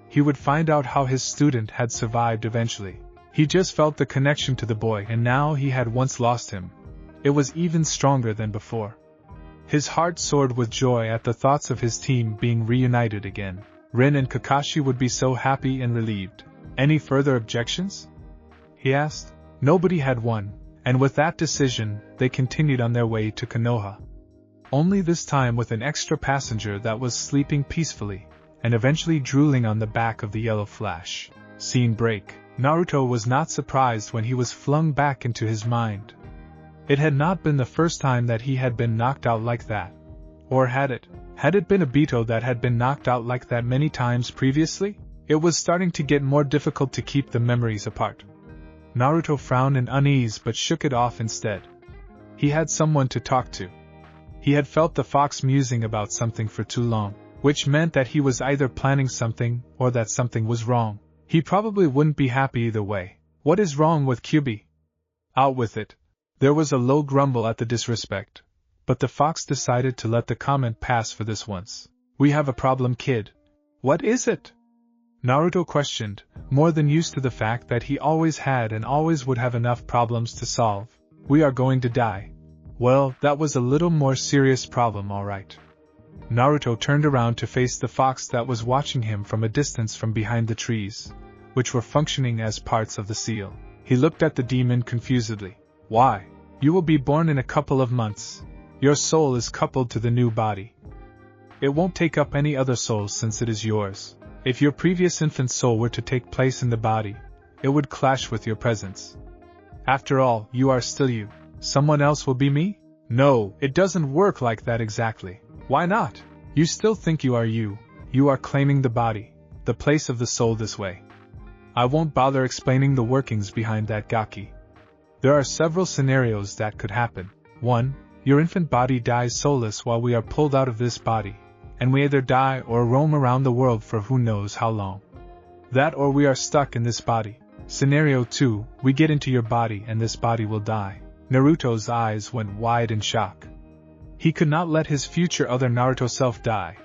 He would find out how his student had survived eventually. He just felt the connection to the boy, and now he had once lost him. It was even stronger than before. His heart soared with joy at the thoughts of his team being reunited again. Rin and Kakashi would be so happy and relieved. Any further objections? He asked. Nobody had one, and with that decision, they continued on their way to Konoha. Only this time with an extra passenger that was sleeping peacefully, and eventually drooling on the back of the yellow flash. Scene break. Naruto was not surprised when he was flung back into his mind. It had not been the first time that he had been knocked out like that. Or had it? Had it been Obito that had been knocked out like that many times previously? It was starting to get more difficult to keep the memories apart. Naruto frowned in unease but shook it off instead. He had someone to talk to. He had felt the fox musing about something for too long, which meant that he was either planning something or that something was wrong. He probably wouldn't be happy either way. What is wrong with Kyubi? Out with it. There was a low grumble at the disrespect, but the fox decided to let the comment pass for this once. We have a problem, kid. What is it? Naruto questioned, more than used to the fact that he always had and always would have enough problems to solve. We are going to die. Well, that was a little more serious problem, all right. Naruto turned around to face the fox that was watching him from a distance from behind the trees, which were functioning as parts of the seal. He looked at the demon confusedly. Why? You will be born in a couple of months. Your soul is coupled to the new body. It won't take up any other soul since it is yours. If your previous infant soul were to take place in the body, it would clash with your presence. After all, you are still you. Someone else will be me? No, it doesn't work like that exactly. Why not? You still think you are you. You are claiming the body, the place of the soul this way. I won't bother explaining the workings behind that gaki. There are several scenarios that could happen. 1. Your infant body dies soulless while we are pulled out of this body, and we either die or roam around the world for who knows how long. That or we are stuck in this body. Scenario 2, we get into your body and this body will die. Naruto's eyes went wide in shock. He could not let his future other Naruto self die,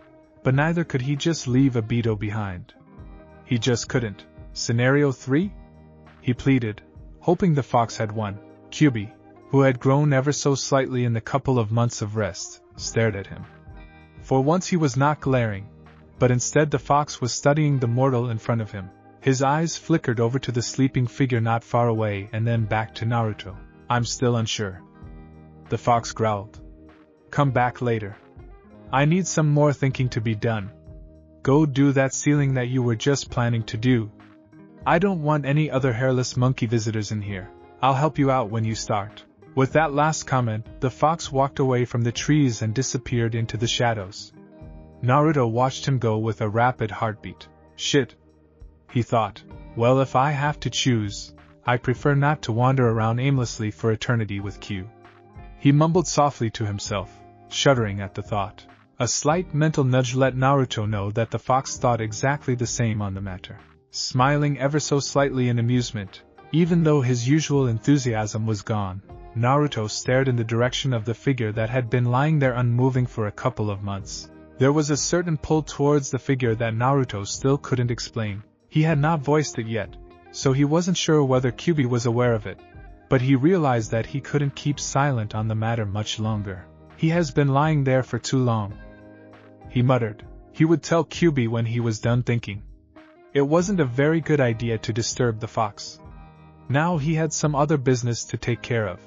but neither could he just leave Obito behind. He just couldn't. Scenario 3? He pleaded, hoping the fox had won. Kyubi, who had grown ever so slightly in the couple of months of rest, stared at him. For once he was not glaring, but instead the fox was studying the mortal in front of him. His eyes flickered over to the sleeping figure not far away and then back to Naruto. I'm still unsure. The fox growled. Come back later. I need some more thinking to be done. Go do that sealing that you were just planning to do. I don't want any other hairless monkey visitors in here. I'll help you out when you start. With that last comment, the fox walked away from the trees and disappeared into the shadows. Naruto watched him go with a rapid heartbeat. Shit. He thought. Well, if I have to choose, I prefer not to wander around aimlessly for eternity with Q. He mumbled softly to himself, shuddering at the thought. A slight mental nudge let Naruto know that the fox thought exactly the same on the matter. Smiling ever so slightly in amusement, even though his usual enthusiasm was gone, Naruto stared in the direction of the figure that had been lying there unmoving for a couple of months. There was a certain pull towards the figure that Naruto still couldn't explain. He had not voiced it yet, so he wasn't sure whether Kyubi was aware of it, but he realized that he couldn't keep silent on the matter much longer. He has been lying there for too long. He muttered. He would tell Kyubi when he was done thinking. It wasn't a very good idea to disturb the fox. Now he had some other business to take care of.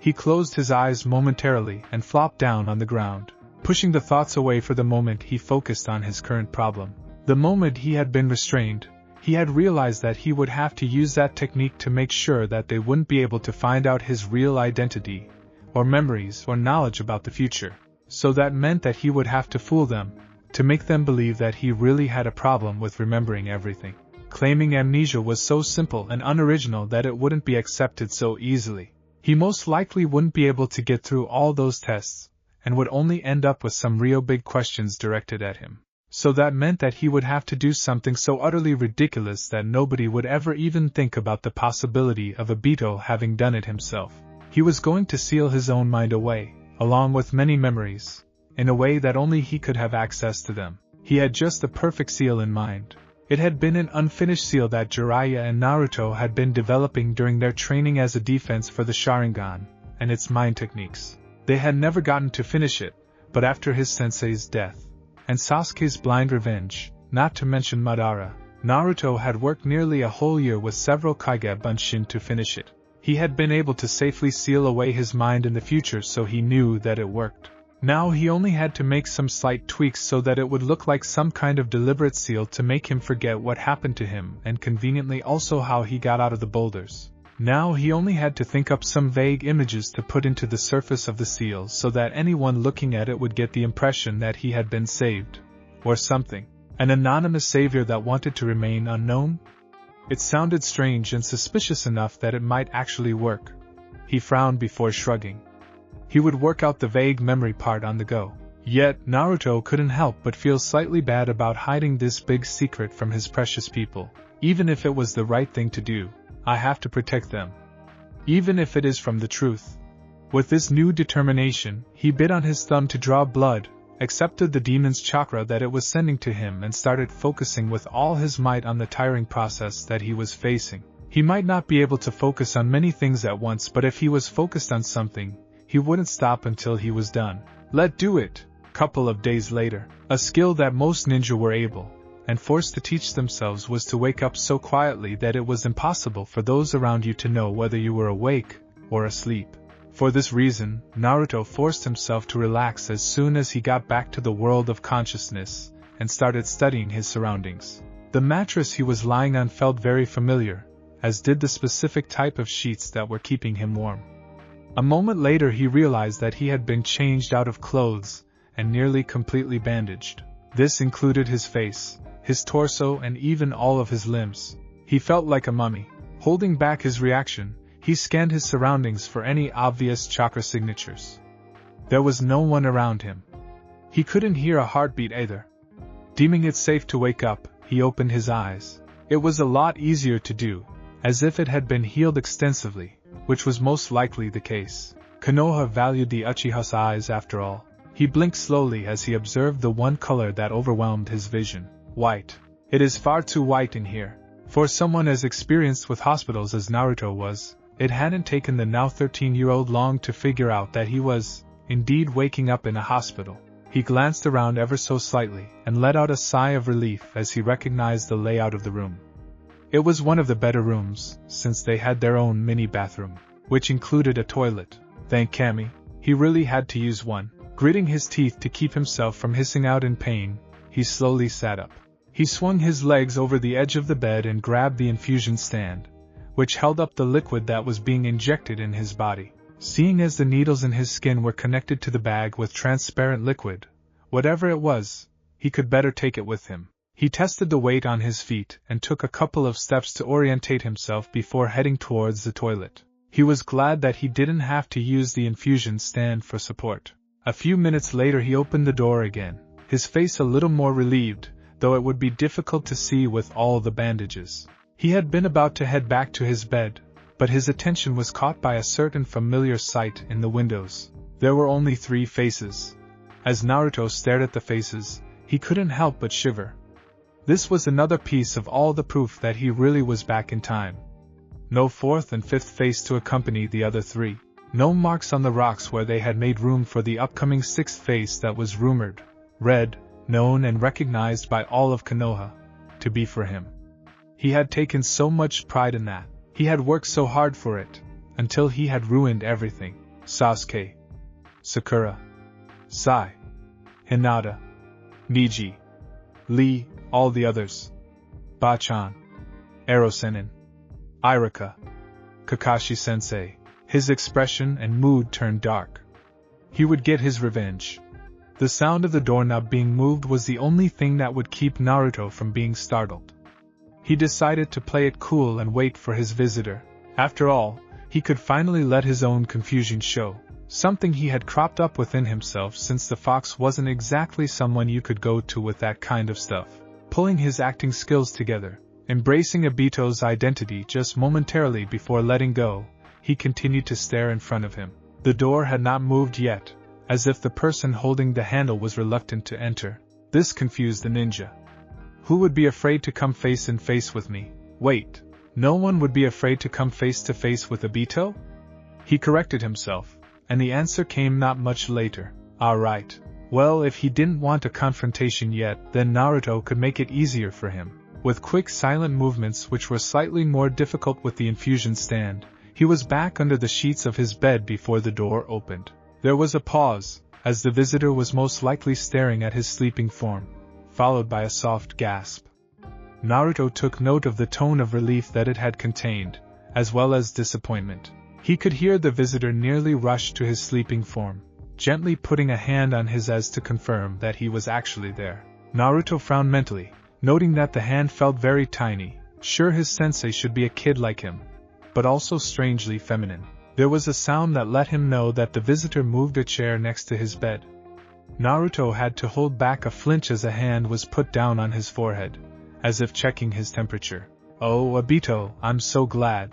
He closed his eyes momentarily and flopped down on the ground. Pushing the thoughts away for the moment, he focused on his current problem. The moment he had been restrained, he had realized that he would have to use that technique to make sure that they wouldn't be able to find out his real identity, or memories, or knowledge about the future. So that meant that he would have to fool them, to make them believe that he really had a problem with remembering everything. Claiming amnesia was so simple and unoriginal that it wouldn't be accepted so easily. He most likely wouldn't be able to get through all those tests, and would only end up with some real big questions directed at him. So that meant that he would have to do something so utterly ridiculous that nobody would ever even think about the possibility of Obito having done it himself. He was going to seal his own mind away, along with many memories, in a way that only he could have access to them. He had just the perfect seal in mind. It had been an unfinished seal that Jiraiya and Naruto had been developing during their training as a defense for the Sharingan and its mind techniques. They had never gotten to finish it, but after his sensei's death and Sasuke's blind revenge, not to mention Madara, Naruto had worked nearly a whole year with several Kage Bunshin to finish it. He had been able to safely seal away his mind in the future, so he knew that it worked. Now he only had to make some slight tweaks so that it would look like some kind of deliberate seal to make him forget what happened to him and conveniently also how he got out of the boulders. Now he only had to think up some vague images to put into the surface of the seal so that anyone looking at it would get the impression that he had been saved. Or something. An anonymous savior that wanted to remain unknown? It sounded strange and suspicious enough that it might actually work. He frowned before shrugging. He would work out the vague memory part on the go. Yet, Naruto couldn't help but feel slightly bad about hiding this big secret from his precious people. Even if it was the right thing to do, I have to protect them. Even if it is from the truth. With this new determination, he bit on his thumb to draw blood, accepted the demon's chakra that it was sending to him and started focusing with all his might on the tiring process that he was facing. He might not be able to focus on many things at once, but if he was focused on something, he wouldn't stop until he was done. Let do it. Couple of days later, a skill that most ninja were able and forced to teach themselves was to wake up so quietly that it was impossible for those around you to know whether you were awake or asleep. For this reason, Naruto forced himself to relax as soon as he got back to the world of consciousness and started studying his surroundings. The mattress he was lying on felt very familiar, as did the specific type of sheets that were keeping him warm. A moment later he realized that he had been changed out of clothes and nearly completely bandaged. This included his face, his torso, and even all of his limbs. He felt like a mummy. Holding back his reaction, he scanned his surroundings for any obvious chakra signatures. There was no one around him. He couldn't hear a heartbeat either. Deeming it safe to wake up, he opened his eyes. It was a lot easier to do, as if it had been healed extensively, which was most likely the case. Konoha valued the Uchiha's eyes after all. He blinked slowly as he observed the one color that overwhelmed his vision. White. It is far too white in here. For someone as experienced with hospitals as Naruto was, it hadn't taken the now 13-year-old long to figure out that he was, indeed, waking up in a hospital. He glanced around ever so slightly and let out a sigh of relief as he recognized the layout of the room. It was one of the better rooms, since they had their own mini bathroom, which included a toilet. Thank Kami, he really had to use one. Gritting his teeth to keep himself from hissing out in pain, he slowly sat up. He swung his legs over the edge of the bed and grabbed the infusion stand, which held up the liquid that was being injected in his body. Seeing as the needles in his skin were connected to the bag with transparent liquid, whatever it was, he could better take it with him. He tested the weight on his feet and took a couple of steps to orientate himself before heading towards the toilet. He was glad that he didn't have to use the infusion stand for support. A few minutes later he opened the door again, his face a little more relieved, though it would be difficult to see with all the bandages. He had been about to head back to his bed, but his attention was caught by a certain familiar sight in the windows. There were only 3 faces. As Naruto stared at the faces, he couldn't help but shiver. This was another piece of all the proof that he really was back in time. No 4th and 5th face to accompany the other 3. No marks on the rocks where they had made room for the upcoming 6th face that was rumored, read, known and recognized by all of Konoha to be for him. He had taken so much pride in that. He had worked so hard for it, until he had ruined everything. Sasuke, Sakura, Sai, Hinata, Miji, Lee, all the others. Bachan, Erosenin, Irika, Kakashi-sensei. His expression and mood turned dark. He would get his revenge. The sound of the doorknob being moved was the only thing that would keep Naruto from being startled. He decided to play it cool and wait for his visitor. After all, he could finally let his own confusion show, something he had cropped up within himself since the fox wasn't exactly someone you could go to with that kind of stuff. Pulling his acting skills together, embracing Obito's identity just momentarily before letting go, he continued to stare in front of him. The door had not moved yet, as if the person holding the handle was reluctant to enter. This confused the ninja. Who would be afraid to come face in face with me? Wait, no one would be afraid to come face to face with Obito? He corrected himself, and the answer came not much later. Alright. Well, if he didn't want a confrontation yet, then Naruto could make it easier for him. With quick silent movements which were slightly more difficult with the infusion stand, he was back under the sheets of his bed before the door opened. There was a pause, as the visitor was most likely staring at his sleeping form, followed by a soft gasp. Naruto took note of the tone of relief that it had contained, as well as disappointment. He could hear the visitor nearly rush to his sleeping form, gently putting a hand on his as to confirm that he was actually there. Naruto frowned mentally, noting that the hand felt very tiny. Sure, his sensei should be a kid like him, but also strangely feminine. There was a sound that let him know that the visitor moved a chair next to his bed. Naruto had to hold back a flinch as a hand was put down on his forehead, as if checking his temperature. Oh, Obito, I'm so glad.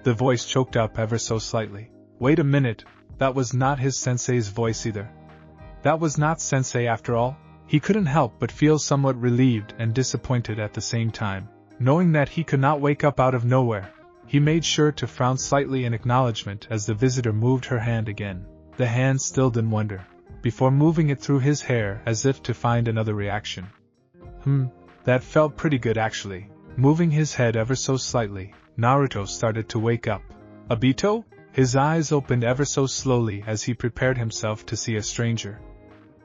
The voice choked up ever so slightly. Wait a minute, that was not his sensei's voice either. That was not sensei after all. He couldn't help but feel somewhat relieved and disappointed at the same time. Knowing that he could not wake up out of nowhere, he made sure to frown slightly in acknowledgement as the visitor moved her hand again. The hand stilled in wonder, before moving it through his hair as if to find another reaction. That felt pretty good actually. Moving his head ever so slightly, Naruto started to wake up. Obito? His eyes opened ever so slowly as he prepared himself to see a stranger.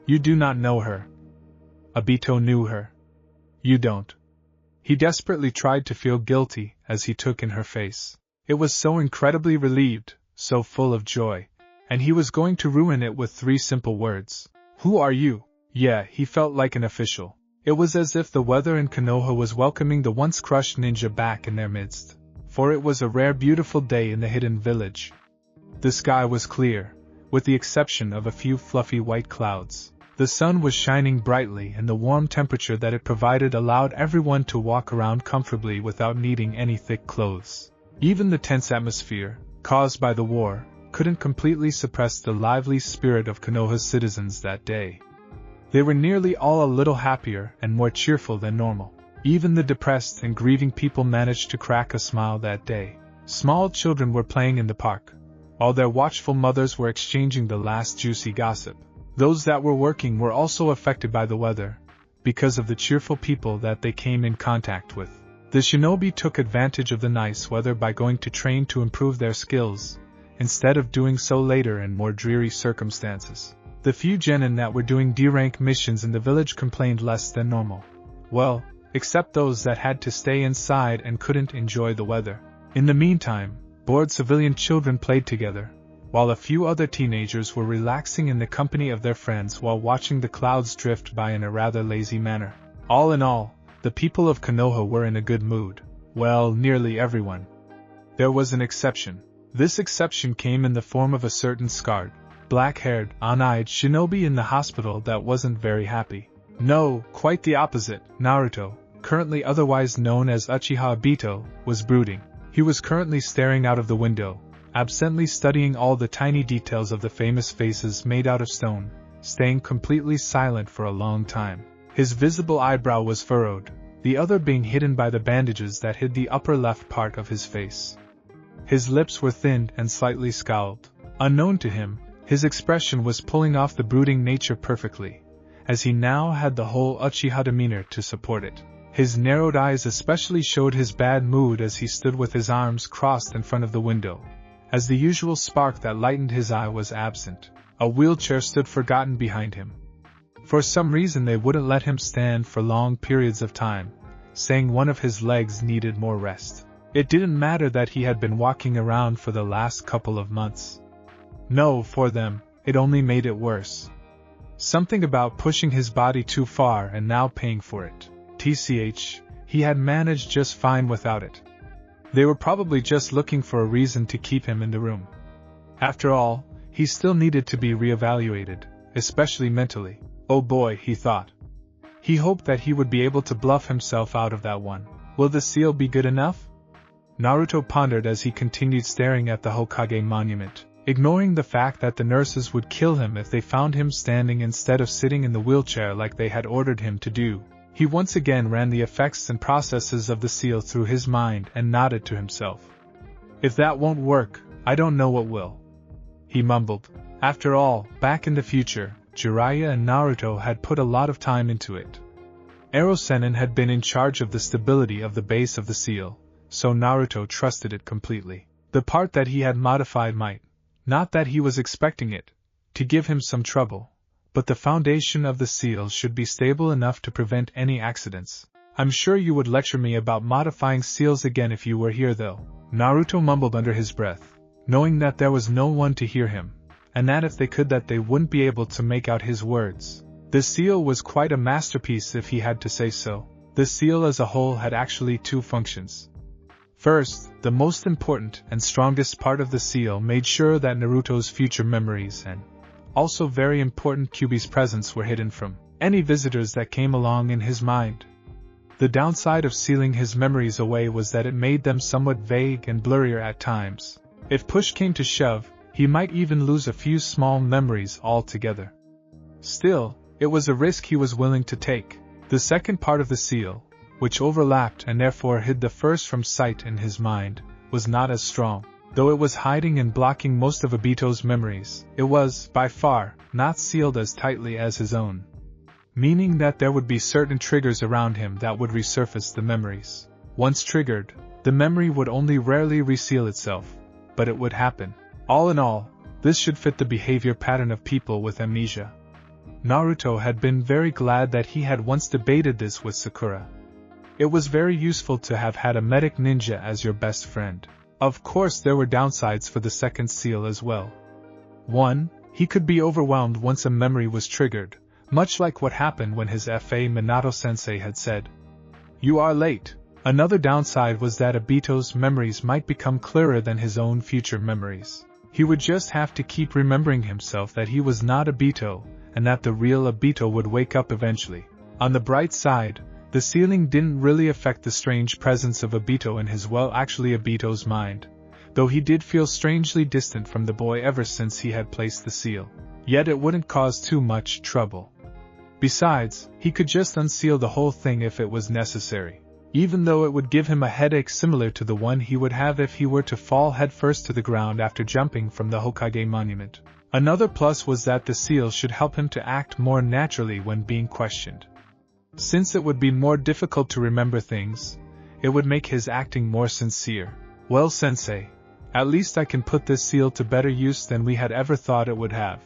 You do not know her. Obito knew her. You don't. He desperately tried to feel guilty as he took in her face. It was so incredibly relieved, so full of joy, and he was going to ruin it with 3 simple words. Who are you? Yeah, he felt like an official. It was as if the weather in Konoha was welcoming the once crushed ninja back in their midst. For it was a rare beautiful day in the hidden village. The sky was clear, with the exception of a few fluffy white clouds. The sun was shining brightly and the warm temperature that it provided allowed everyone to walk around comfortably without needing any thick clothes. Even the tense atmosphere, caused by the war, couldn't completely suppress the lively spirit of Konoha's citizens that day. They were nearly all a little happier and more cheerful than normal. Even the depressed and grieving people managed to crack a smile that day. Small children were playing in the park, while their watchful mothers were exchanging the last juicy gossip. Those that were working were also affected by the weather, because of the cheerful people that they came in contact with. The shinobi took advantage of the nice weather by going to train to improve their skills, instead of doing so later in more dreary circumstances. The few genin that were doing D-rank missions in the village complained less than normal. Well, except those that had to stay inside and couldn't enjoy the weather. In the meantime, bored civilian children played together, while a few other teenagers were relaxing in the company of their friends while watching the clouds drift by in a rather lazy manner. All in all, the people of Konoha were in a good mood. Well, nearly everyone. There was an exception. This exception came in the form of a certain scarred, black-haired, one-eyed shinobi in the hospital that wasn't very happy. No, quite the opposite. Naruto, currently otherwise known as Uchiha Obito, was brooding. He was currently staring out of the window, absently studying all the tiny details of the famous faces made out of stone, staying completely silent for a long time. His visible eyebrow was furrowed, the other being hidden by the bandages that hid the upper left part of his face. His lips were thinned and slightly scowled. Unknown to him, his expression was pulling off the brooding nature perfectly, as he now had the whole Uchiha demeanor to support it. His narrowed eyes especially showed his bad mood as he stood with his arms crossed in front of the window, as the usual spark that lightened his eye was absent. A wheelchair stood forgotten behind him. For some reason they wouldn't let him stand for long periods of time, saying one of his legs needed more rest. It didn't matter that he had been walking around for the last couple of months. No, for them, it only made it worse. Something about pushing his body too far and now paying for it. TCH, he had managed just fine without it. They were probably just looking for a reason to keep him in the room. After all, he still needed to be reevaluated, especially mentally. Oh boy, he thought. He hoped that he would be able to bluff himself out of that one. Will the seal be good enough? Naruto pondered as he continued staring at the Hokage monument, ignoring the fact that the nurses would kill him if they found him standing instead of sitting in the wheelchair like they had ordered him to do. He once again ran the effects and processes of the seal through his mind and nodded to himself. If that won't work, I don't know what will. He mumbled. After all, back in the future, Jiraiya and Naruto had put a lot of time into it. Erosenin had been in charge of the stability of the base of the seal, so Naruto trusted it completely. The part that he had modified might, not that he was expecting it, to give him some trouble, but the foundation of the seal should be stable enough to prevent any accidents. I'm sure you would lecture me about modifying seals again if you were here though, Naruto mumbled under his breath, knowing that there was no one to hear him, and that if they could that they wouldn't be able to make out his words. The seal was quite a masterpiece if he had to say so. The seal as a whole had actually two functions. First, the most important and strongest part of the seal made sure that Naruto's future memories and also very important Kyuubi's presence were hidden from any visitors that came along in his mind. The downside of sealing his memories away was that it made them somewhat vague and blurrier at times. If push came to shove, he might even lose a few small memories altogether. Still, it was a risk he was willing to take. The second part of the seal, which overlapped and therefore hid the first from sight in his mind, was not as strong. Though it was hiding and blocking most of Obito's memories, it was, by far, not sealed as tightly as his own. Meaning that there would be certain triggers around him that would resurface the memories. Once triggered, the memory would only rarely reseal itself, but it would happen. All in all, this should fit the behavior pattern of people with amnesia. Naruto had been very glad that he had once debated this with Sakura. It was very useful to have had a medic ninja as your best friend. Of course there were downsides for the second seal as well. 1. He could be overwhelmed once a memory was triggered, much like what happened when his FA Minato-sensei had said, "You are late." Another downside was that Obito's memories might become clearer than his own future memories. He would just have to keep remembering himself that he was not Obito, and that the real Obito would wake up eventually. On the bright side, the sealing didn't really affect the strange presence of Obito in his Obito's mind, though he did feel strangely distant from the boy ever since he had placed the seal. Yet it wouldn't cause too much trouble. Besides, he could just unseal the whole thing if it was necessary, even though it would give him a headache similar to the one he would have if he were to fall headfirst to the ground after jumping from the Hokage monument. Another plus was that the seal should help him to act more naturally when being questioned. Since it would be more difficult to remember things, it would make his acting more sincere. Well, sensei, at least I can put this seal to better use than we had ever thought it would have.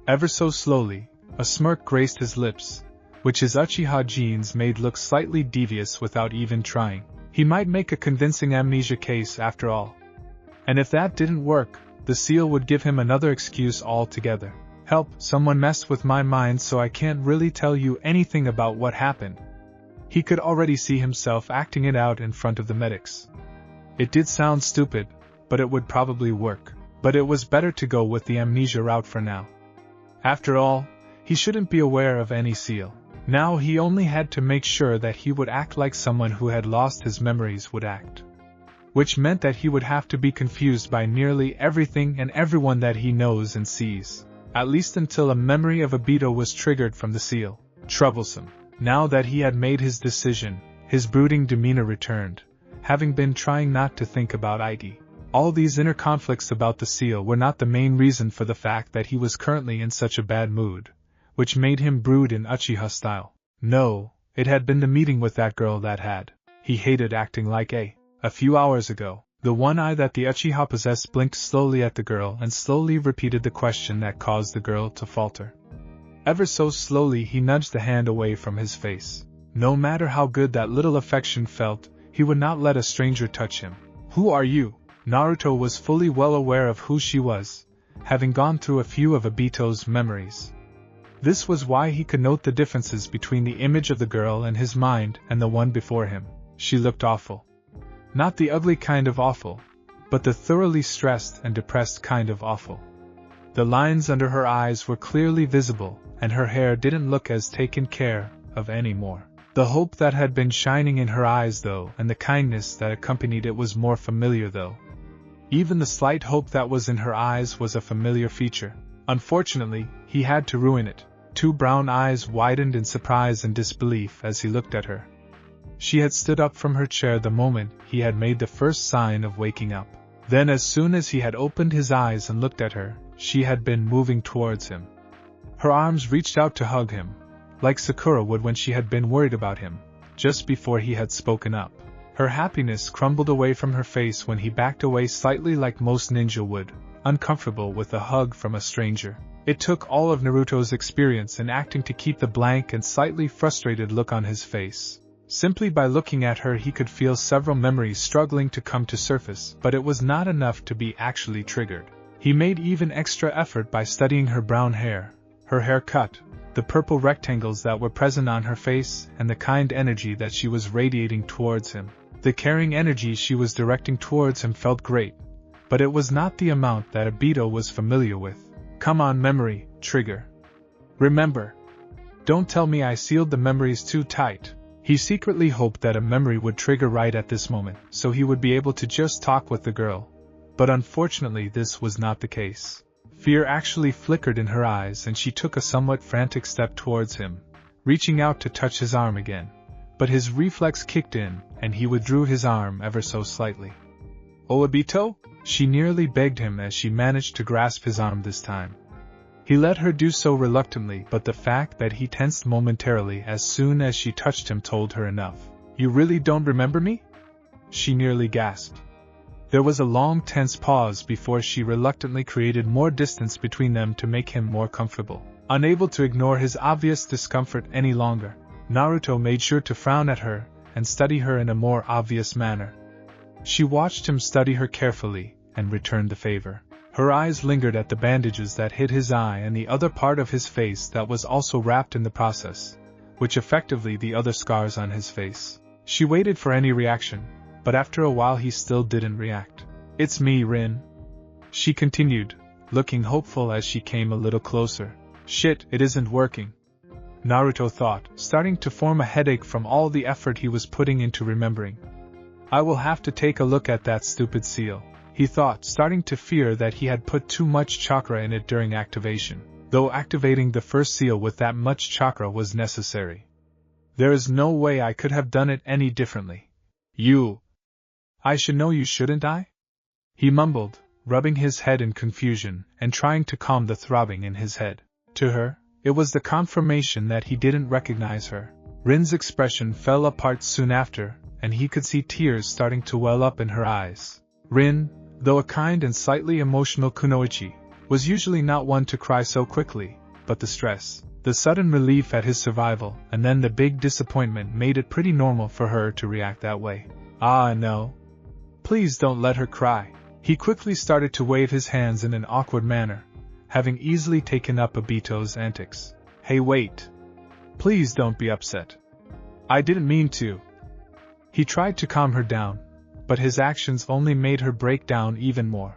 Ever so slowly, a smirk graced his lips, which his Uchiha genes made look slightly devious without even trying. He might make a convincing amnesia case after all. And if that didn't work, the seal would give him another excuse altogether. Help, someone messed with my mind so I can't really tell you anything about what happened. He could already see himself acting it out in front of the medics. It did sound stupid, but it would probably work. But it was better to go with the amnesia route for now. After all, he shouldn't be aware of any seal. Now he only had to make sure that he would act like someone who had lost his memories would act. Which meant that he would have to be confused by nearly everything and everyone that he knows and sees. At least until a memory of Obito was triggered from the seal. Troublesome. Now that he had made his decision, his brooding demeanor returned, having been trying not to think about it. All these inner conflicts about the seal were not the main reason for the fact that he was currently in such a bad mood, which made him brood in Uchiha style. No, it had been the meeting with that girl that had. He hated acting like a few hours ago. The one eye that the Uchiha possessed blinked slowly at the girl and slowly repeated the question that caused the girl to falter. Ever so slowly he nudged the hand away from his face. No matter how good that little affection felt, he would not let a stranger touch him. Who are you? Naruto was fully well aware of who she was, having gone through a few of Obito's memories. This was why he could note the differences between the image of the girl in his mind and the one before him. She looked awful. Not the ugly kind of awful, but the thoroughly stressed and depressed kind of awful. The lines under her eyes were clearly visible, and her hair didn't look as taken care of anymore. The hope that had been shining in her eyes though, and the kindness that accompanied it was more familiar though. Even the slight hope that was in her eyes was a familiar feature. Unfortunately, he had to ruin it. Two brown eyes widened in surprise and disbelief as he looked at her. She had stood up from her chair the moment he had made the first sign of waking up. Then as soon as he had opened his eyes and looked at her, she had been moving towards him. Her arms reached out to hug him, like Sakura would when she had been worried about him, just before he had spoken up. Her happiness crumbled away from her face when he backed away slightly like most ninja would, uncomfortable with a hug from a stranger. It took all of Naruto's experience in acting to keep the blank and slightly frustrated look on his face. Simply by looking at her he could feel several memories struggling to come to surface, but it was not enough to be actually triggered. He made even extra effort by studying her brown hair, her haircut, the purple rectangles that were present on her face, and the kind energy that she was radiating towards him. The caring energy she was directing towards him felt great, but it was not the amount that Obito was familiar with. Come on, memory, trigger. Remember. Don't tell me I sealed the memories too tight. He secretly hoped that a memory would trigger right at this moment, so he would be able to just talk with the girl. But unfortunately this was not the case. Fear actually flickered in her eyes and she took a somewhat frantic step towards him, reaching out to touch his arm again. But his reflex kicked in, and he withdrew his arm ever so slightly. "Oh, Obito?" she nearly begged him as she managed to grasp his arm this time. He let her do so reluctantly, but the fact that he tensed momentarily as soon as she touched him told her enough. "You really don't remember me?" she nearly gasped. There was a long tense pause before she reluctantly created more distance between them to make him more comfortable. Unable to ignore his obvious discomfort any longer, Naruto made sure to frown at her and study her in a more obvious manner. She watched him study her carefully and returned the favor. Her eyes lingered at the bandages that hid his eye and the other part of his face that was also wrapped in the process, which effectively the other scars on his face. She waited for any reaction, but after a while he still didn't react. "It's me, Rin," she continued, looking hopeful as she came a little closer. "Shit, it isn't working," Naruto thought, starting to form a headache from all the effort he was putting into remembering. "I will have to take a look at that stupid seal," he thought, starting to fear that he had put too much chakra in it during activation, though activating the first seal with that much chakra was necessary. "There is no way I could have done it any differently. I should know you, shouldn't I?" he mumbled, rubbing his head in confusion and trying to calm the throbbing in his head. To her, it was the confirmation that he didn't recognize her. Rin's expression fell apart soon after, and he could see tears starting to well up in her eyes. Rin, though a kind and slightly emotional kunoichi, was usually not one to cry so quickly, but the stress, the sudden relief at his survival, and then the big disappointment made it pretty normal for her to react that way. "Ah, no. Please don't let her cry." He quickly started to wave his hands in an awkward manner, having easily taken up Obito's antics. "Hey, wait. Please don't be upset. I didn't mean to." He tried to calm her down, but his actions only made her break down even more.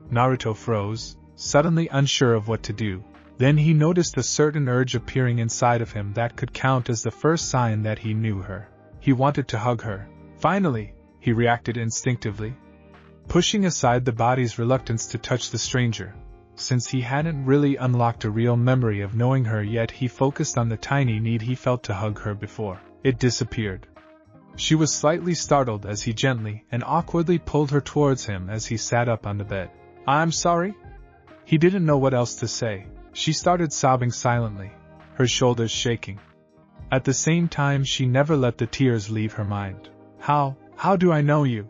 Naruto froze, suddenly unsure of what to do. Then he noticed a certain urge appearing inside of him that could count as the first sign that he knew her. He wanted to hug her. Finally, he reacted instinctively, pushing aside the body's reluctance to touch the stranger. Since he hadn't really unlocked a real memory of knowing her yet, he focused on the tiny need he felt to hug her before it disappeared. She was slightly startled as he gently and awkwardly pulled her towards him as he sat up on the bed. "I'm sorry?" He didn't know what else to say. She started sobbing silently, her shoulders shaking. At the same time, she never let the tears leave her mind. How do I know you?"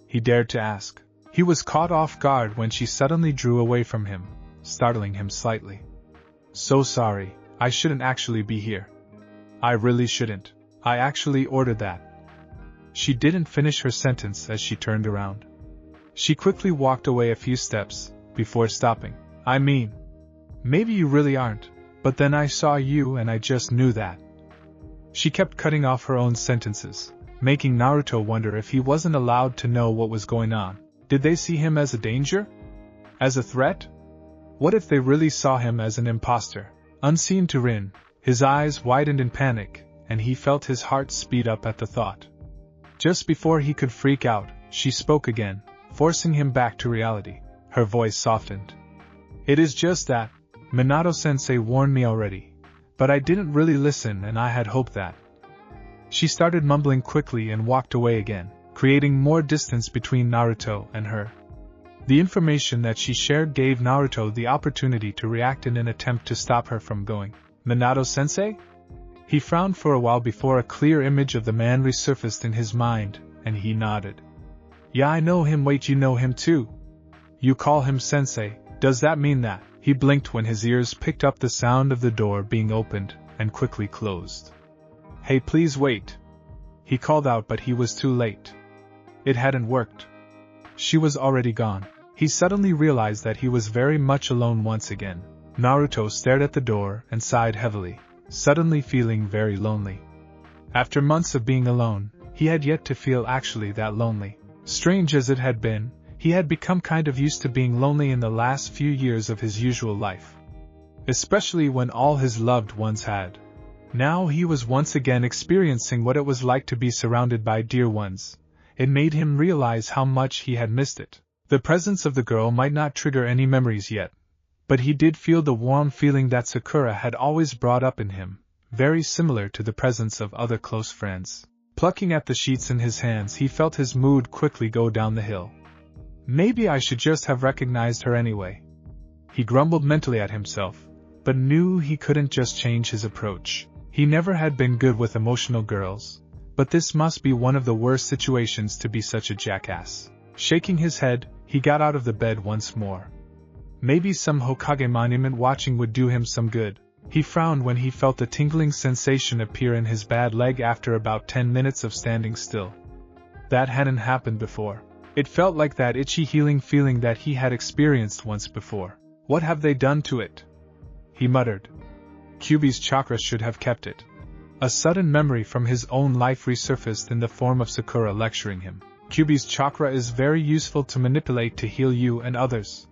he dared to ask. He was caught off guard when she suddenly drew away from him, startling him slightly. "So sorry, I shouldn't actually be here. I really shouldn't. I actually ordered that." She didn't finish her sentence as she turned around. She quickly walked away a few steps, before stopping. "I mean, maybe you really aren't, but then I saw you and I just knew that." She kept cutting off her own sentences, making Naruto wonder if he wasn't allowed to know what was going on. Did they see him as a danger? As a threat? What if they really saw him as an imposter? Unseen to Rin, his eyes widened in panic, and he felt his heart speed up at the thought. Just before he could freak out, she spoke again, forcing him back to reality. Her voice softened. "It is just that, Minato-sensei warned me already, but I didn't really listen and I had hoped that." She started mumbling quickly and walked away again, creating more distance between Naruto and her. The information that she shared gave Naruto the opportunity to react in an attempt to stop her from going. "Minato-sensei?" He frowned for a while before a clear image of the man resurfaced in his mind, and he nodded. "Yeah, I know him. Wait, you know him too? You call him sensei, does that mean that?" He blinked when his ears picked up the sound of the door being opened and quickly closed. "Hey, please wait," he called out, but he was too late. It hadn't worked. She was already gone. He suddenly realized that he was very much alone once again. Naruto stared at the door and sighed heavily, suddenly feeling very lonely. After months of being alone, he had yet to feel actually that lonely. Strange as it had been, he had become kind of used to being lonely in the last few years of his usual life. Especially when all his loved ones had. Now he was once again experiencing what it was like to be surrounded by dear ones. It made him realize how much he had missed it. The presence of the girl might not trigger any memories yet, but he did feel the warm feeling that Sakura had always brought up in him, very similar to the presence of other close friends. Plucking at the sheets in his hands, he felt his mood quickly go down the hill. Maybe I should just have recognized her anyway. He grumbled mentally at himself, but knew he couldn't just change his approach. He never had been good with emotional girls, but this must be one of the worst situations to be such a jackass. Shaking his head, he got out of the bed once more. Maybe some Hokage monument watching would do him some good. He frowned when he felt a tingling sensation appear in his bad leg after about 10 minutes of standing still. That hadn't happened before. It felt like that itchy healing feeling that he had experienced once before. What have they done to it? He muttered. Kyuubi's chakra should have kept it. A sudden memory from his own life resurfaced in the form of Sakura lecturing him. Kyuubi's chakra is very useful to manipulate to heal you and others.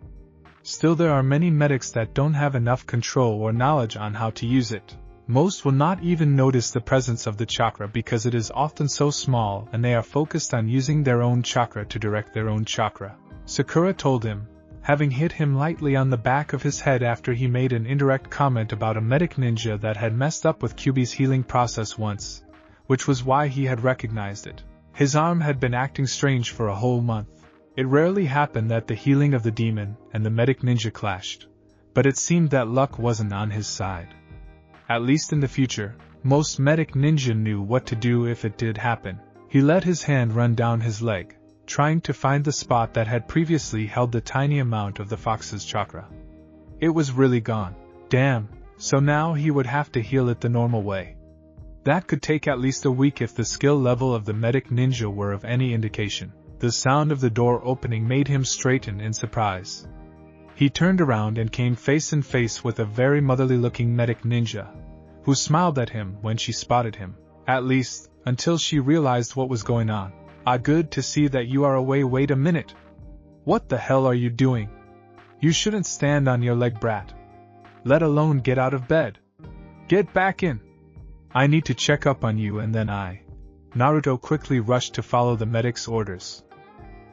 Still, there are many medics that don't have enough control or knowledge on how to use it. Most will not even notice the presence of the chakra because it is often so small and they are focused on using their own chakra to direct their own chakra. Sakura told him, having hit him lightly on the back of his head after he made an indirect comment about a medic ninja that had messed up with Kyuubi's healing process once, which was why he had recognized it. His arm had been acting strange for a whole month. It rarely happened that the healing of the demon and the medic ninja clashed, but it seemed that luck wasn't on his side. At least in the future, most medic ninja knew what to do if it did happen. He let his hand run down his leg, trying to find the spot that had previously held the tiny amount of the fox's chakra. It was really gone. Damn, so now he would have to heal it the normal way. That could take at least a week if the skill level of the medic ninja were of any indication. The sound of the door opening made him straighten in surprise. He turned around and came face and face with a very motherly-looking medic ninja, who smiled at him when she spotted him, at least, until she realized what was going on. "Ah, good to see that you are away. Wait a minute. What the hell are you doing? You shouldn't stand on your leg, brat. Let alone get out of bed. Get back in. I need to check up on you and then Naruto quickly rushed to follow the medic's orders.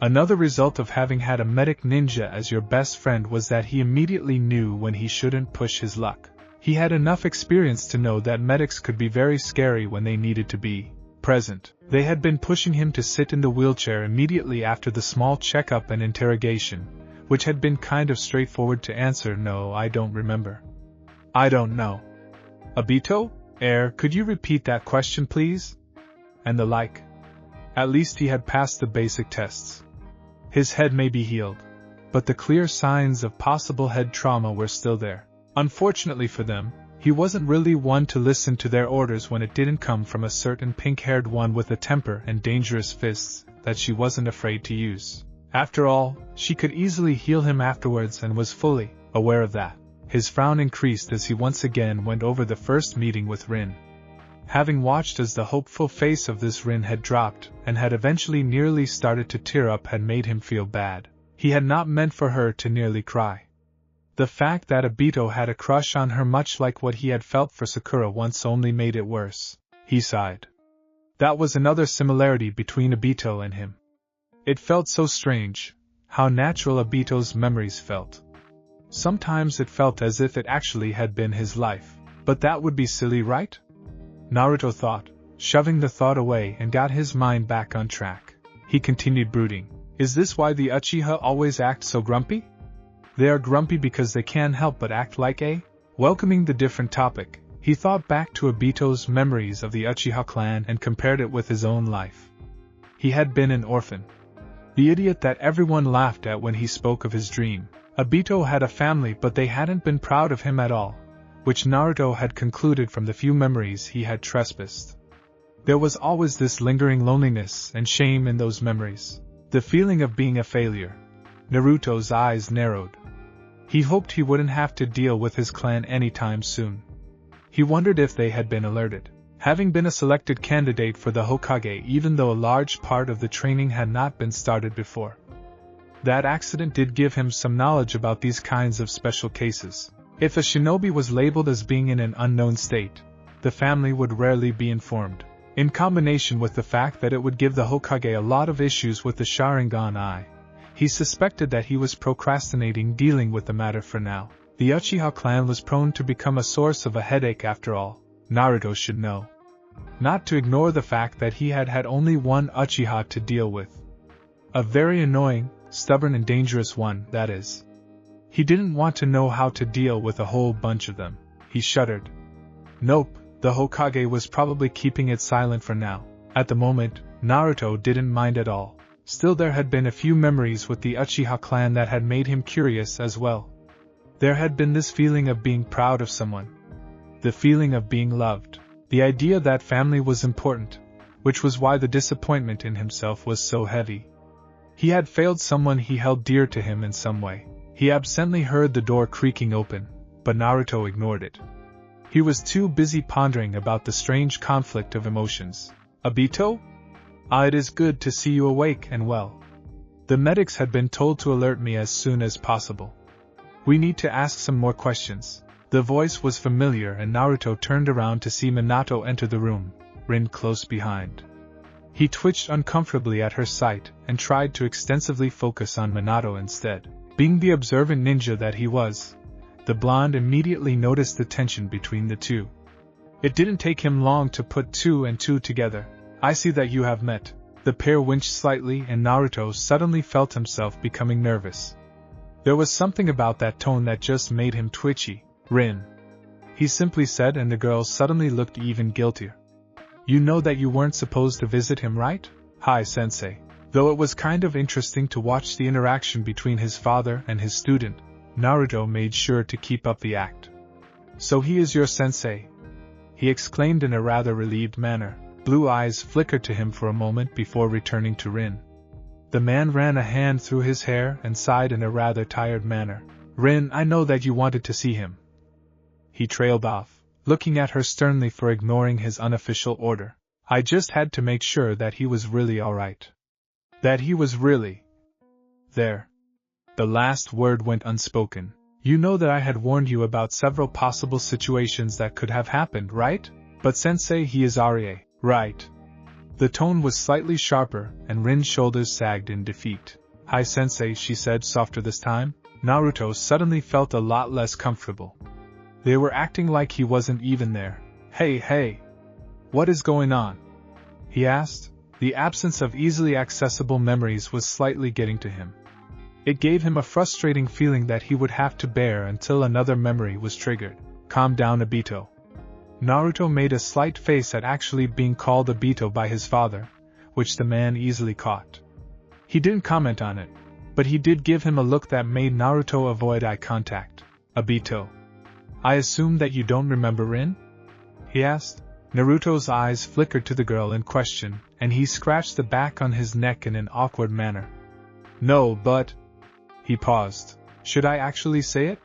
Another result of having had a medic ninja as your best friend was that he immediately knew when he shouldn't push his luck. He had enough experience to know that medics could be very scary when they needed to be present. They had been pushing him to sit in the wheelchair immediately after the small checkup and interrogation, which had been kind of straightforward to answer. "No, I don't remember. I don't know. Obito? Could you repeat that question, please?" And the like. At least he had passed the basic tests. His head may be healed, but the clear signs of possible head trauma were still there. Unfortunately for them, he wasn't really one to listen to their orders when it didn't come from a certain pink-haired one with a temper and dangerous fists that she wasn't afraid to use. After all, she could easily heal him afterwards and was fully aware of that. His frown increased as he once again went over the first meeting with Rin. Having watched as the hopeful face of this Rin had dropped and had eventually nearly started to tear up had made him feel bad. He had not meant for her to nearly cry. The fact that Obito had a crush on her much like what he had felt for Sakura once only made it worse. He sighed. That was another similarity between Obito and him. It felt so strange, how natural Obito's memories felt. Sometimes it felt as if it actually had been his life, but that would be silly, right? Naruto thought, shoving the thought away and got his mind back on track. He continued brooding. Is this why the Uchiha always act so grumpy? They are grumpy because they can't help but act like a... Welcoming the different topic, he thought back to Obito's memories of the Uchiha clan and compared it with his own life. He had been an orphan. The idiot that everyone laughed at when he spoke of his dream. Obito had a family, but they hadn't been proud of him at all, which Naruto had concluded from the few memories he had trespassed. There was always this lingering loneliness and shame in those memories, the feeling of being a failure. Naruto's eyes narrowed. He hoped he wouldn't have to deal with his clan anytime soon. He wondered if they had been alerted. Having been a selected candidate for the Hokage, even though a large part of the training had not been started before. That accident did give him some knowledge about these kinds of special cases. If a shinobi was labeled as being in an unknown state, the family would rarely be informed. In combination with the fact that it would give the Hokage a lot of issues with the Sharingan eye, he suspected that he was procrastinating dealing with the matter for now. The Uchiha clan was prone to become a source of a headache after all. Naruto should know. Not to ignore the fact that he had had only one Uchiha to deal with. A very annoying, stubborn and dangerous one, that is. He didn't want to know how to deal with a whole bunch of them. He shuddered. Nope, the Hokage was probably keeping it silent for now. At the moment, Naruto didn't mind at all. Still, there had been a few memories with the Uchiha clan that had made him curious as well. There had been this feeling of being proud of someone. The feeling of being loved. The idea that family was important, which was why the disappointment in himself was so heavy. He had failed someone he held dear to him in some way. He absently heard the door creaking open, but Naruto ignored it. He was too busy pondering about the strange conflict of emotions. Obito? It is good to see you awake and well. The medics had been told to alert me as soon as possible. We need to ask some more questions. The voice was familiar and Naruto turned around to see Minato enter the room, Rin close behind. He twitched uncomfortably at her sight and tried to extensively focus on Minato instead. Being the observant ninja that he was, the blonde immediately noticed the tension between the two. It didn't take him long to put two and two together. I see that you have met. The pair winced slightly and Naruto suddenly felt himself becoming nervous. There was something about that tone that just made him twitchy. Rin, he simply said, and the girl suddenly looked even guiltier. You know that you weren't supposed to visit him, right? Hi, sensei. Though it was kind of interesting to watch the interaction between his father and his student, Naruto made sure to keep up the act. So he is your sensei? He exclaimed in a rather relieved manner. Blue eyes flickered to him for a moment before returning to Rin. The man ran a hand through his hair and sighed in a rather tired manner. Rin, I know that you wanted to see him. He trailed off, looking at her sternly for ignoring his unofficial order. I just had to make sure that he was really alright. That he was really there. The last word went unspoken. You know that I had warned you about several possible situations that could have happened, right? But sensei, he is Arie, right? The tone was slightly sharper, and Rin's shoulders sagged in defeat. Hi sensei, she said softer this time. Naruto suddenly felt a lot less comfortable. They were acting like he wasn't even there. Hey. What is going on? He asked. The absence of easily accessible memories was slightly getting to him. It gave him a frustrating feeling that he would have to bear until another memory was triggered. Calm down, Obito. Naruto made a slight face at actually being called Obito by his father, which the man easily caught. He didn't comment on it, but he did give him a look that made Naruto avoid eye contact. Obito. I assume that you don't remember Rin? He asked. Naruto's eyes flickered to the girl in question, and he scratched the back on his neck in an awkward manner. No, but... He paused. Should I actually say it?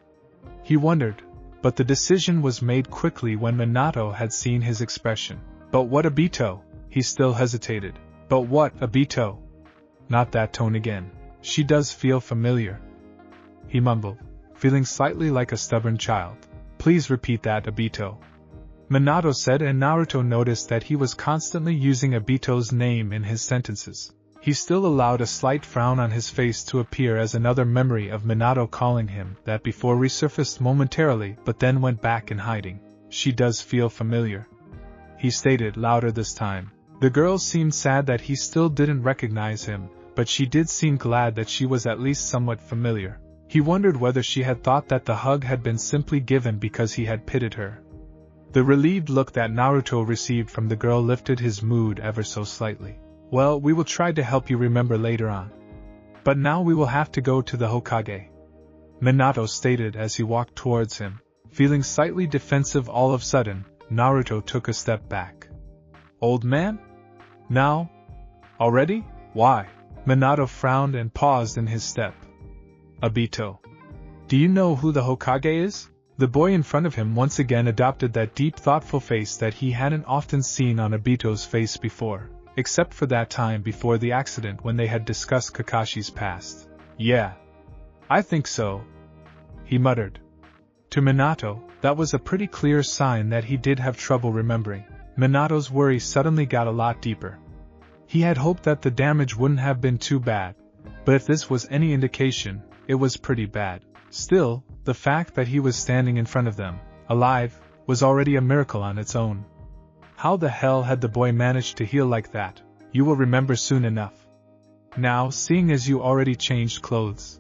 He wondered, but the decision was made quickly when Minato had seen his expression. But what, Obito? He still hesitated. But what, Obito? Not that tone again. She does feel familiar. He mumbled, feeling slightly like a stubborn child. Please repeat that, Obito. Minato said, and Naruto noticed that he was constantly using Obito's name in his sentences. He still allowed a slight frown on his face to appear as another memory of Minato calling him that before resurfaced momentarily but then went back in hiding. She does feel familiar, he stated louder this time. The girl seemed sad that he still didn't recognize him, but she did seem glad that she was at least somewhat familiar. He wondered whether she had thought that the hug had been simply given because he had pitied her. The relieved look that Naruto received from the girl lifted his mood ever so slightly. Well, we will try to help you remember later on. But now we will have to go to the Hokage, Minato stated as he walked towards him. Feeling slightly defensive all of a sudden, Naruto took a step back. Old man? Now? Already? Why? Minato frowned and paused in his step. Obito. Do you know who the Hokage is? The boy in front of him once again adopted that deep thoughtful face that he hadn't often seen on Obito's face before, except for that time before the accident when they had discussed Kakashi's past. Yeah. I think so, he muttered. To Minato, that was a pretty clear sign that he did have trouble remembering. Minato's worry suddenly got a lot deeper. He had hoped that the damage wouldn't have been too bad, but if this was any indication, it was pretty bad. Still, the fact that he was standing in front of them, alive, was already a miracle on its own. How the hell had the boy managed to heal like that? You will remember soon enough. Now, seeing as you already changed clothes.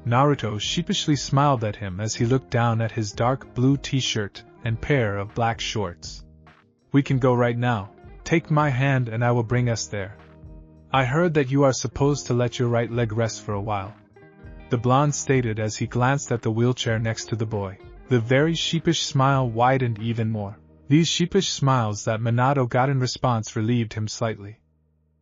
Naruto sheepishly smiled at him as he looked down at his dark blue t-shirt and pair of black shorts. We can go right now. Take my hand and I will bring us there. I heard that you are supposed to let your right leg rest for a while, the blonde stated as he glanced at the wheelchair next to the boy. The very sheepish smile widened even more. These sheepish smiles that Minato got in response relieved him slightly.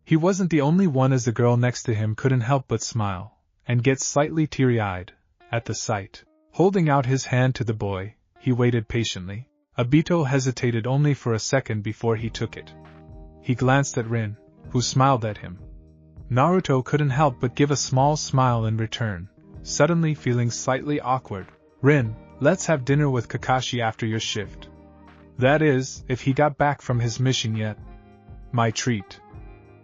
He wasn't the only one, as the girl next to him couldn't help but smile, and get slightly teary-eyed at the sight. Holding out his hand to the boy, he waited patiently. Obito hesitated only for a second before he took it. He glanced at Rin, who smiled at him. Naruto couldn't help but give a small smile in return, suddenly feeling slightly awkward. Rin, let's have dinner with Kakashi after your shift. That is, if he got back from his mission yet. My treat,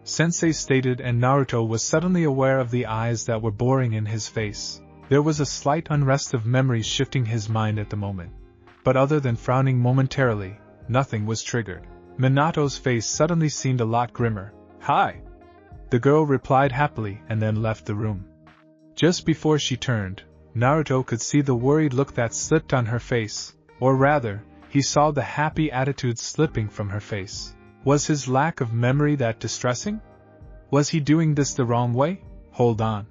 Sensei stated, and Naruto was suddenly aware of the eyes that were boring in his face. There was a slight unrest of memories shifting his mind at the moment, but other than frowning momentarily, nothing was triggered. Minato's face suddenly seemed a lot grimmer. Hi! The girl replied happily and then left the room. Just before she turned, Naruto could see the worried look that slipped on her face, or rather, he saw the happy attitude slipping from her face. Was his lack of memory that distressing? Was he doing this the wrong way? Hold on,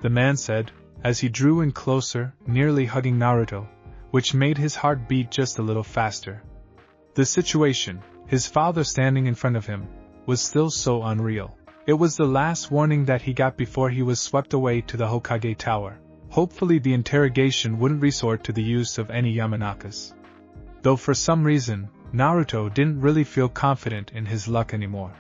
the man said, as he drew in closer, nearly hugging Naruto, which made his heart beat just a little faster. The situation, his father standing in front of him, was still so unreal. It was the last warning that he got before he was swept away to the Hokage Tower. Hopefully the interrogation wouldn't resort to the use of any Yamanakas. Though for some reason, Naruto didn't really feel confident in his luck anymore.